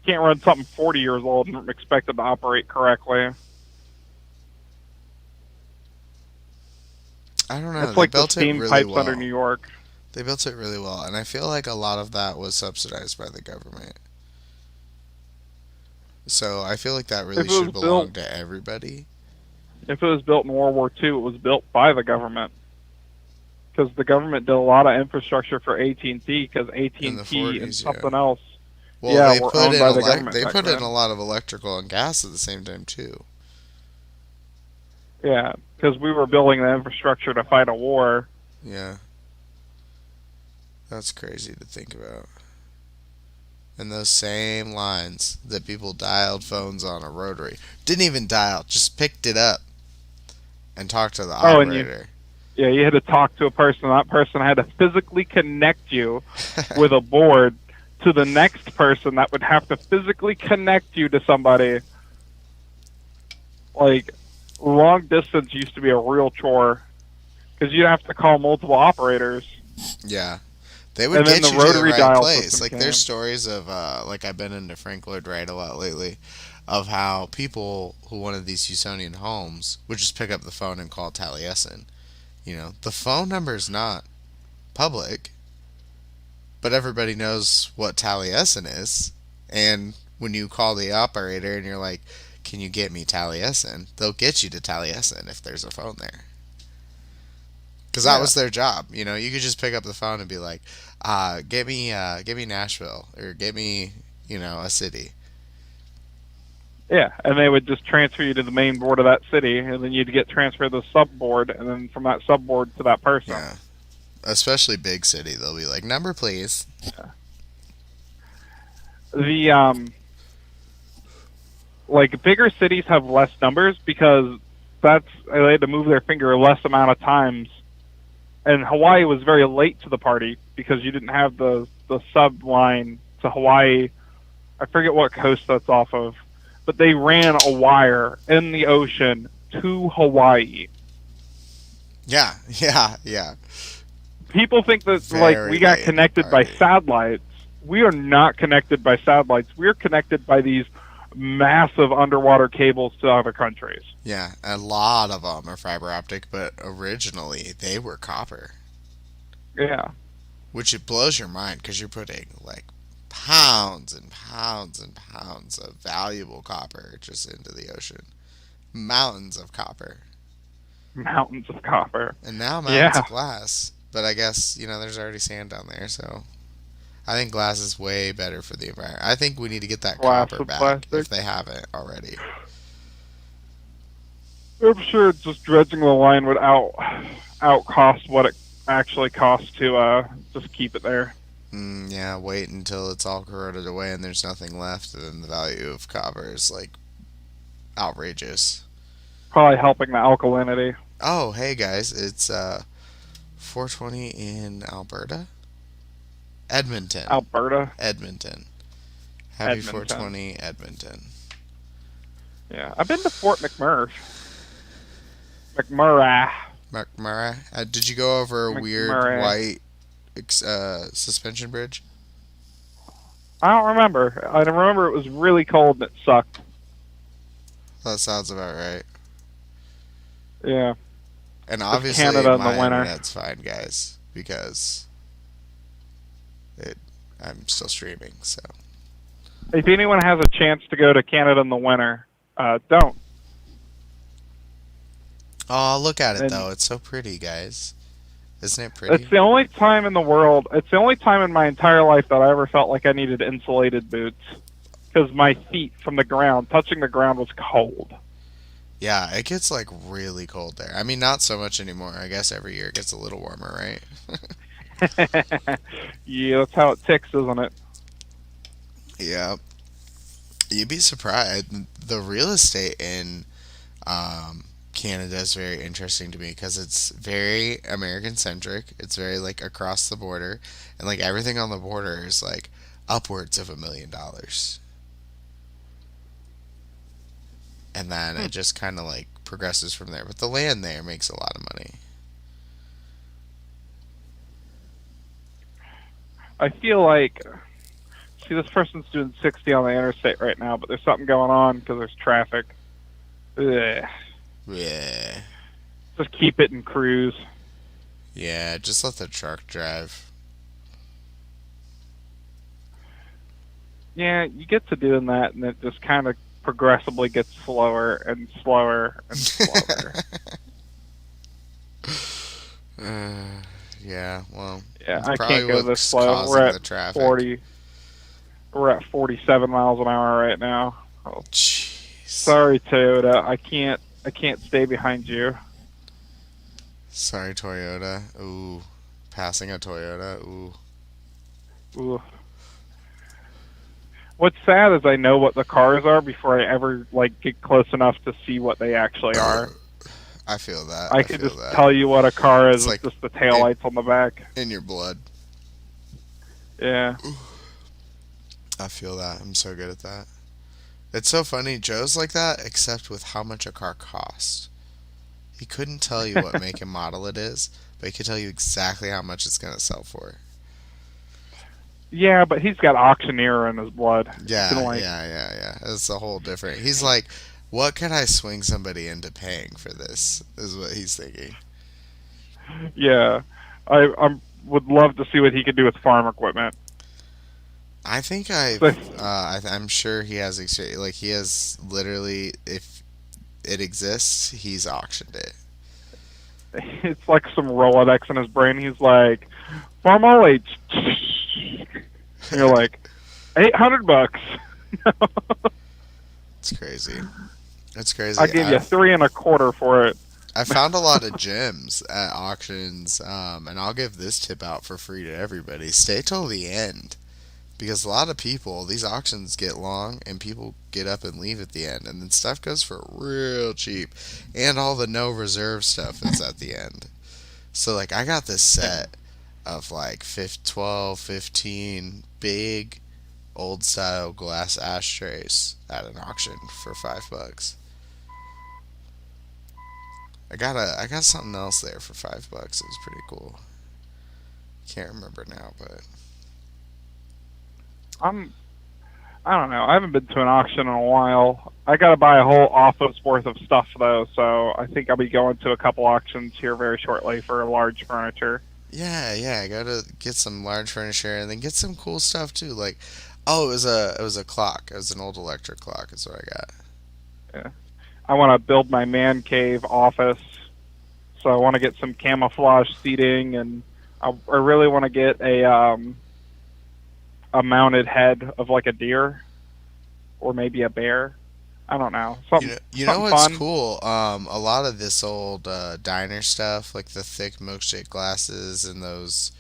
S3: can't run something 40 years old and expect it to operate correctly.
S1: I don't know.
S3: It's like
S1: they built
S3: the steam
S1: it really
S3: pipes
S1: well.
S3: under New York.
S1: They built it really well, and I feel like a lot of that was subsidized by the government. So I feel like that really should belong to everybody.
S3: If it was built in World War II, it was built by the government. Because the government did a lot of infrastructure for AT&T, because AT&T and something else
S1: were owned by the government. They put in a lot of electrical and gas at the same time, too.
S3: Yeah, because we were building the infrastructure to fight a war.
S1: Yeah. That's crazy to think about. And those same lines that people dialed phones on a rotary. Didn't even dial, just picked it up and talked to the operator.
S3: You had to talk to a person. That person had to physically connect you with a board to the next person that would have to physically connect you to somebody. Like, long distance used to be a real chore because you'd have to call multiple operaters.
S1: Yeah. They would get you to the right place. Like, there's stories of, like, I've been into Frank Lloyd Wright a lot lately, of how people who wanted these Usonian homes would just pick up the phone and call Taliesin. You know, the phone number is not public, but everybody knows what Taliesin is. And when you call the operator and you're like, can you get me Taliesin? They'll get you to Taliesin if there's a phone there. Because that was their job. You know, you could just pick up the phone and be like, get me Nashville, or get me, you know, a city.
S3: Yeah, and they would just transfer you to the main board of that city, and then you'd get transferred to the sub board, and then from that sub board to that person.
S1: Yeah. Especially big city, they'll be like, number please.
S3: Yeah. The like bigger cities have less numbers because they had to move their finger less amount of times. And Hawaii was very late to the party because you didn't have the sub line to Hawaii. I forget what coast that's off of, but they ran a wire in the ocean to Hawaii.
S1: Yeah.
S3: People think that
S1: Very
S3: we got
S1: late
S3: connected by
S1: party.
S3: satellites. We are not connected by satellites. We're connected by these massive underwater cables to other countries.
S1: Yeah, a lot of them are fiber optic, but originally they were copper.
S3: Yeah.
S1: Which it blows your mind because you're putting like pounds and pounds and pounds of valuable copper just into the ocean. Mountains of copper.
S3: Mountains of copper.
S1: And now mountains of glass. But I guess, you know, there's already sand down there, so I think glass is way better for the environment. I think we need to get that
S3: Glass
S1: copper
S3: with
S1: back
S3: plastic?
S1: if they haven't already.
S3: I'm sure just dredging the line would out cost what it actually costs to just keep it there.
S1: Yeah, wait until it's all corroded away and there's nothing left, and then the value of copper is like outrageous.
S3: Probably helping the alkalinity.
S1: Oh, hey guys, it's 4:20 in Alberta? Edmonton.
S3: Alberta.
S1: Edmonton. Happy
S3: Edmonton.
S1: 420 Edmonton.
S3: Yeah, I've been to Fort McMurray. McMurray.
S1: McMurray. Did you go over a weird
S3: McMurray.
S1: white suspension bridge?
S3: I don't remember. I remember it was really cold and it sucked.
S1: That sounds about right.
S3: Yeah.
S1: And obviously,
S3: Canada in the
S1: my
S3: winter.
S1: internet's fine, guys, because I'm still streaming. So
S3: If anyone has a chance to go to Canada in the winter, don't.
S1: oh, look at it
S3: And-
S1: though; it's so pretty, guys. Isn't it pretty?
S3: It's the only time in the world, it's the only time in my entire life that I ever felt like I needed insulated boots. Because my feet from the ground, touching the ground, was cold.
S1: Yeah, it gets like really cold there. I mean, not so much anymore. I guess every year it gets a little warmer, right?
S3: Yeah, that's how it ticks, isn't it?
S1: Yeah. You'd be surprised. The real estate in Canada is very interesting to me because it's very American centric. It's very like across the border, and like everything on the border is like upwards of $1 million. And then it just kind of like progresses from there. But the land there makes a lot of money.
S3: I feel like, see, this person's doing 60 on the interstate right now, but there's something going on because there's traffic. Ugh.
S1: Yeah.
S3: Just keep it in cruise.
S1: Yeah, just let the truck drive.
S3: Yeah, you get to doing that, and it just kind of progressively gets slower and slower and slower.
S1: Yeah, well,
S3: Yeah,
S1: it's
S3: I
S1: probably
S3: can't go this
S1: what's
S3: slow.
S1: causing
S3: We're
S1: the
S3: at
S1: traffic.
S3: 40. We're at 47 miles an hour right now. Oh,
S1: Jeez.
S3: sorry, Toyota. I can't stay behind you.
S1: Sorry, Toyota. Ooh, passing a Toyota. Ooh.
S3: Ooh. What's sad is I know what the cars are before I ever get close enough to see what they actually are.
S1: I feel that.
S3: I could
S1: feel
S3: just
S1: that.
S3: tell you what a car is
S1: It's
S3: with
S1: like
S3: just the taillights on the back.
S1: in your blood.
S3: Yeah.
S1: I feel that. I'm so good at that. It's so funny. Joe's like that, except with how much a car costs. He couldn't tell you what make and model it is, but he could tell you exactly how much it's going to sell for.
S3: Yeah, but he's got auctioneer in his blood.
S1: Yeah,
S3: He can,
S1: yeah. It's a whole different. He's like, what could I swing somebody into paying for this? Is what he's thinking.
S3: Yeah, I would love to see what he could do with farm equipment.
S1: I think I'm sure he has like he has literally, if it exists, he's auctioned it.
S3: It's like some Rolodex in his brain. He's like, farm all H. You're like, $800.
S1: It's crazy. It's crazy.
S3: I give you $3.25 for it.
S1: I found a lot of gems at auctions, and I'll give this tip out for free to everybody. Stay till the end, because a lot of people, these auctions get long, and people get up and leave at the end, and then stuff goes for real cheap, and all the no reserve stuff is at the end. So, like, I got this set of, like, 12, 15 big old-style glass ashtrays at an auction for $5. I got something else there for $5. It was pretty cool. Can't remember now, but
S3: I don't know. I haven't been to an auction in a while. I got to buy a whole office worth of stuff though, so I think I'll be going to a couple auctions here very shortly for large furniture.
S1: yeah, go to get some large furniture and then get some cool stuff too. Like, oh, it was a clock. It was an old electric clock. Is what I got.
S3: Yeah. I want to build my man cave office, so I want to get some camouflage seating, and I really want to get a mounted head of like a deer, or maybe a bear. I don't know.
S1: You know
S3: something
S1: what's
S3: fun.
S1: cool? A lot of this old diner stuff, like the thick milkshake glasses and those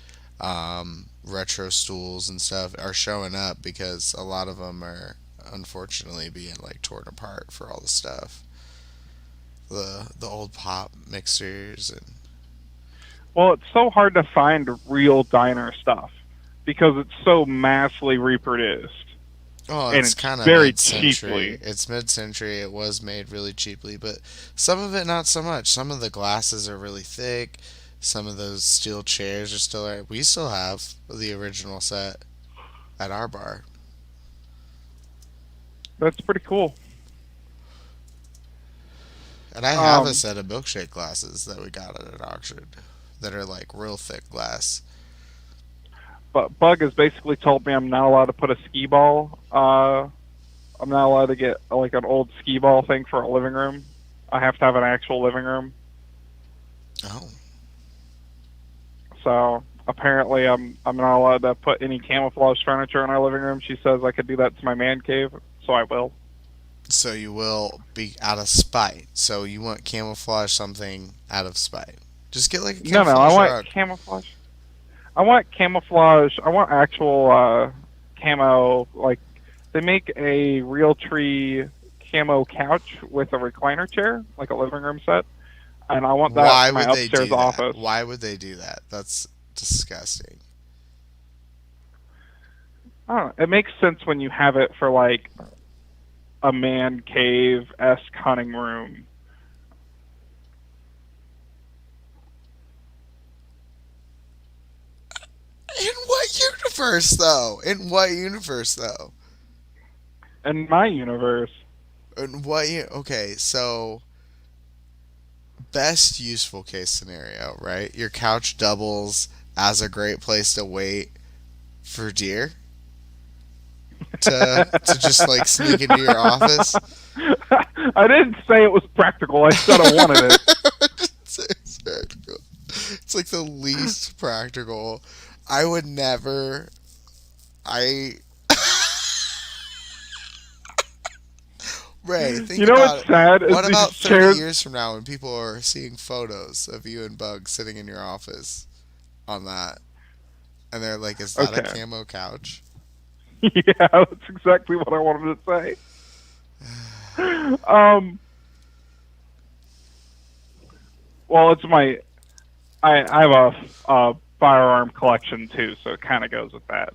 S1: retro stools and stuff, are showing up because a lot of them are unfortunately being like torn apart for all the stuff. The old pop mixers and
S3: Well, it's so hard to find real diner stuff because it's so massively reproduced.
S1: oh,
S3: And
S1: it's
S3: it's
S1: kind of
S3: very
S1: mid-century.
S3: cheaply.
S1: It's mid-century. It was made really cheaply, but some of it not so much. Some of the glasses are really thick. Some of those steel chairs are still there. We still have the original set at our bar.
S3: That's pretty cool.
S1: And I have a
S3: Um,
S1: set of milkshake glasses that we got at an auction that are like real thick glass.
S3: But Bug has basically told me I'm not allowed to put a skee ball. I'm not allowed to get like an old skee ball thing for a living room. I have to have an actual living room.
S1: Oh.
S3: So apparently I'm not allowed to put any camouflage furniture in our living room. She says I could do that to my man cave, so I will.
S1: So you will be out of spite. So you want camouflage something out of spite. Just get like a
S3: No,
S1: camouflage
S3: I want
S1: rug.
S3: camouflage. I want camouflage. I want actual camo. Like they make a real tree camo couch with a recliner chair, like a living room set, and I want that
S1: Why
S3: in my
S1: would they do
S3: upstairs
S1: that?
S3: office.
S1: Why would they do that? That's disgusting.
S3: I don't know. It makes sense when you have it for like a man cave-esque hunting room.
S1: In what universe, though? In what universe, though?
S3: In my universe,
S1: In what? Okay, so best useful case scenario, right? Your couch doubles as a great place to wait for deer to just like sneak into your office.
S3: I didn't say it was practical. I said I wanted it.
S1: It's practical. It's like the least practical. I would never. Ray, think
S3: You know
S1: about
S3: what's
S1: it.
S3: sad is
S1: What
S3: these
S1: about 30
S3: chairs.
S1: years from now when people are seeing photos of you and Bug sitting in your office on that? And they're like, is that a
S3: Okay.
S1: camo couch?
S3: Yeah, that's exactly what I wanted to say. Well, it's my. I have a firearm collection too, so it kind of goes with that.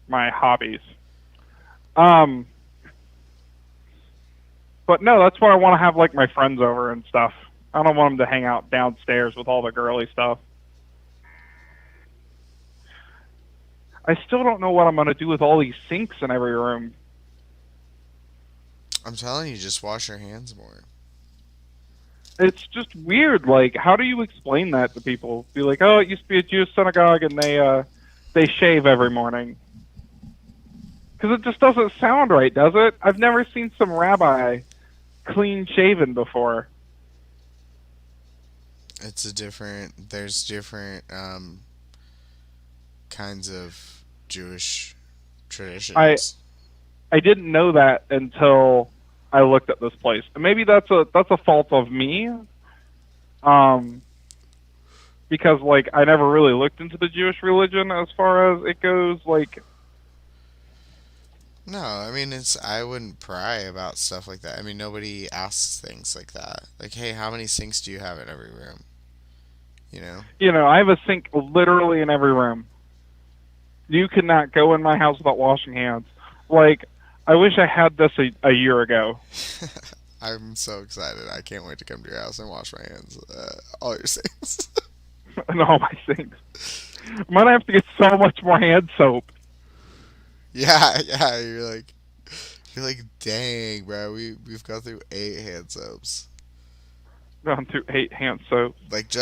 S3: My hobbies. But no, that's why I want to have like my friends over and stuff. I don't want them to hang out downstairs with all the girly stuff. I still don't know what I'm going to do with all these sinks in every room.
S1: I'm telling you, just wash your hands more.
S3: it's just weird. Like, how do you explain that to people? Be like, oh, it used to be a Jewish synagogue, and they shave every morning. Because it just doesn't sound right, does it? I've never seen some rabbi clean shaven before.
S1: There's different kinds of Jewish traditions.
S3: I didn't know that until I looked at this place. And maybe that's a fault of me. Because like I never really looked into the Jewish religion as far as it goes, like.
S1: No, I mean I wouldn't pry about stuff like that. I mean nobody asks things like that. Like, hey, how many sinks do you have in every room? You know?
S3: I have a sink literally in every room. You could not go in my house without washing hands. Like, I wish I had this a year ago.
S1: I'm so excited. I can't wait to come to your house and wash my hands. All your sinks.
S3: And all my sinks. I'm gonna have to get so much more hand soap.
S1: Yeah, you're like, dang, bro, we've gone through 8 hand soaps.
S3: Gone through 8 hand soaps.
S1: Like,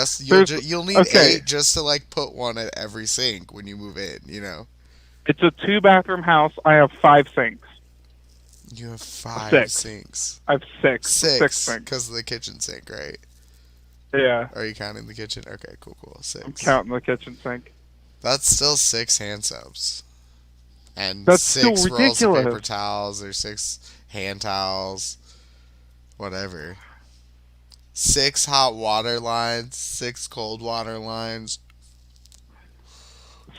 S1: you'll need 8 just to like put one at every sink when you move in, you know.
S3: It's a 2-bathroom house. I have 5 sinks.
S1: You have 5
S3: 6.
S1: sinks.
S3: I have 6.
S1: 6
S3: sinks.
S1: Because of the kitchen sink, right?
S3: Yeah.
S1: Are you counting the kitchen? Okay, cool. 6.
S3: I'm counting the kitchen sink.
S1: That's still 6 hand soaps. And
S3: That's
S1: 6
S3: still
S1: rolls of
S3: ridiculous.
S1: paper towels or 6 hand towels. Whatever. 6 hot water lines, 6 cold water lines.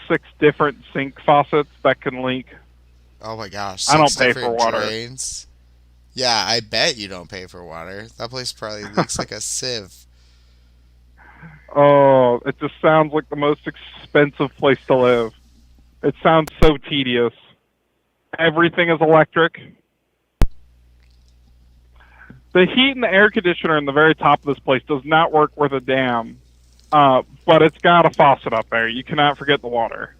S3: 6 different sink faucets that can leak.
S1: Oh my gosh.
S3: I don't
S1: 6
S3: pay for
S1: different
S3: water.
S1: drains. Yeah, I bet you don't pay for water. That place probably leaks like a sieve.
S3: Oh, it just sounds like the most expensive place to live. It sounds so tedious. Everything is electric. The heat and the air conditioner in the very top of this place does not work worth a damn. But it's got a faucet up there. You cannot forget the water.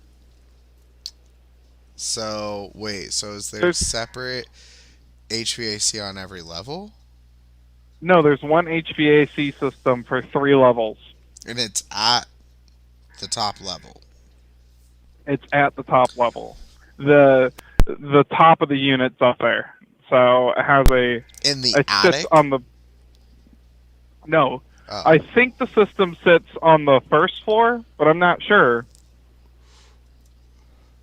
S1: So, wait, is there separate HVAC on every level?
S3: No, there's one HVAC system for 3 levels.
S1: And it's at the top level.
S3: It's at the top level. The top of the unit's up there. So it has
S1: in the
S3: it
S1: attic?
S3: sits on the. No.
S1: Oh.
S3: I think the system sits on the first floor, but I'm not sure.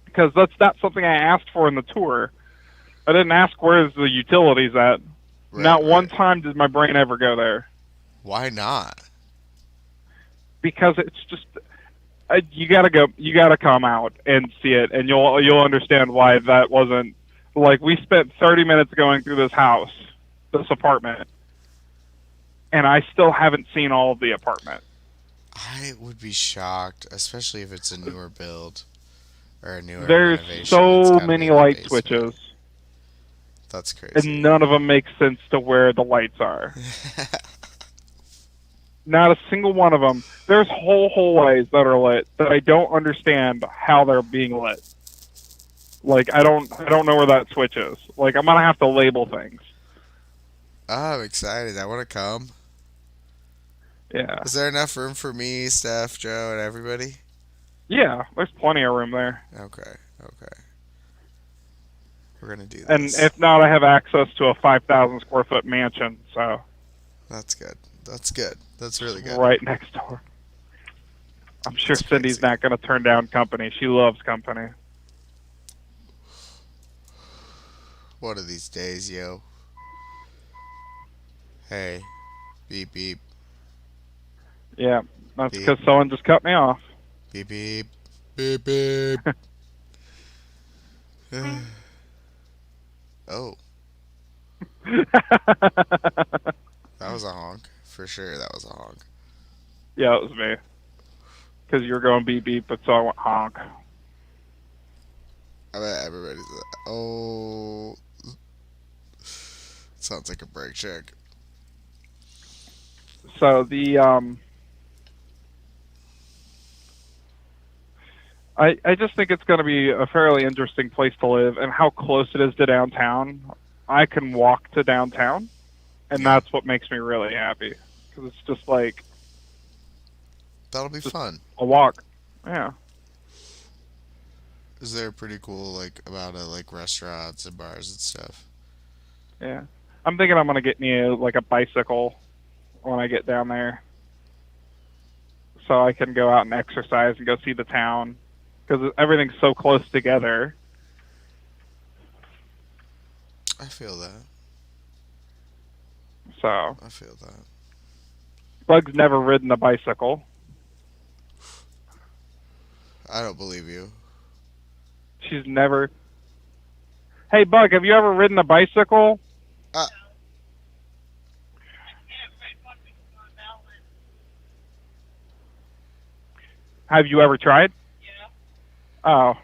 S3: Because that's not something I asked for in the tour. I didn't ask where's the utilities at. Not one time did my brain ever go there.
S1: Why not?
S3: Because it's just you gotta come out and see it, and you'll understand why that wasn't like we spent 30 minutes going through this apartment, and I still haven't seen all of the apartment.
S1: I would be shocked, especially if it's a newer build or a newer
S3: There's
S1: renovation.
S3: so many light switches.
S1: That's crazy.
S3: And none of them make sense to where the lights are. Not a single one of them. There's whole hallways that are lit that I don't understand how they're being lit. Like I don't know where that switch is. Like I'm gonna have to label things.
S1: Oh, I'm excited. I want to come.
S3: Yeah.
S1: Is there enough room for me, Steph, Joe, and everybody?
S3: Yeah, there's plenty of room there.
S1: Okay. We're gonna do this.
S3: And if not, I have access to a 5,000 square foot mansion. So.
S1: That's good. That's really good.
S3: Right next door. I'm sure Cindy's not going to turn down company. She loves company.
S1: One of these days, yo. Hey. Beep, beep.
S3: Yeah, that's because someone just cut me off.
S1: Beep, beep. Beep, beep. Oh. That was a honk. For sure, that was a honk.
S3: Yeah, it was me. Because you were going beep, beep, but so I went honk.
S1: I bet everybody's... Oh. Sounds like a brake check.
S3: So the I just think it's going to be a fairly interesting place to live, and how close it is to downtown. I can walk to downtown, and that's what makes me really happy. Because because it's just like
S1: That'll be
S3: Just-
S1: fun.
S3: a walk. Yeah.
S1: Is there pretty cool like about it, like restaurants and bars and stuff?
S3: Yeah. I'm thinking I'm gonna get me like a bicycle when I get down there, so I can go out and exercise and go see the town, because everything's so close together.
S1: I feel that.
S3: So
S1: I feel that.
S3: Bug's never ridden a bicycle.
S1: I don't believe you.
S3: She's never. Hey Bug, have you ever ridden a bicycle? Have you ever tried? Yeah. Oh.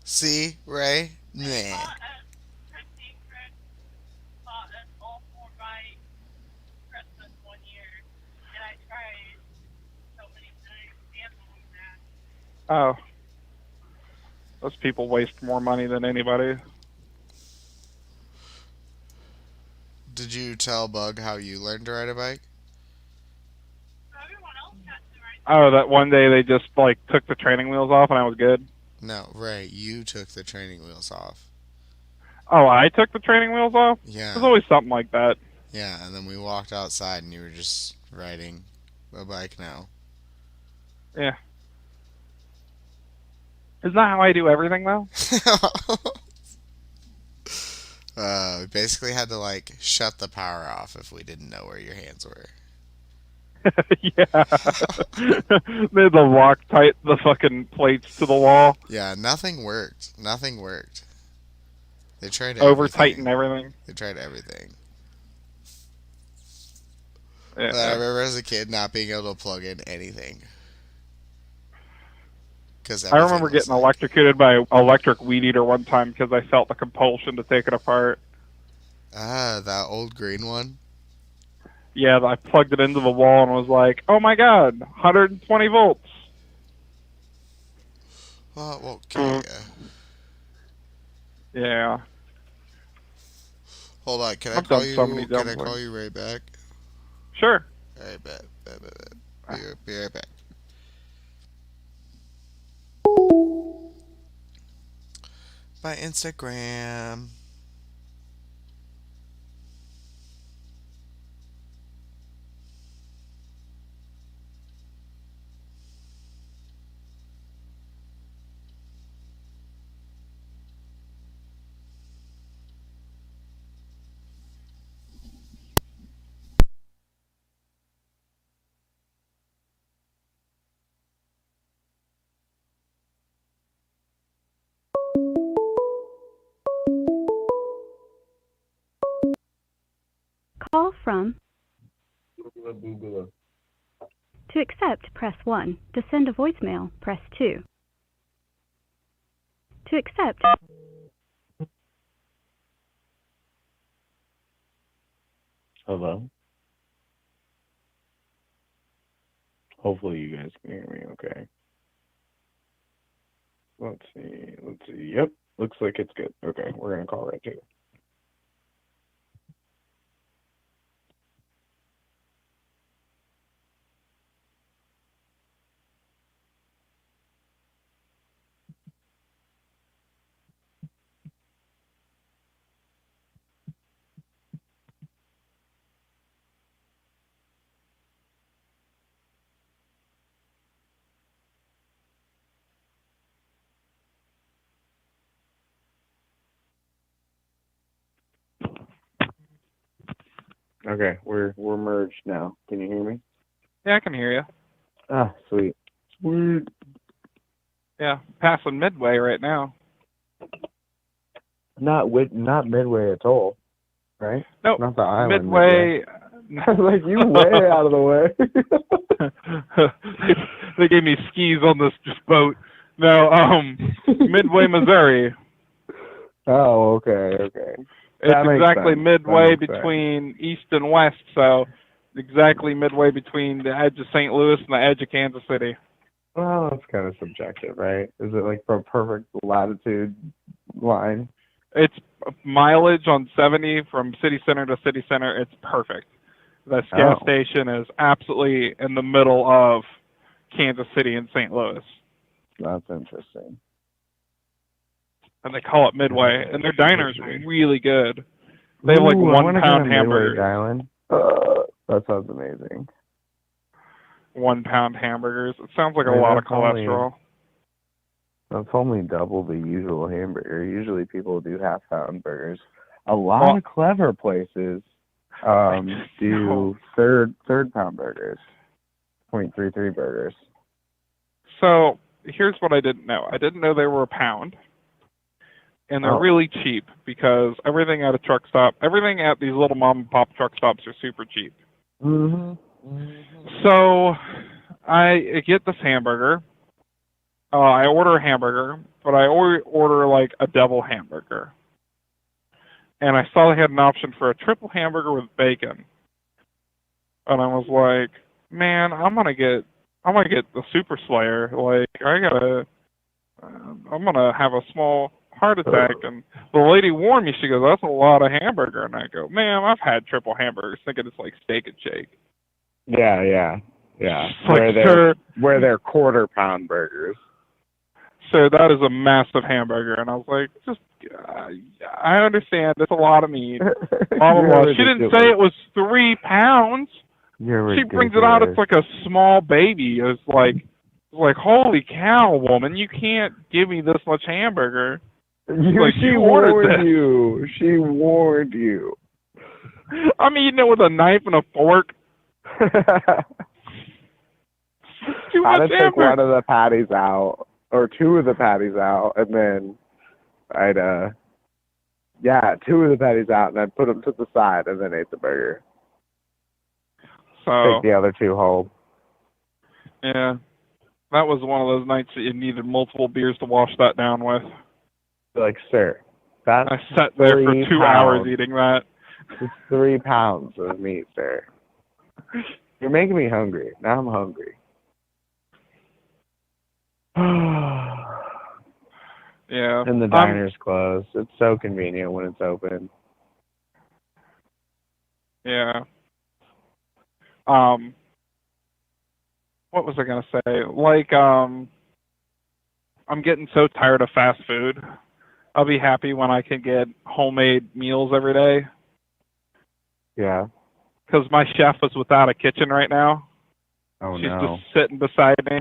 S1: See, Ray? Nah.
S3: Oh. Those people waste more money than anybody.
S1: Did you tell Bug how you learned to ride a bike?
S3: Oh, that one day they just like took the training wheels off and I was good.
S1: No, Ray, you took the training wheels off.
S3: Oh, I took the training wheels off?
S1: Yeah.
S3: There's always something like that.
S1: Yeah, and then we walked outside and you were just riding a bike now.
S3: Yeah. Isn't that how I do everything though?
S1: We basically had to like shut the power off if we didn't know where your hands were.
S3: Yeah. They had to lock tight the fucking plates to the wall.
S1: Yeah, nothing worked. Nothing worked. They tried
S3: Over tighten everything.
S1: They tried everything.
S3: Yeah.
S1: I remember as a kid not being able to plug in anything.
S3: I remember getting electrocuted by an electric weed eater one time because I felt the compulsion to take it apart.
S1: Ah, that old green one?
S3: Yeah, I plugged it into the wall and was like, oh my god, 120 volts.
S1: Well, it won't kill you.
S3: Yeah.
S1: Hold on, can I
S3: I've
S1: call
S3: done
S1: you?
S3: so many
S1: Can I
S3: dumb
S1: call
S3: things.
S1: you right back?
S3: Sure.
S1: All right, bet. Be right back. By Instagram.
S7: Call from. To accept, press 1. To send a voicemail, press 2. To accept.
S8: Hello? Hopefully you guys can hear me okay. Let's see. Yep, looks like it's good. Okay, we're going to call right to it. Okay, we're merged now. Can you hear me?
S3: Yeah, I can hear you.
S8: Ah, sweet. Sweet.
S3: Yeah, passing Midway right now.
S8: Not Midway at all, right?
S3: Nope.
S8: Not the island.
S3: Midway.
S8: Like you way out of the way.
S3: They gave me skis on this boat. No, Midway, Missouri.
S8: Oh, okay.
S3: It's
S8: That makes
S3: exactly
S8: sense.
S3: midway
S8: That makes
S3: between east and west, so exactly midway between the edge of St. Louis and the edge of Kansas City.
S8: Well, that's kind of subjective, right? Is it like a perfect latitude line?
S3: It's mileage on 70 from city center to city center. It's perfect. This gas
S8: Oh.
S3: station is absolutely in the middle of Kansas City and St. Louis.
S8: That's interesting.
S3: And they call it Midway. And their diner's really good. They have like
S8: Ooh, I
S3: 1
S8: wanna
S3: pound
S8: go to Midway
S3: hamburgers.
S8: Island. That sounds amazing.
S3: 1 pound hamburgers. It sounds like a
S8: Man,
S3: lot of
S8: that's only-
S3: cholesterol.
S8: That's only double the usual hamburger. Usually people do half-pound burgers. A lot of clever places do third pound burgers, 0.33 burgers.
S3: So here's what I didn't know. I didn't know they were a pound. And they're
S8: Oh.
S3: really cheap because everything at a truck stop, everything at these little mom and pop truck stops are super cheap.
S8: Mm-hmm.
S3: So I get this hamburger. I order a hamburger, but I order like a double hamburger. And I saw they had an option for a triple hamburger with bacon. And I was like, man, I'm gonna get the Super Slayer. Like I'm gonna have a small heart attack. And the lady warned me. She goes, that's a lot of hamburger. And I go, man, I've had triple hamburgers, thinking it's like Steak and Shake.
S8: Yeah.
S3: Like, sir,
S8: Where they're quarter-pound burgers.
S3: so that is a massive hamburger. And I was like, just, I understand. That's a lot of meat. Blah, blah, blah. She didn't say it was 3 pounds. She brings it out. It's like a small baby. It's like, holy cow, woman! You can't give me this much hamburger.
S8: She warned you. She warned you.
S3: I'm eating it with a knife and a fork. Too
S8: I'd
S3: much
S8: take
S3: hamburger.
S8: one of the patties out, or 2 of the patties out, and then I'd 2 of the patties out, and I'd put them to the side, and then ate the burger.
S3: So
S8: Take the other 2 home.
S3: yeah, that was one of those nights that you needed multiple beers to wash that down with.
S8: Like, sir, that's
S3: I sat there for
S8: 3
S3: 2 hours
S8: pounds.
S3: eating that.
S8: It's 3 pounds of meat, sir. You're making me hungry. Now I'm hungry.
S3: Yeah.
S8: And the diner's closed. It's so convenient when it's open.
S3: Yeah. What was I gonna say? Like, I'm getting so tired of fast food. I'll be happy when I can get homemade meals every day.
S8: Yeah.
S3: Because my chef is without a kitchen right now.
S8: Oh,
S3: She's
S8: no.
S3: just sitting beside me,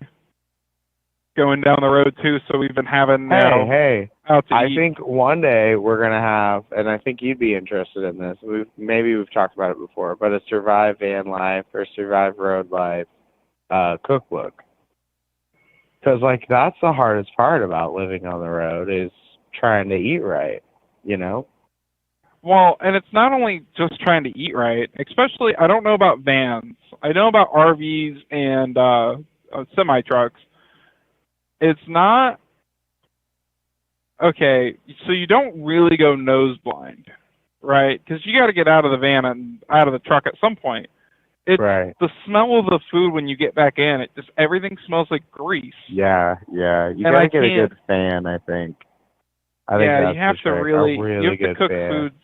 S3: going down the road too. So we've been having
S8: Hey,
S3: out to
S8: I
S3: eat.
S8: think one day we're going to have, and I think you'd be interested in this, maybe we've talked about it before, but a Survive Van Life or Survive Road Life cookbook. Because, like, that's the hardest part about living on the road is trying to eat right, you know?
S3: Well, and it's not only just trying to eat right, especially, I don't know about vans. I know about RVs and semi-trucks. It's not, okay, so you don't really go nose blind, right? Because you got to get out of the van and out of the truck at some point. It's
S8: Right.
S3: the smell of the food when you get back in. It just, everything smells like grease.
S8: Yeah. You
S3: And
S8: got
S3: I
S8: to get a
S3: can't-
S8: good fan, I think. I think
S3: Yeah,
S8: that's
S3: you have
S8: the
S3: to
S8: trick.
S3: really,
S8: A really
S3: you have to
S8: good
S3: cook
S8: fan.
S3: foods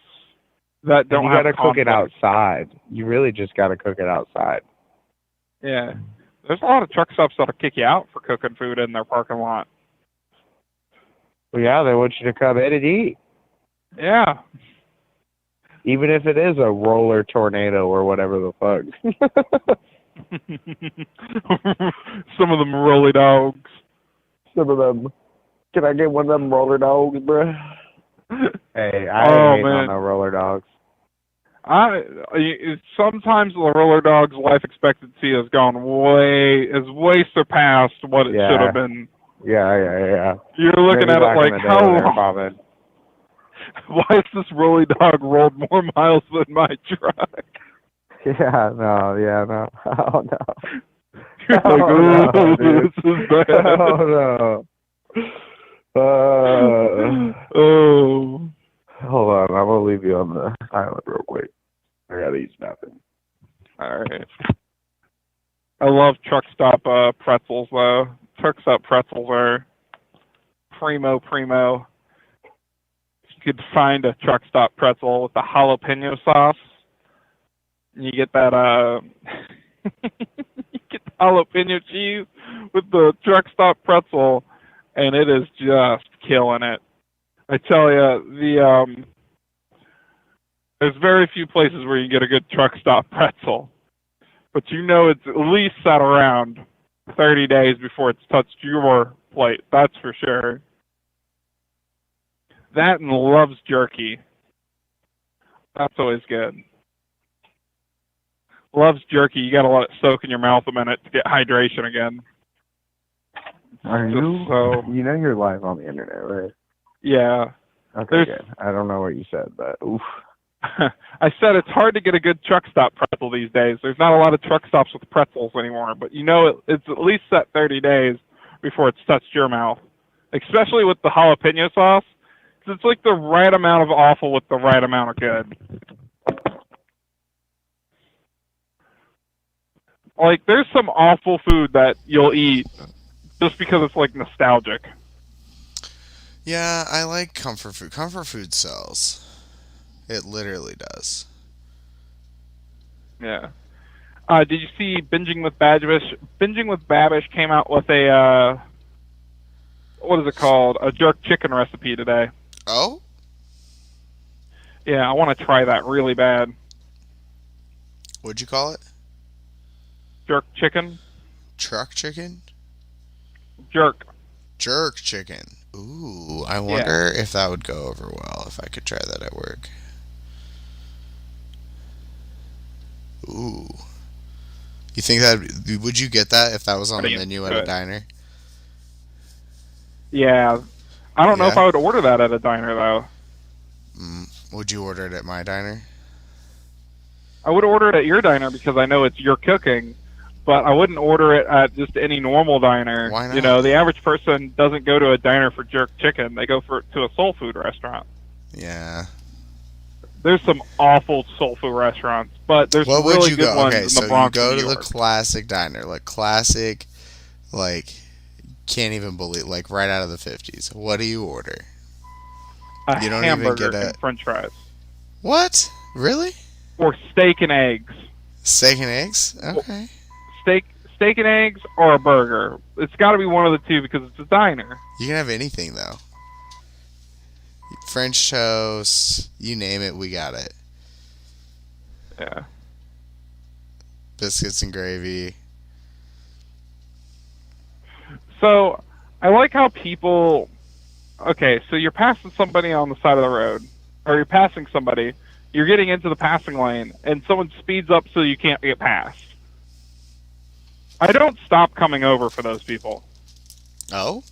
S3: that don't
S8: And you
S3: have
S8: got to cook it
S3: conflict.
S8: outside. You really just got to cook it outside.
S3: Yeah. There's a lot of truck stops that'll kick you out for cooking food in their parking lot.
S8: Well, yeah, they want you to come in and eat.
S3: Yeah.
S8: Even if it is a roller tornado or whatever the fuck.
S3: Some of them rolly dogs.
S8: Some of them. Can I get one of them roller dogs, bruh? Hey, I
S3: Oh,
S8: ain't
S3: man.
S8: on no roller dogs.
S3: Sometimes the roller dog's life expectancy has way surpassed what it
S8: Yeah.
S3: should have been.
S8: Yeah.
S3: You're looking
S8: Maybe
S3: at
S8: back
S3: it
S8: in
S3: like,
S8: the day
S3: how
S8: when they were
S3: long?
S8: bombing.
S3: Why has this rolly dog rolled more miles than my truck?
S8: Yeah, no. Oh, no.
S3: You're like,
S8: Oh,
S3: oh,
S8: no, dude.
S3: this is bad.
S8: Oh, no.
S3: Oh.
S8: Hold on, I'm going to leave you on the island real quick. I got to eat nothing.
S3: All right. I love truck stop pretzels, though. Truck stop pretzels are primo. If you could find a truck stop pretzel with the jalapeno sauce, And you get that, you get the jalapeno cheese with the truck stop pretzel, and it is just killing it. I tell you, there's very few places where you get a good truck stop pretzel, but you know it's at least sat around 30 days before it's touched your plate. That's for sure. That and Love's jerky. That's always good. Love's jerky, you gotta let it soak in your mouth a minute to get hydration again.
S8: Are you?
S3: So,
S8: you know you're live on the internet, right?
S3: yeah.
S8: Okay, good. I don't know what you said, but oof.
S3: I said it's hard to get a good truck stop pretzel these days. There's not a lot of truck stops with pretzels anymore, but you know it's at least set 30 days before it's touched your mouth, especially with the jalapeno sauce. 'Cause it's like the right amount of awful with the right amount of good. Like, there's some awful food that you'll eat just because it's, like, nostalgic.
S1: Yeah, I like comfort food. Comfort food sells. It literally does.
S3: Yeah. Did you see Binging with Babish? Binging with Babish came out with a, what is it called? A jerk chicken recipe today.
S1: Oh?
S3: Yeah, I want to try that really bad.
S1: What'd you call it?
S3: Jerk chicken?
S1: Truck chicken?
S3: Jerk.
S1: Jerk chicken. Ooh, I wonder if that would go over well, if I could try that at work. Ooh. You think that, would you get that if that was on the menu at a diner?
S3: Yeah. I don't know if I would order that at a diner, though.
S1: Would you order it at my diner?
S3: I would order it at your diner because I know it's your cooking, but I wouldn't order it at just any normal diner.
S1: Why not?
S3: You know, the average person doesn't go to a diner for jerk chicken. They go to a soul food restaurant.
S1: Yeah.
S3: There's some awful soul food restaurants, but there's some really good ones in the Bronx.
S1: Okay, so you go to the classic diner, like classic, like, can't even believe, like right out of the 50s. What do you order?
S3: You don't hamburger even get and French fries.
S1: What? Really?
S3: Or steak and eggs.
S1: Steak and eggs? Okay.
S3: Steak and eggs or a burger. It's got to be one of the two because it's a diner.
S1: You can have anything though. French toast, you name it, we got it.
S3: Yeah.
S1: Biscuits and gravy.
S3: So, I like how people... Okay, so you're passing somebody on the side of the road, or you're passing somebody, you're getting into the passing lane, and someone speeds up so you can't get past. I don't stop coming over for those people.
S1: Oh?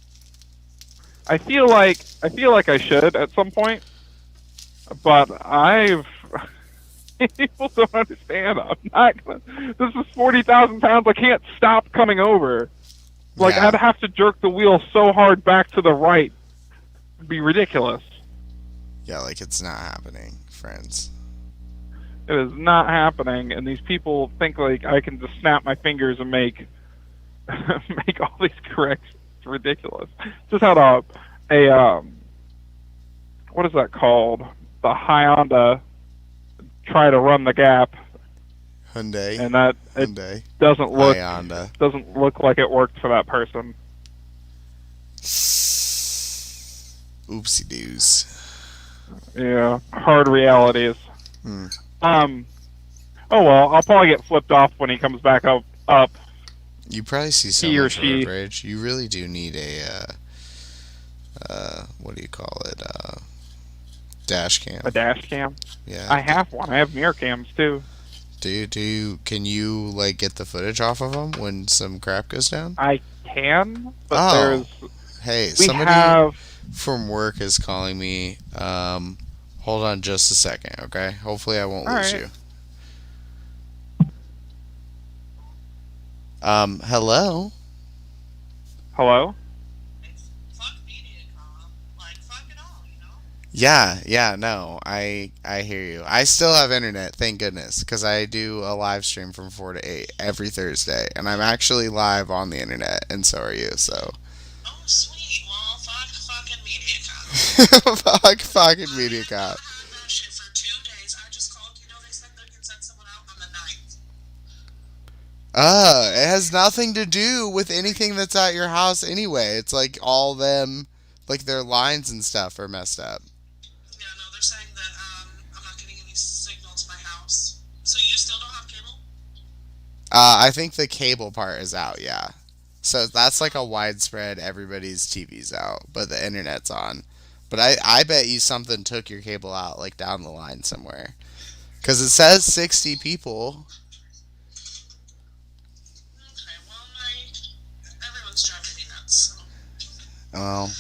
S3: I feel like I should at some point, but people don't understand. I'm not gonna... This is 40,000 pounds. I can't stop coming over. Like,
S1: Yeah.
S3: I'd have to jerk the wheel so hard back to the right. It'd be ridiculous.
S1: Yeah, like it's not happening, friends.
S3: It is not happening, and these people think like I can just snap my fingers and make all these corrections. It's ridiculous. Just had a what is that called? The Honda try to run the gap,
S1: Hyundai.
S3: and that
S1: Hyundai.
S3: doesn't look
S1: Honda.
S3: doesn't look like it worked for that person.
S1: Oopsie doos.
S3: Yeah, hard realities.
S1: Hmm.
S3: Oh well, I'll probably get flipped off when he comes back up.
S1: You probably see so
S3: He or
S1: much
S3: she.
S1: overage. You really do need a what do you call it? Dash cam.
S3: A dash cam.
S1: Yeah.
S3: I have one. I have mirror cams too.
S1: Can you like get the footage off of them when some crap goes down?
S3: I can, but there's
S1: Hey,
S3: we
S1: somebody
S3: have
S1: from work is calling me. Hold on just a second, okay? Hopefully I won't
S3: All
S1: lose
S3: right.
S1: you. Hello?
S3: hello.
S1: Yeah, no, I hear you. I still have internet, thank goodness, because I do a live stream from 4 to 8 every Thursday, and I'm actually live on the internet, and so are you, so.
S9: Oh, sweet. Well, fucking MediaCom.
S1: Fucking MediaCom.
S9: I've had that shit for 2 days. I just called, they said they can send someone out on the
S1: It has nothing to do with anything that's at your house anyway. It's like all them, like their lines and stuff are messed up.
S9: Yeah, no, they're saying that I'm not getting any signal to my house. So you still don't have cable?
S1: I think the cable part is out, yeah. So that's like a widespread, everybody's TV's out, but the internet's on. But I bet you something took your cable out, like down the line somewhere. Because it says 60 people.
S9: Okay, well, everyone's driving me nuts, so.
S1: Well,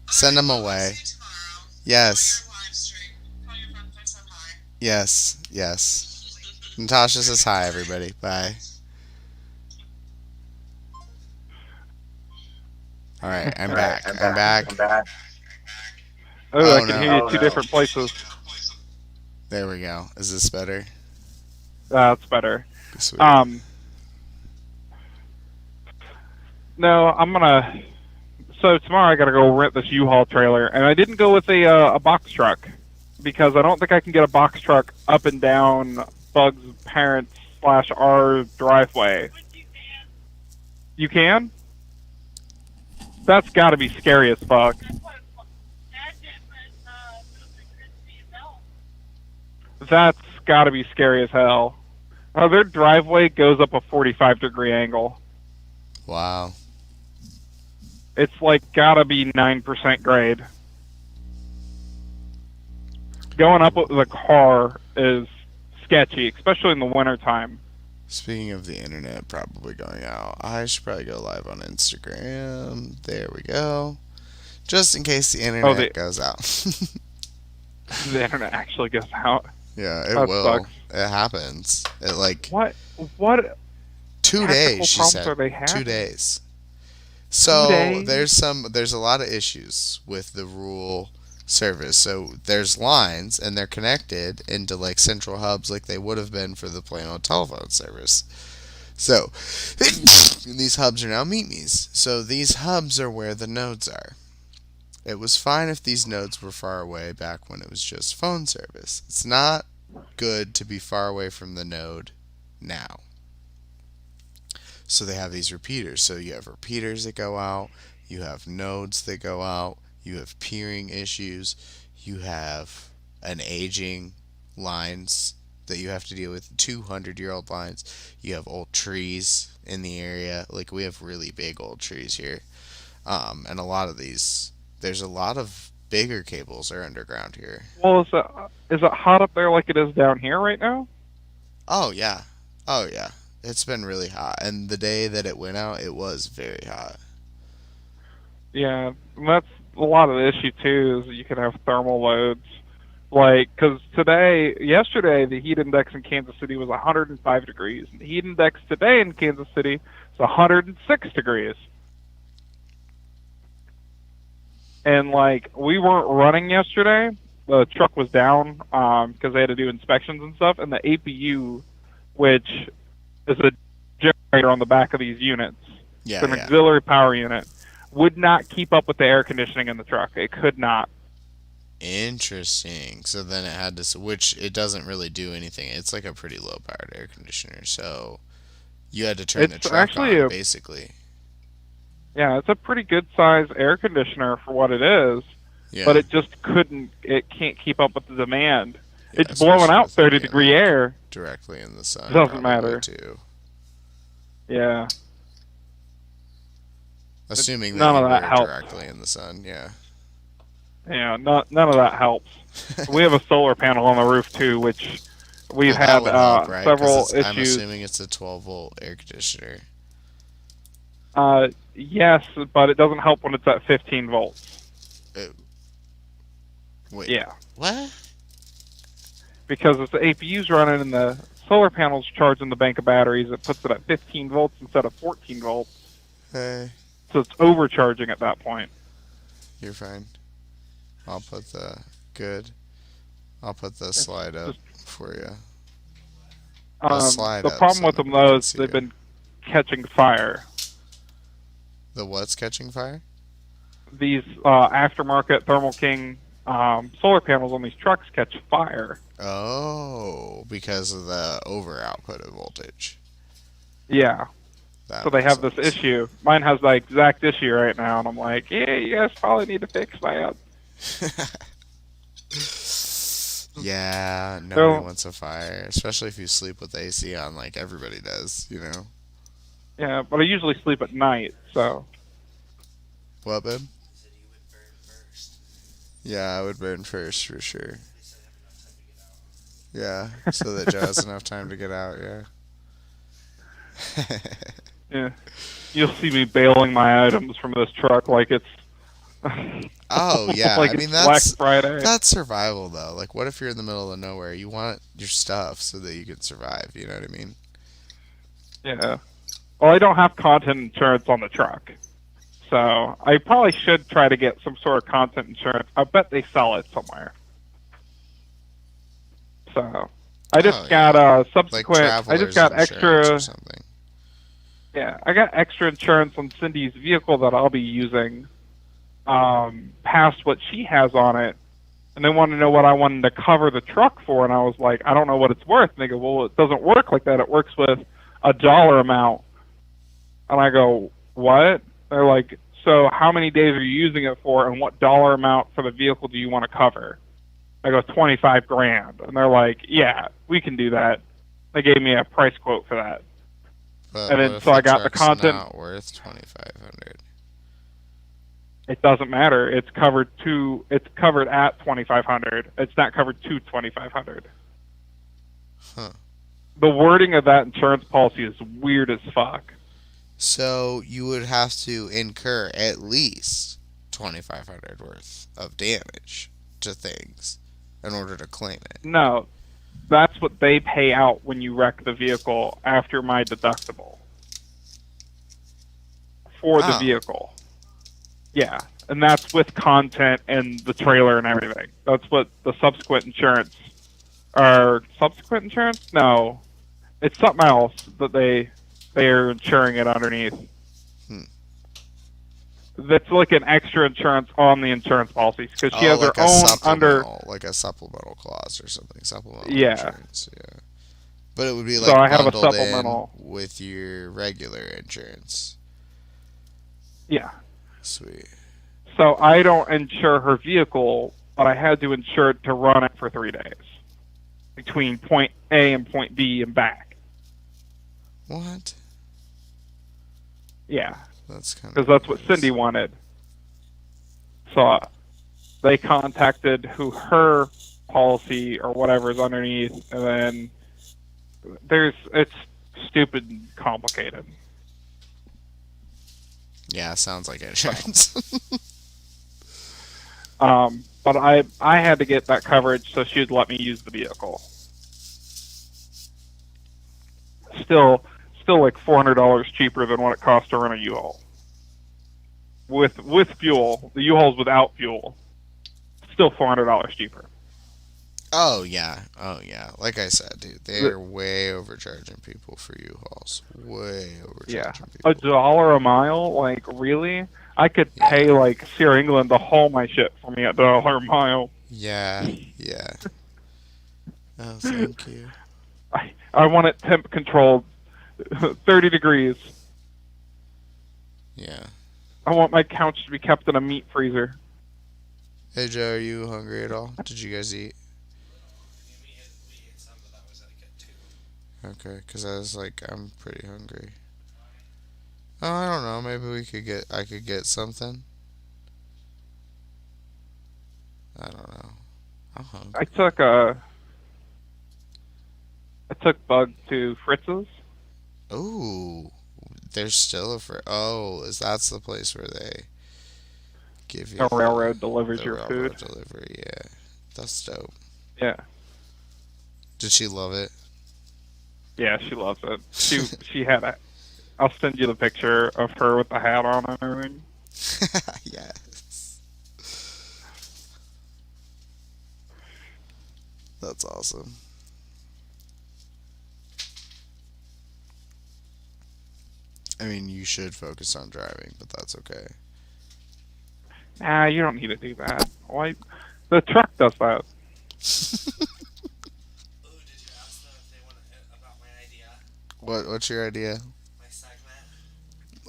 S1: send them
S9: Alright, well,
S1: away.
S9: I'll see you tomorrow.
S1: Yes.
S9: Enjoy your live stream. Tell your friends I said hi.
S1: Yes. Yes. Natasha says hi, everybody. Bye. All right, I'm back. I'm back.
S3: Oh, I
S1: Oh,
S3: can
S1: no.
S3: hear you two different places.
S1: There we go. Is this better?
S3: That's better.
S1: Sweet.
S3: No, I'm gonna. So tomorrow I gotta go rent this U-Haul trailer, and I didn't go with a box truck because I don't think I can get a box truck up and down Bug's parents / our driveway. You can? That's got to be scary as fuck. That's got to be scary as hell. Their driveway goes up a 45-degree angle.
S1: Wow.
S3: It's like gotta be 9% grade. Going up with the car is sketchy, especially in the wintertime.
S1: Speaking of the internet probably going out, I should probably go live on Instagram. There we go. Just in case the internet goes out.
S3: The internet actually goes out.
S1: Yeah, it
S3: That
S1: will.
S3: sucks.
S1: It happens. It like
S3: What
S1: 2 days, she
S3: problems
S1: said.
S3: are they
S1: 2
S3: having?
S1: days. So
S3: 2 days?
S1: there's a lot of issues with the rural service. So there's lines and they're connected into like central hubs like they would have been for the plain old telephone service. So these hubs are now meet-me's. So these hubs are where the nodes are. It was fine if these nodes were far away back when it was just phone service. It's not good to be far away from the node now. So they have these repeaters. So you have repeaters that go out, you have nodes that go out, you have peering issues, you have an aging lines that you have to deal with, 200-year-old lines. You have old trees in the area. Like we have really big old trees here. And a lot of these, there's a lot of bigger cables are underground here.
S3: Well, is it hot up there like it is down here right now?
S1: Oh yeah. Oh yeah. It's been really hot. And the day that it went out, it was very hot.
S3: Yeah, that's a lot of the issue too. Is that you can have thermal loads, like because yesterday, the heat index in Kansas City was 105 degrees, and the heat index today in Kansas City is 106 degrees. And like we weren't running yesterday, the truck was down because they had to do inspections and stuff, and the APU, which is a generator on the back of these units, it's an auxiliary power unit, would not keep up with the air conditioning in the truck. It could not.
S1: Interesting. So then it had to, which it doesn't really do anything. It's like a pretty low powered air conditioner. So you had to turn the truck on, basically.
S3: Yeah, it's a pretty good size air conditioner for what it is, but it just can't keep up with the demand. Yeah, it's blowing out 30-degree air.
S1: Directly in the sun.
S3: Doesn't matter.
S1: Too.
S3: Yeah.
S1: Assuming
S3: none
S1: that
S3: of that helps.
S1: Directly in the sun, yeah.
S3: Yeah, none of that helps. We have a solar panel on the roof too, which we've had
S1: help, right?
S3: several issues.
S1: I'm assuming it's a 12-volt air conditioner.
S3: Yes, but it doesn't help when it's at 15 volts.
S1: Wait.
S3: Yeah.
S1: What?
S3: Because if the APU's running and the solar panel's charging the bank of batteries, it puts it at 15 volts instead of 14 volts.
S1: Hey.
S3: So it's overcharging at that point.
S1: You're fine. I'll put the slide up for you.
S3: The problem with them, though, is they've been catching fire.
S1: The what's catching fire?
S3: These aftermarket Thermal King solar panels on these trucks catch fire.
S1: Oh, because of the over output of voltage.
S3: Yeah.
S1: That
S3: So they
S1: makes
S3: have this
S1: sense.
S3: issue. Mine has the exact issue right now, and I'm like, yeah, you guys probably need to fix that.
S1: Yeah, nobody
S3: So,
S1: wants a fire, especially if you sleep with the AC on, like everybody does, you know.
S3: yeah, but I usually sleep at night, so.
S1: What, babe? Yeah, I would burn first for sure. Yeah, so that Joe has enough time to get out. Yeah.
S3: Yeah. You'll see me bailing my items from this truck like it's.
S1: Oh yeah,
S3: like
S1: I mean
S3: it's Black
S1: that's
S3: Friday.
S1: that's survival though. Like, what if you're in the middle of nowhere? You want your stuff so that you can survive. You know what I mean?
S3: Yeah. Well, I don't have content insurance on the truck, so I probably should try to get some sort of content insurance. I bet they sell it somewhere. So I just got
S1: Like
S3: subsequent. I
S1: traveler's
S3: just got
S1: insurance
S3: extra.
S1: or something.
S3: Yeah, I got extra insurance on Cindy's vehicle that I'll be using, past what she has on it. And they wanted to know what I wanted to cover the truck for, and I was like, I don't know what it's worth. And they go, well, it doesn't work like that. It works with a dollar amount. And I go, what? They're like, so how many days are you using it for, and what dollar amount for the vehicle do you want to cover? I go, 25 grand. And they're like, yeah, we can do that. They gave me a price quote for that.
S1: But
S3: And
S1: what
S3: then
S1: if
S3: so I got the
S1: truck's
S3: content.
S1: not worth 2,500?
S3: It doesn't matter. It's covered at 2,500. It's not covered to 2,500.
S1: Huh.
S3: The wording of that insurance policy is weird as fuck.
S1: So you would have to incur at least 2,500 worth of damage to things in order to claim it.
S3: No, that's what they pay out when you wreck the vehicle after my deductible for the vehicle. Yeah, and that's with content and the trailer and everything. That's what the subsequent insurance or subsequent insurance? No, it's something else that they're insuring it underneath. That's like an extra insurance on the insurance policies because she has
S1: like
S3: her own under
S1: like a supplemental clause or something. Supplemental
S3: Yeah.
S1: insurance. Yeah. But it would be
S3: So
S1: like
S3: I have a
S1: bundled
S3: supplemental.
S1: in with your regular insurance.
S3: Yeah.
S1: Sweet.
S3: So I don't insure her vehicle, but I had to insure it to run it for 3 days between point A and point B and back.
S1: What?
S3: Yeah.
S1: That's kind of
S3: because that's what Cindy wanted. So they contacted who her policy or whatever is underneath, and then it's stupid and complicated.
S1: Yeah, sounds like insurance.
S3: But I had to get that coverage, so she'd let me use the vehicle. Still like $400 cheaper than what it costs to run a U-Haul. With fuel, the U-Haul's without fuel. Still $400 cheaper.
S1: Oh yeah. Like I said, dude, they're way overcharging people for U-Hauls. Way overcharging people.
S3: $1 a mile? Like, really? I could pay like Sierra England to haul my shit for me at $1 a mile.
S1: Yeah. Oh, thank you.
S3: I want it temp controlled, 30 degrees.
S1: Yeah.
S3: I want my couch to be kept in a meat freezer.
S1: Hey Joe, are you hungry at all? Did you guys eat? Okay, because I was like, I'm pretty hungry. Oh, I don't know. Maybe I could get something. I don't know. I'm hungry.
S3: I took Bug to Fritz's.
S1: Ooh, there's still oh, that's the place where they give you
S3: A railroad delivers your
S1: railroad
S3: food.
S1: delivery. Yeah, that's dope.
S3: Yeah.
S1: Did she love it?
S3: Yeah, she loves it. She had I'll send you the picture of her with the hat on and everything.
S1: Yes. That's awesome. I mean, you should focus on driving, but that's okay.
S3: Nah, you don't need to do that. Why? The truck does that.
S1: What's your idea?
S10: My segment.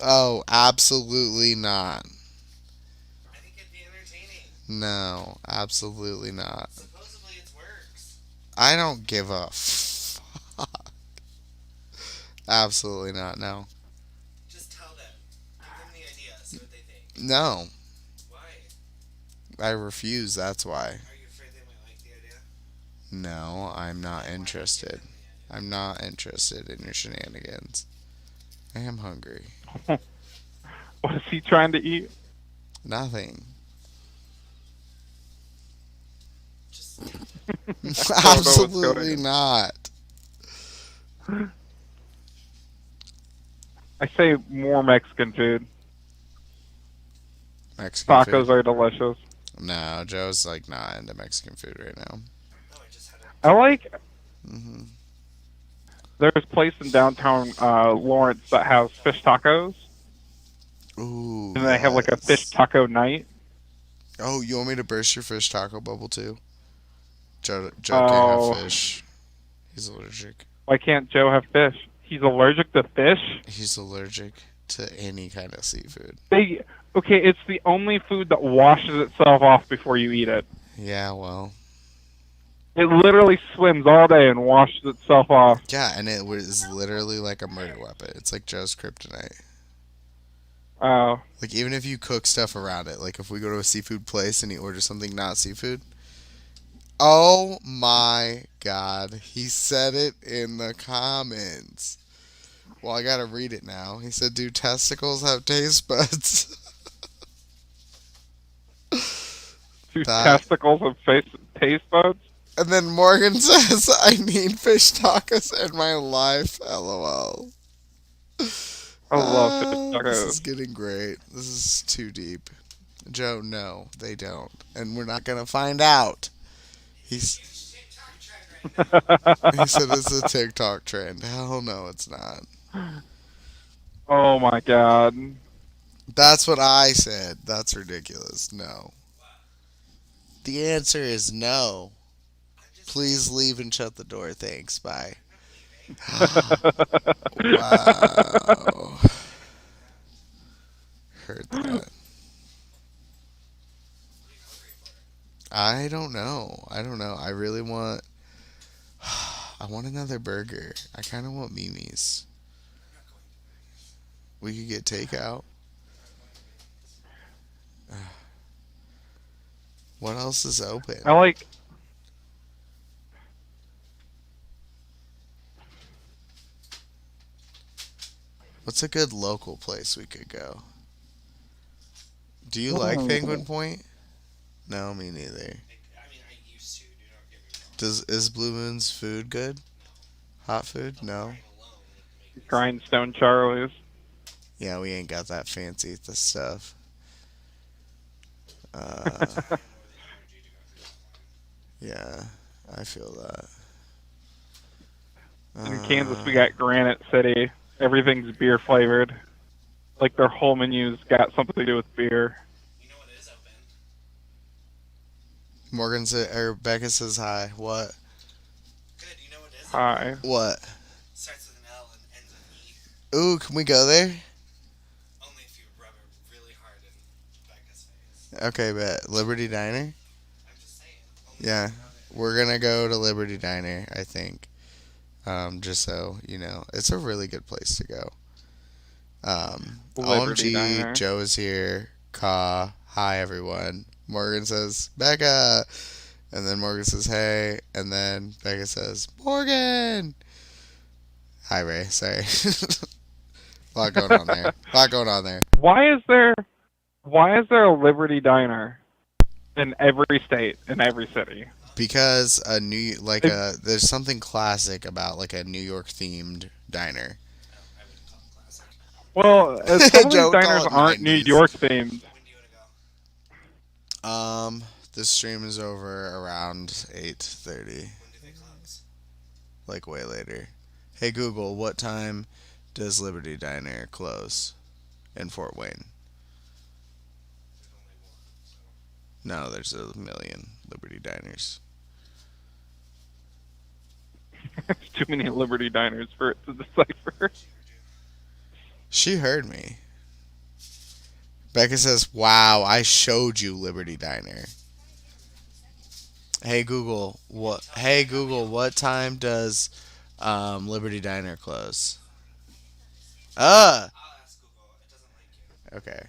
S1: Oh, absolutely not.
S10: I think it'd be entertaining.
S1: No, absolutely not.
S10: Supposedly it works.
S1: I don't give a fuck. Absolutely not. No.
S10: Just tell them. Give them the idea. See what they think.
S1: No.
S10: Why?
S1: I refuse. That's why.
S10: Are you afraid they might like the idea?
S1: No, I'm not interested. I'm not interested in your shenanigans. I am hungry.
S3: What is he trying to eat?
S1: Nothing.
S10: Just
S1: Absolutely not.
S3: I say more Mexican food.
S1: Mexican
S3: Tacos
S1: food.
S3: are delicious.
S1: No, Joe's like not into Mexican food right now.
S10: no, I just had it.
S3: I like.
S1: Hmm.
S3: There's a place in downtown Lawrence that has fish tacos,
S1: Ooh.
S3: and they have like a fish taco night.
S1: Oh, you want me to burst your fish taco bubble too? Joe
S3: Oh.
S1: can't have fish. He's allergic.
S3: Why can't Joe have fish? He's allergic to fish.
S1: He's allergic to any kind of seafood.
S3: Okay, it's the only food that washes itself off before you eat it.
S1: Yeah, well.
S3: It literally swims all day and washes itself off.
S1: Yeah, and it was literally like a murder weapon. It's like Joe's kryptonite.
S3: Oh.
S1: Like, even if you cook stuff around it, like if we go to a seafood place and he orders something not seafood. Oh my god. He said it in the comments. Well, I gotta read it now. He said, do testicles have taste buds?
S3: Do testicles have taste buds?
S1: And then Morgan says, I need fish tacos in my life. LOL.
S3: I love fish tacos.
S1: This is getting great. This is too deep. Joe, no, they don't. And we're not going to find out. He said it's a TikTok trend. Hell no, it's not.
S3: Oh my god.
S1: That's what I said. That's ridiculous. No. The answer is no. Please leave and shut the door. Thanks. Bye. Wow. Heard that. I don't know. I really want... I want another burger. I kind of want Mimi's. We could get takeout. What else is open?
S3: I like...
S1: What's a good local place we could go? Do you like Penguin Point? No, me neither.
S10: I mean, I used to. Don't get me wrong.
S1: Is Blue Moon's food good? Hot food? No.
S3: Grindstone Charlie's.
S1: Yeah, we ain't got that fancy stuff. Yeah, I feel that.
S3: In Kansas, we got Granite City. Everything's beer flavored. Like their whole menu's got something to do with beer.
S10: You know what is open?
S1: Morgan said, or Becca says hi. What?
S10: Good. You know what is
S3: Hi.
S1: What?
S10: Starts with an L and ends with E.
S1: Ooh, can we go there?
S10: Only if you rub it really hard in Becca's face.
S1: Okay, bet. Liberty Diner?
S10: I'm just saying. Only
S1: Yeah.
S10: if you rub it.
S1: We're gonna go to Liberty Diner, I think. Just so you know. It's a really good place to go.
S3: Liberty
S1: OMG,
S3: Diner.
S1: Joe is here. Ka, hi everyone. Morgan says, Becca. And then Morgan says, hey. And then Becca says, Morgan. Hi, Ray. Sorry. A lot going on there.
S3: Why is there a Liberty Diner in every state, in every city?
S1: Because there's something classic about like a New York themed diner.
S10: I wouldn't call it classic.
S3: Well, some of
S1: Joe
S3: these
S1: would call
S3: diners
S1: it
S3: aren't New
S1: 90s.
S3: York themed.
S10: When do you want to go?
S1: This stream is over around 8:30.
S10: When do they close?
S1: Like way later. Hey Google, what time does Liberty Diner close in Fort Wayne?
S10: There's only one. So.
S1: No, there's a million Liberty Diners.
S3: There's too many Liberty Diners for it to decipher.
S1: She heard me. Becca says, "Wow, I showed you Liberty Diner." Hey Google, what time does Liberty Diner close?
S10: I'll ask Google. It doesn't like you.
S1: Okay.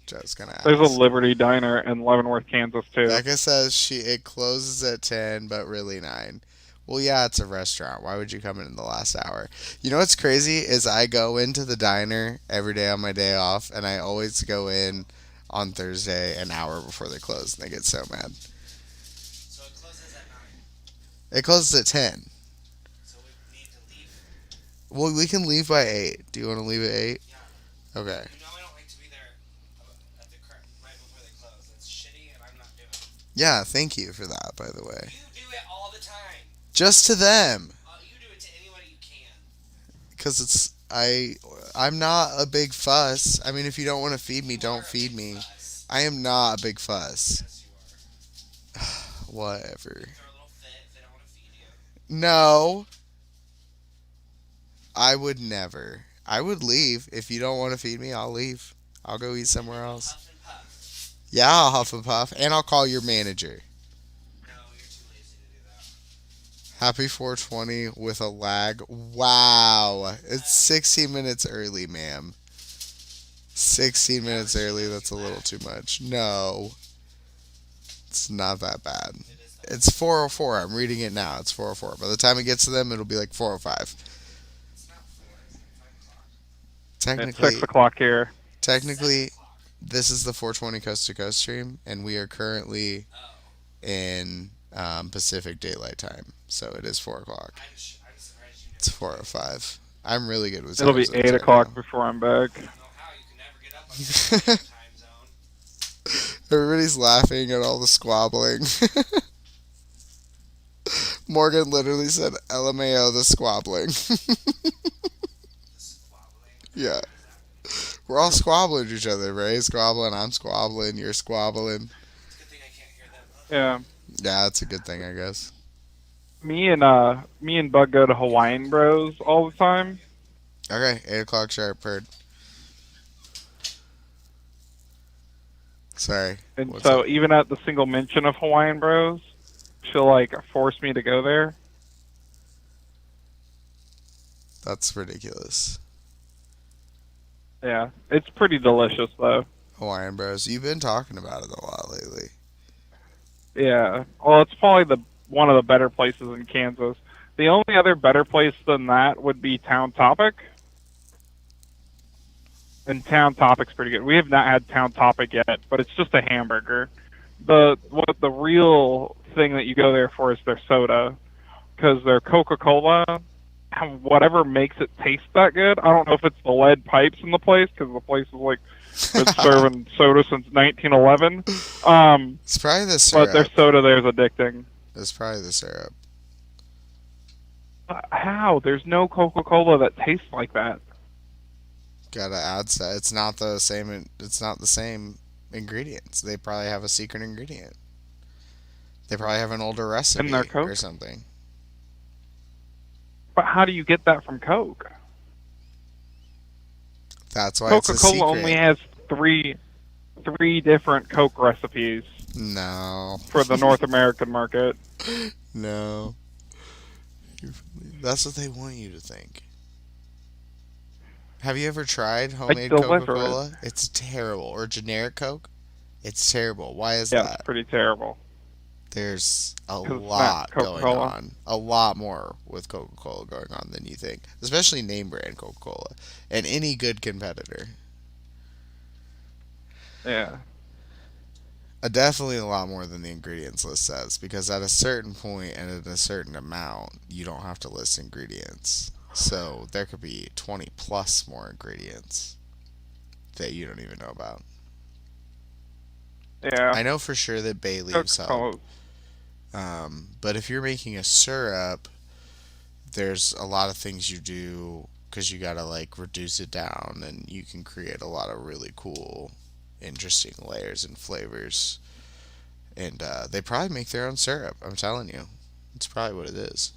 S1: Joe's gonna ask.
S3: There's a Liberty Diner in Leavenworth, Kansas, too.
S1: Becca says it closes at 10, but really 9. Well, yeah, it's a restaurant. Why would you come in the last hour? You know what's crazy is I go into the diner every day on my day off, and I always go in on Thursday an hour before they close, and they get so mad.
S10: So it closes at 9.
S1: It closes at 10.
S10: So we need to leave.
S1: Well, we can leave by 8. Do you want to leave at 8?
S10: Yeah.
S1: Okay.
S10: You know I don't like to be there at the right before they close. That's shitty, and I'm not doing it.
S1: Yeah, thank you for that, by the way.
S10: You do it all the time.
S1: Just to them.
S10: You do it to anybody you can.
S1: Because I'm not a big fuss. I mean, if you don't want to feed me, don't feed me.
S10: Fuss.
S1: I am not a big fuss.
S10: Yes, you are.
S1: Whatever.
S10: Throw a little fit if they don't want to feed you.
S1: No. I would never. I would leave. If you don't want to feed me, I'll leave. I'll go eat somewhere else.
S10: Huff and puff.
S1: Yeah, I'll huff and puff. And I'll call your manager.
S10: No, you're too lazy to do that.
S1: Happy 420 with a lag. Wow. It's 16 minutes early, ma'am. 16 minutes early, that's a little too much. No. It's not that bad. It's 4:04. I'm reading it now. It's 4:04. By the time it gets to them, it'll be like 4:05.
S10: It's not 4. It's like 5 o'clock.
S1: Technically,
S3: It's 6 o'clock here.
S1: technically, this is the 420 Coast to Coast stream, and we are currently in Pacific Daylight Time. So it is 4 o'clock.
S10: I'm surprised you never.
S1: It's 4:05. I'm really good with
S3: It'll be
S1: time
S3: 8
S1: zones
S3: o'clock
S1: right
S3: before I'm back.
S10: I don't know how you can never get up on the time zone.
S1: now. Everybody's laughing at all the squabbling. Morgan literally said, "LMAO, the squabbling."
S10: The squabbling.
S1: Yeah. We're all squabbling at each other. Ray's squabbling, I'm squabbling, you're squabbling.
S10: It's a good thing I can't hear them.
S3: Yeah.
S1: Yeah, that's a good thing, I guess.
S3: Me and Bug go to Hawaiian Bros all the time.
S1: Okay, 8 o'clock sharp, heard. Sorry.
S3: And
S1: what's
S3: so
S1: up?
S3: even at the single mention of Hawaiian Bros, she'll like force me to go there.
S1: That's ridiculous.
S3: Yeah. It's pretty delicious though.
S1: Hawaiian Bros. You've been talking about it a lot lately.
S3: Yeah. Well, it's probably one of the better places in Kansas. The only other better place than that would be Town Topic. And Town Topic's pretty good. We have not had Town Topic yet, but it's just a hamburger. The real thing that you go there for is their soda, because their Coca-Cola, whatever makes it taste that good. I don't know if it's the lead pipes in the place, because the place is like been serving soda since 1911.
S1: It's probably the syrup.
S3: But their soda there is addicting.
S1: It's probably the syrup.
S3: How? There's no Coca-Cola that tastes like that.
S1: Gotta add that. It's not the same. It's not the same ingredients. They probably have a secret ingredient. They probably have an older recipe
S3: In their Coke?
S1: or something.
S3: But how do you get that from Coke?
S1: That's why it's a secret.
S3: Coca-Cola only has three different Coke recipes
S1: No.
S3: for the North American market.
S1: No. That's what they want you to think. Have you ever tried homemade
S3: deliver
S1: Coca-Cola? It's terrible. Or generic Coke? It's terrible. Why is
S3: Yeah,
S1: that?
S3: it's pretty terrible.
S1: There's a
S3: 'Cause it's not
S1: lot going
S3: Coca-Cola.
S1: on. A lot more with Coca-Cola going on than you think. Especially name brand Coca-Cola. And any good competitor.
S3: Yeah.
S1: Definitely a lot more than the ingredients list says. Because at a certain point and at a certain amount, you don't have to list ingredients. So there could be 20 plus more ingredients that you don't even know about.
S3: Yeah.
S1: I know for sure that bay leaves help.
S3: Coca-Cola.
S1: But if you're making a syrup, there's a lot of things you do because you gotta like reduce it down, and you can create a lot of really cool, interesting layers and flavors. And they probably make their own syrup. I'm telling you, it's probably what it is.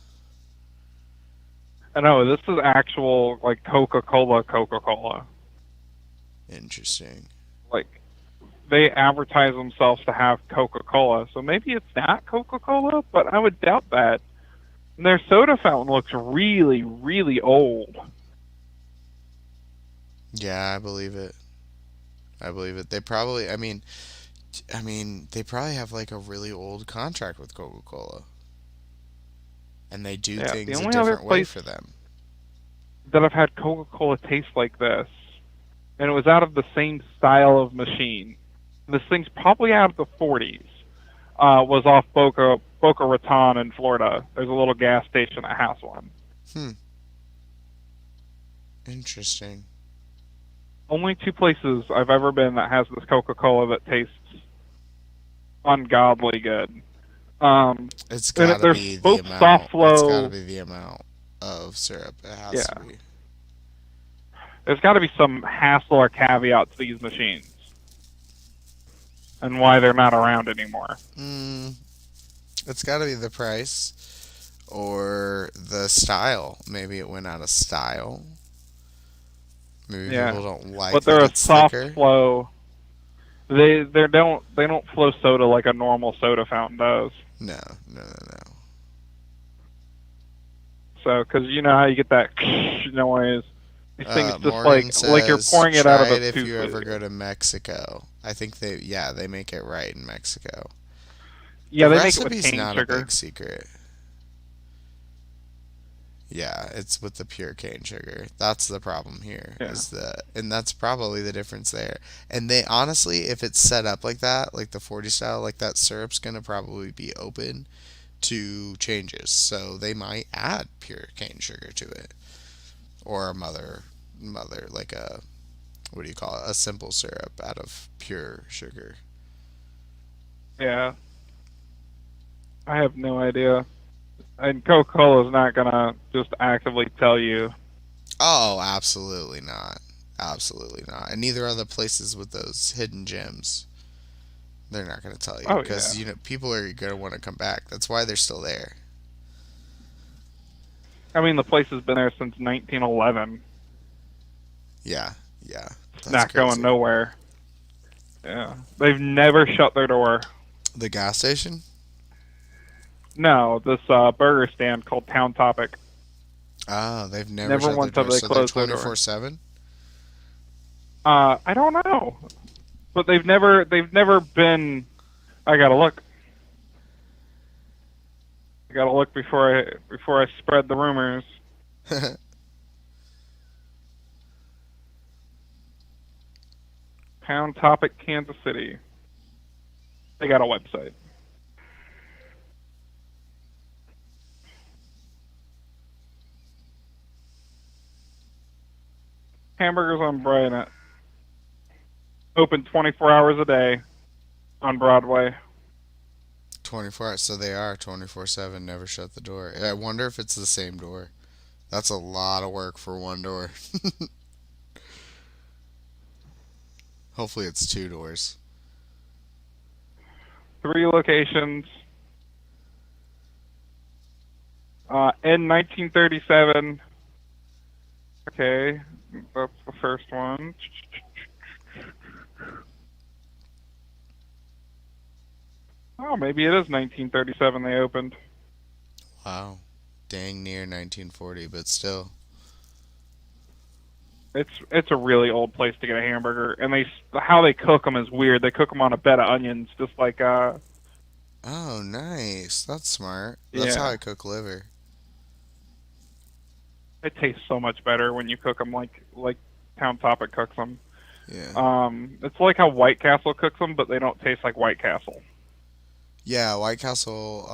S3: I know, this is actual, like, Coca-Cola.
S1: Interesting.
S3: Like, they advertise themselves to have Coca-Cola, so maybe it's not Coca-Cola, but I would doubt that. And their soda fountain looks really, really old.
S1: Yeah, I believe it. They probably, I mean, they probably have like a really old contract with Coca-Cola. And they do things a different way for them.
S3: That I've had Coca-Cola taste like this, and it was out of the same style of machine. This thing's probably out of the 40s. Was off Boca Raton in Florida. There's a little gas station that has one.
S1: Interesting.
S3: Only 2 places I've ever been that has this Coca-Cola that tastes ungodly good.
S1: It's gotta be the amount.
S3: Soft flow.
S1: It's gotta be the amount of syrup. It has to be.
S3: There's got to be some hassle or caveat to these machines, and why they're not around anymore.
S1: It's got to be the price or the style. Maybe it went out of style. Maybe people don't like.
S3: But they're a soft flow. They don't flow soda like a normal soda fountain does.
S1: No.
S3: So, because you know how you get that noise. These things just
S1: Morgan
S3: like you're pouring it out of a
S1: try it if you ever go to Mexico. I think they make it right in Mexico.
S3: Yeah,
S1: the
S3: they make it with
S1: recipe's
S3: cane
S1: not
S3: sugar.
S1: a big secret. Yeah, it's with the pure cane sugar. That's the problem here. And that's probably the difference there. And they honestly, if it's set up like that, like the 40 style, like that syrup's gonna probably be open to changes. So they might add pure cane sugar to it, or a mother like a, what do you call it? A simple syrup out of pure sugar.
S3: Yeah, I have no idea. And Coca-Cola is not gonna just actively tell you.
S1: Oh, absolutely not. Absolutely not. And neither are the places with those hidden gems. They're not going to tell you because you know people are going to want to come back. That's why they're still there.
S3: I mean, the place has been there since 1911.
S1: Yeah.
S3: It's not going nowhere. Yeah, they've never shut their door.
S1: The gas station?
S3: No, this burger stand called Town Topic.
S1: Oh, they've never shut
S3: once
S1: their door.
S3: have they closed their door.
S1: 24/7?
S3: I don't know, but they've never been. I gotta look. I gotta look before I spread the rumors. Town Topic, Kansas City. They got a website. Hamburgers on Bryant. Open 24 hours a day on Broadway.
S1: 24 hours, so they are 24/7, never shut the door. I wonder if it's the same door. That's a lot of work for one door. Hopefully it's 2 doors.
S3: 3 locations. In 1937. Okay, that's the first one. Oh, maybe it is 1937 they opened.
S1: Wow. Dang near 1940, but still.
S3: It's a really old place to get a hamburger, and how they cook them is weird. They cook them on a bed of onions, just like
S1: Oh, nice. That's smart. That's how I cook liver.
S3: It tastes so much better when you cook them like Town Topic cooks them.
S1: Yeah.
S3: It's like how White Castle cooks them, but they don't taste like White Castle.
S1: Yeah, White Castle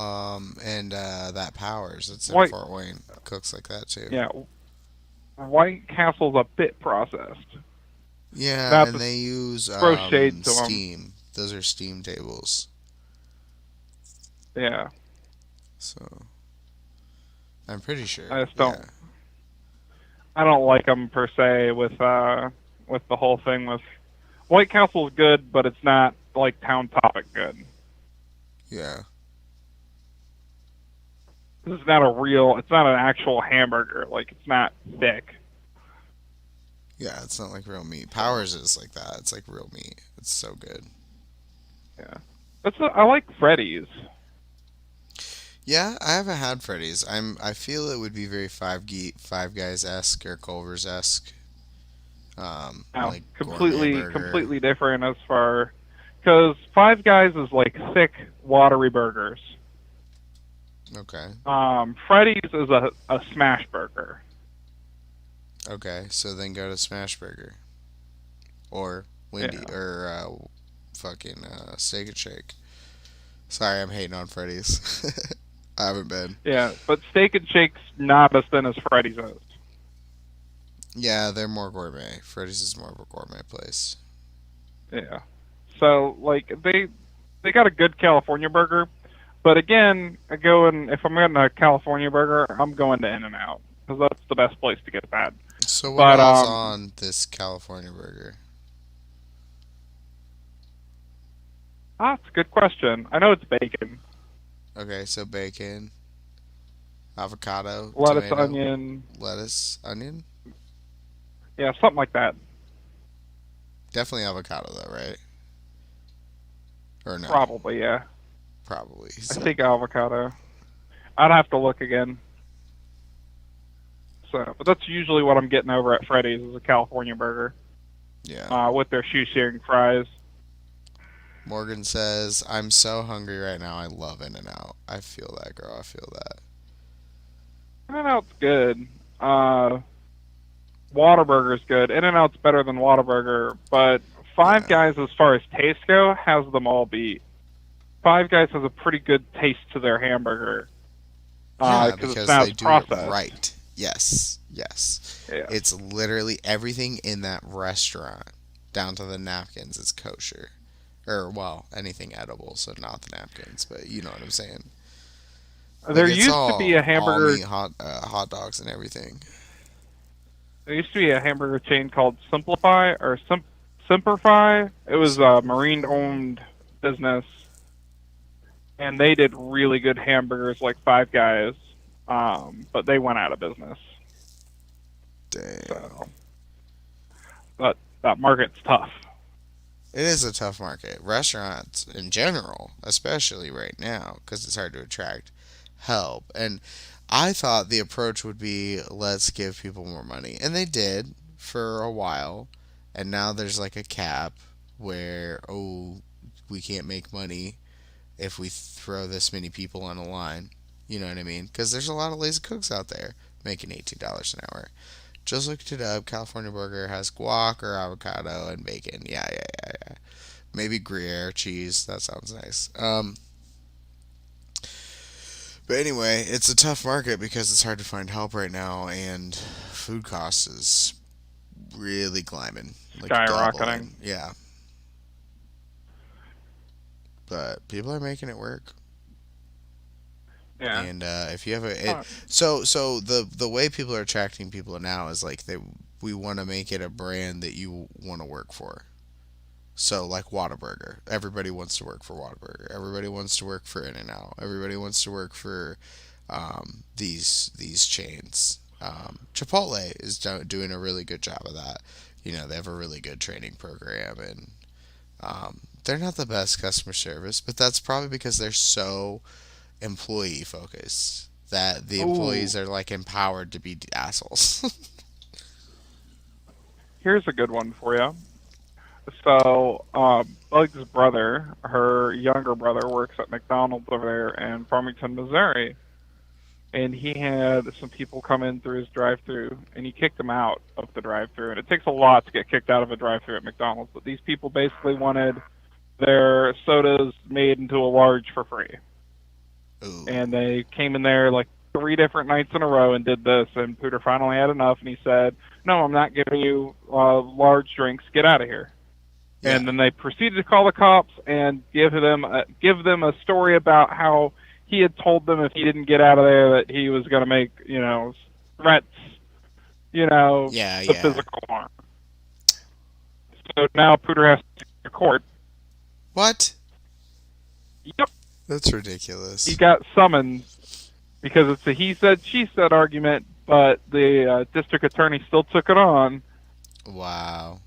S1: and that Powers that's in Fort Wayne cooks like that too.
S3: Yeah. White Castle's a bit processed.
S1: Yeah, and they use
S3: shade to
S1: steam. Those are steam tables.
S3: Yeah.
S1: So I'm pretty sure.
S3: I just don't. I don't like them per se with the whole thing with White Castle's good, but it's not like Town Topic good.
S1: Yeah.
S3: This is not it's not an actual hamburger. Like, it's not thick.
S1: Yeah, it's not like real meat. Powers is like that. It's like real meat. It's so good.
S3: Yeah. I like Freddy's.
S1: Yeah, I haven't had Freddy's. I feel it would be very Five Guys esque or Culver's esque. Like
S3: completely different as far, because Five Guys is like thick, watery burgers.
S1: Okay.
S3: Freddy's is a smash burger.
S1: Okay, so then go to Smash Burger, or Wendy, or fucking Steak and Shake. Sorry, I'm hating on Freddy's. I haven't been.
S3: Yeah, but Steak and Shake's not as thin as Freddy's is.
S1: Yeah, they're more gourmet. Freddy's is more of a gourmet place.
S3: Yeah. So, like, they got a good California burger, but again, if I'm getting a California burger, I'm going to In-N-Out, because that's the best place to get that.
S1: So what else on this California burger?
S3: That's a good question. I know it's bacon.
S1: Okay, so bacon, avocado,
S3: lettuce,
S1: tomato,
S3: onion.
S1: Lettuce, onion?
S3: Yeah, something like that.
S1: Definitely avocado, though, right? Or no?
S3: Probably, yeah.
S1: Probably.
S3: I think avocado. I'd have to look again. So, but that's usually what I'm getting over at Freddy's is a California burger.
S1: Yeah.
S3: With their shoe-searing fries.
S1: Morgan says, I'm so hungry right now. I love In-N-Out. I feel that, girl. I feel that.
S3: In-N-Out's good. Whataburger's good. In-N-Out's better than Whataburger, but Five Guys, as far as taste go, has them all beat. Five Guys has a pretty good taste to their hamburger.
S1: Because
S3: it's not
S1: they do
S3: processed.
S1: it right. Yes.
S3: Yeah.
S1: It's literally everything in that restaurant, down to the napkins, is kosher. Or, well, anything edible, so not the napkins, but you know what I'm saying.
S3: There used to be a hamburger...
S1: all meat, hot dogs and everything.
S3: There used to be a hamburger chain called Simplify, or Simplify. It was a Marine-owned business, and they did really good hamburgers like Five Guys, but they went out of business.
S1: Dang.
S3: So, but that market's tough.
S1: It is a tough market. Restaurants in general, especially right now, because it's hard to attract help. And I thought the approach would be, let's give people more money. And they did for a while. And now there's like a cap where, we can't make money if we throw this many people on a line. You know what I mean? Because there's a lot of lazy cooks out there making $18 an hour. Just looked it up. California Burger has guac or avocado and bacon. Yeah. Maybe Gruyere cheese. That sounds nice. But anyway, it's a tough market because it's hard to find help right now, and food costs is really climbing. Like
S3: skyrocketing.
S1: Doubling. Yeah. But people are making it work.
S3: Yeah.
S1: And if you have so the way people are attracting people now is like we want to make it a brand that you want to work for. So like Whataburger, everybody wants to work for Whataburger. Everybody wants to work for In-N-Out. Everybody wants to work for these chains. Chipotle is doing a really good job of that. You know, they have a really good training program, and they're not the best customer service, but that's probably because they're so employee focused that the employees are like empowered to be assholes.
S3: Here's a good one for you. So, Bug's brother, her younger brother, works at McDonald's over there in Farmington, Missouri. And he had some people come in through his drive-thru, and he kicked them out of the drive-thru. And it takes a lot to get kicked out of a drive-thru at McDonald's, but these people basically wanted their sodas made into a large for free.
S1: Ooh.
S3: And they came in there like 3 different nights in a row and did this, and Pooter finally had enough, and he said, "No, I'm not giving you large drinks. Get out of here." Yeah. And then they proceeded to call the cops and give them a story about how he had told them if he didn't get out of there that he was going to make, threats, physical harm. So now Pooter has to go to court.
S1: What?
S3: Yep.
S1: That's ridiculous.
S3: He got summoned because it's a he said, she said argument, but the district attorney still took it on.
S1: Wow.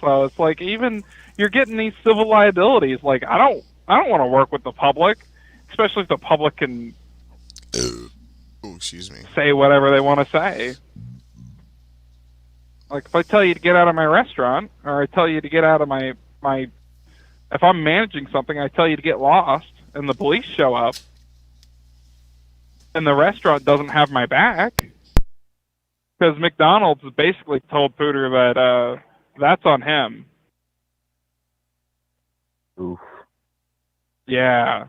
S3: So it's like, even you're getting these civil liabilities. Like, I don't want to work with the public, especially if the public can
S1: Oh, excuse me.
S3: say whatever they want to say. Like, if I tell you to get out of my restaurant, or I tell you to get out of my if I'm managing something, I tell you to get lost, and the police show up, and the restaurant doesn't have my back, because McDonald's basically told Pooter that that's on him.
S8: Oof.
S3: Yeah.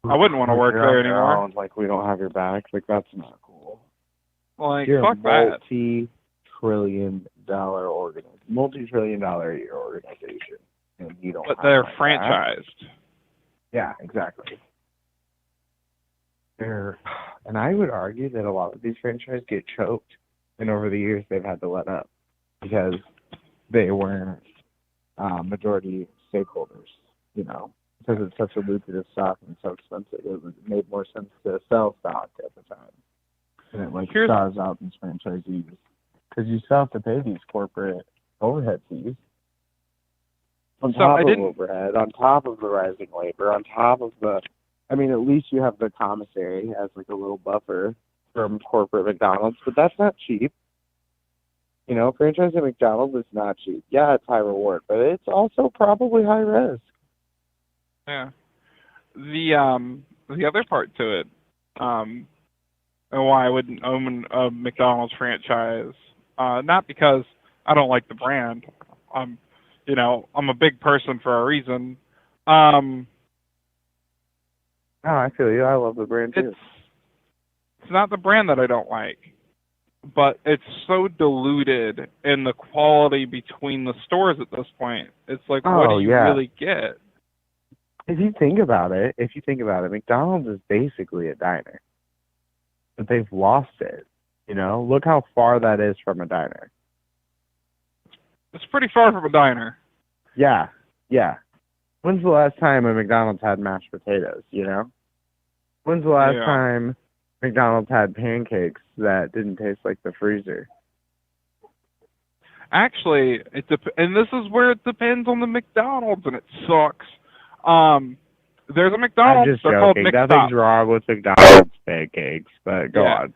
S3: I wouldn't want to work there anymore.
S8: Like, we don't have your back. Like, that's not cool.
S3: Like,
S8: You're
S3: fuck
S8: a
S3: that.
S8: multi-trillion-dollar multi-trillion-dollar a year organization, and you don't.
S3: But
S8: have
S3: they're
S8: my back.
S3: franchised.
S8: Yeah, exactly. And I would argue that a lot of these franchises get choked, and over the years they've had to let up because they weren't majority stakeholders, you know, because it's such a lucrative stock and so expensive. It made more sense to sell stock at the time. And it starves out these franchisees because you still have to pay these corporate overhead fees on top of overhead, on top of the rising labor, on top of the. I mean, at least you have the commissary as like a little buffer from corporate McDonald's, but that's not cheap. You know, franchising McDonald's is not cheap. Yeah, it's high reward, but it's also probably high risk.
S3: Yeah. The other part to it, and why I wouldn't own a McDonald's franchise, not because I don't like the brand. You know, I'm a big person for a reason.
S8: Oh, I feel you. I love the brand too.
S3: It's not the brand that I don't like, but it's so diluted in the quality between the stores at this point. It's like, what do you really get?
S8: If you think about it, McDonald's is basically a diner. But they've lost it. You know, look how far that is from a diner.
S3: It's pretty far from a diner.
S8: Yeah, yeah. When's the last time a McDonald's had mashed potatoes, you know? When's the last time McDonald's had pancakes that didn't taste like the freezer?
S3: Actually, and this is where it depends on the McDonald's, and it sucks. There's a McDonald's.
S8: I'm just
S3: they're called
S8: joking.
S3: McStop.
S8: Nothing's wrong with McDonald's pancakes, but go on.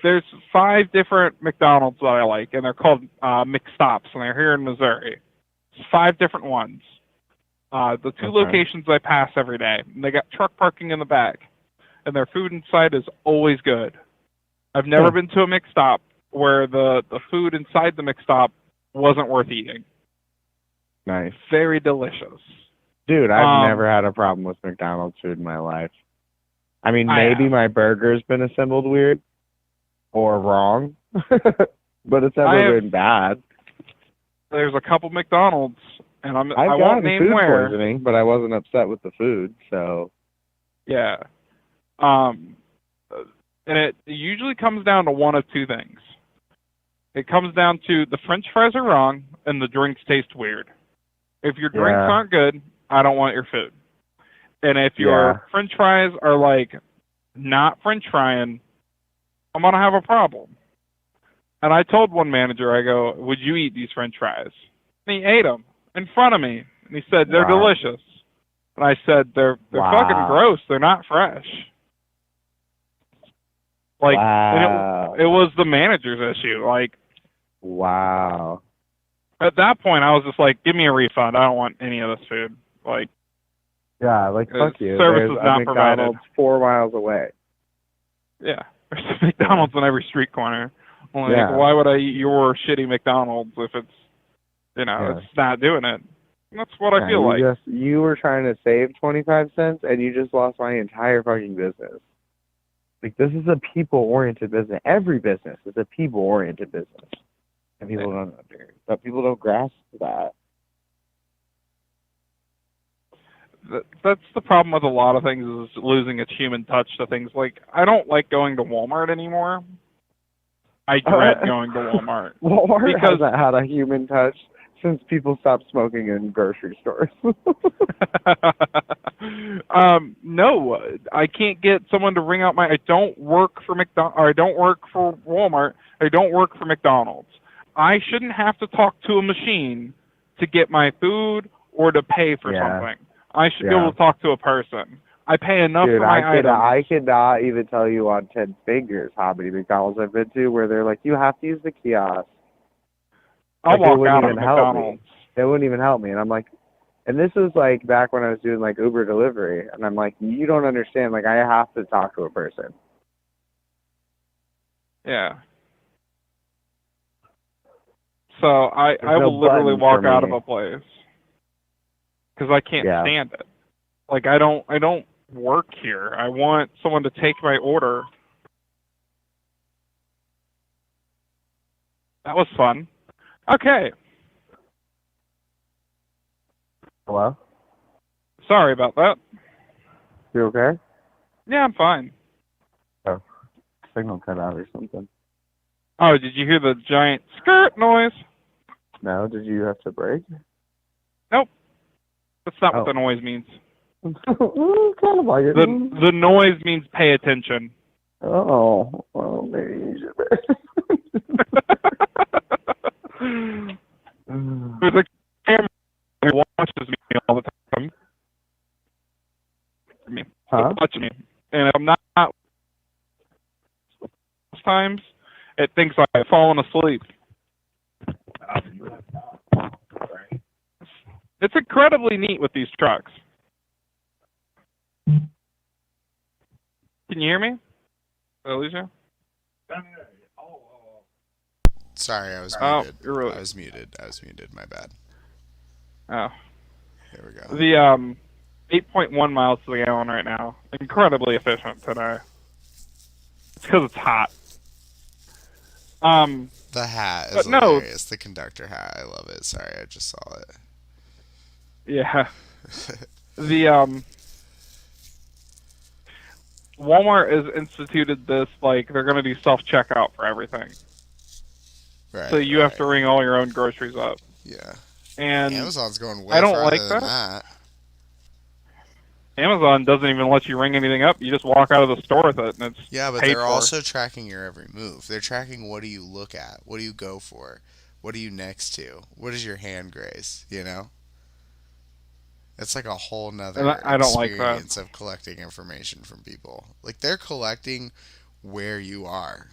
S3: There's 5 different McDonald's that I like, and they're called McStops, and they're here in Missouri. It's 5 different ones. The 2 locations I pass every day, and they got truck parking in the back, and their food inside is always good. I've never been to a McStop where the food inside the McStop wasn't worth eating.
S8: Nice.
S3: Very delicious.
S8: Dude, I've never had a problem with McDonald's food in my life. I mean, maybe my burger's been assembled weird or wrong, but it's never been bad.
S3: There's a couple McDonald's, and I
S8: I've
S3: won't
S8: gotten
S3: name
S8: food
S3: where.
S8: poisoning, but I wasn't upset with the food, so.
S3: Yeah. And it usually comes down to one of 2 things. It comes down to the French fries are wrong and the drinks taste weird. If your drinks aren't good, I don't want your food. And if your French fries are like not French frying, I'm gonna have a problem. And I told one manager, I go, "Would you eat these French fries?" And he ate them in front of me, and he said, "They're delicious." And I said, "They're fucking gross. They're not fresh." Like, and it was the manager's issue. Like,
S8: wow.
S3: At that point, I was just like, "Give me a refund. I don't want any of this food." Like,
S8: yeah, like fuck you.
S3: Service
S8: There's
S3: is not
S8: a McDonald's
S3: provided.
S8: 4 miles away.
S3: Yeah, there's a McDonald's on every street corner. Like, why would I eat your shitty McDonald's if it's, it's not doing it? That's what I feel like.
S8: You were trying to save 25 cents, and you just lost my entire fucking business. Like, this is a people-oriented business. Every business is a people-oriented business. And people don't grasp that.
S3: That's the problem with a lot of things, is losing its human touch to things. Like, I don't like going to Walmart anymore. I dread going to Walmart.
S8: Walmart hasn't had a human touch since people stopped smoking in grocery stores.
S3: No, I can't get someone to ring out my. I don't work for I don't work for Walmart. I don't work for McDonald's. I shouldn't have to talk to a machine to get my food or to pay for something. I should be able to talk to a person. I pay enough for my items.
S8: I could not even tell you on 10 fingers how many McDonald's I've been to where they're like, you have to use the kiosk.
S3: I'll walk out of McDonald's.
S8: They wouldn't even help me. And I'm like, and this was like back when I was doing like Uber delivery. And I'm like, you don't understand. Like, I have to talk to a person.
S3: Yeah. So I will literally walk out of a place because I can't stand it. Like, I don't work here. I want someone to take my order. That was fun. Okay.
S8: Hello?
S3: Sorry about that.
S8: You okay?
S3: Yeah, I'm fine.
S8: Oh, signal cut out or something.
S3: Oh, did you hear the giant skirt noise?
S8: No, did you have to break?
S3: Nope. That's not what the noise means.
S8: Kind of like it.
S3: The noise means pay attention.
S8: Oh, well, maybe you should.
S3: There's a camera who watches me all the time.
S8: Huh?
S3: Watching me. And if I'm not times, it thinks I've fallen asleep. It's incredibly neat with these trucks. Can you hear me? Did I lose you?
S1: Sorry, I was muted.
S3: You're really...
S1: I was muted. My bad.
S3: Oh.
S1: There we go.
S3: The 8.1 miles to the gallon right now. Incredibly efficient today. It's because it's hot.
S1: The hat is hilarious. The conductor hat. I love it. Sorry, I just saw it.
S3: Yeah. The Walmart has instituted this, like, they're going to do self-checkout for everything.
S1: Right.
S3: So you have to ring all your own groceries up.
S1: Yeah.
S3: And
S1: Amazon's going way farther than that.
S3: Amazon doesn't even let you ring anything up. You just walk out of the store with it, and it's
S1: but
S3: paid
S1: they're
S3: for.
S1: also tracking your every move. They're tracking what do you look at, what do you go for, what are you next to, what is your hand grace, you know? It's like a whole nother experience of collecting information from people. Like, they're collecting where you are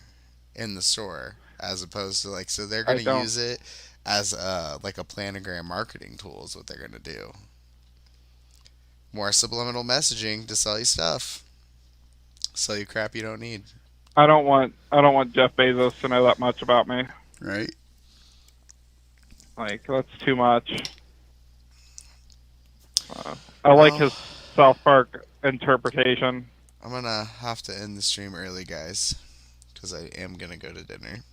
S1: in the store, as opposed to, like, so they're going to use it as like a planogram marketing tool is what they're going to do. More subliminal messaging to sell you stuff. Sell you crap you don't need.
S3: I don't want Jeff Bezos to know that much about me.
S1: Right.
S3: Like, that's too much. I like his South Park interpretation.
S1: I'm going to have to end the stream early, guys, because I am going to go to dinner.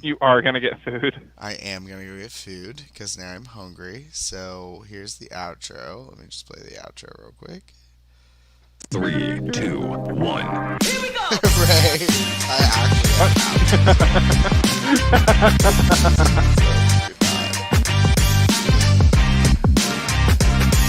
S3: You are going to get food.
S1: I am going to go get food, because now I'm hungry. So here's the outro. Let me just play the outro real quick.
S2: 3, 2, 1.
S1: Here we go! Right. I actually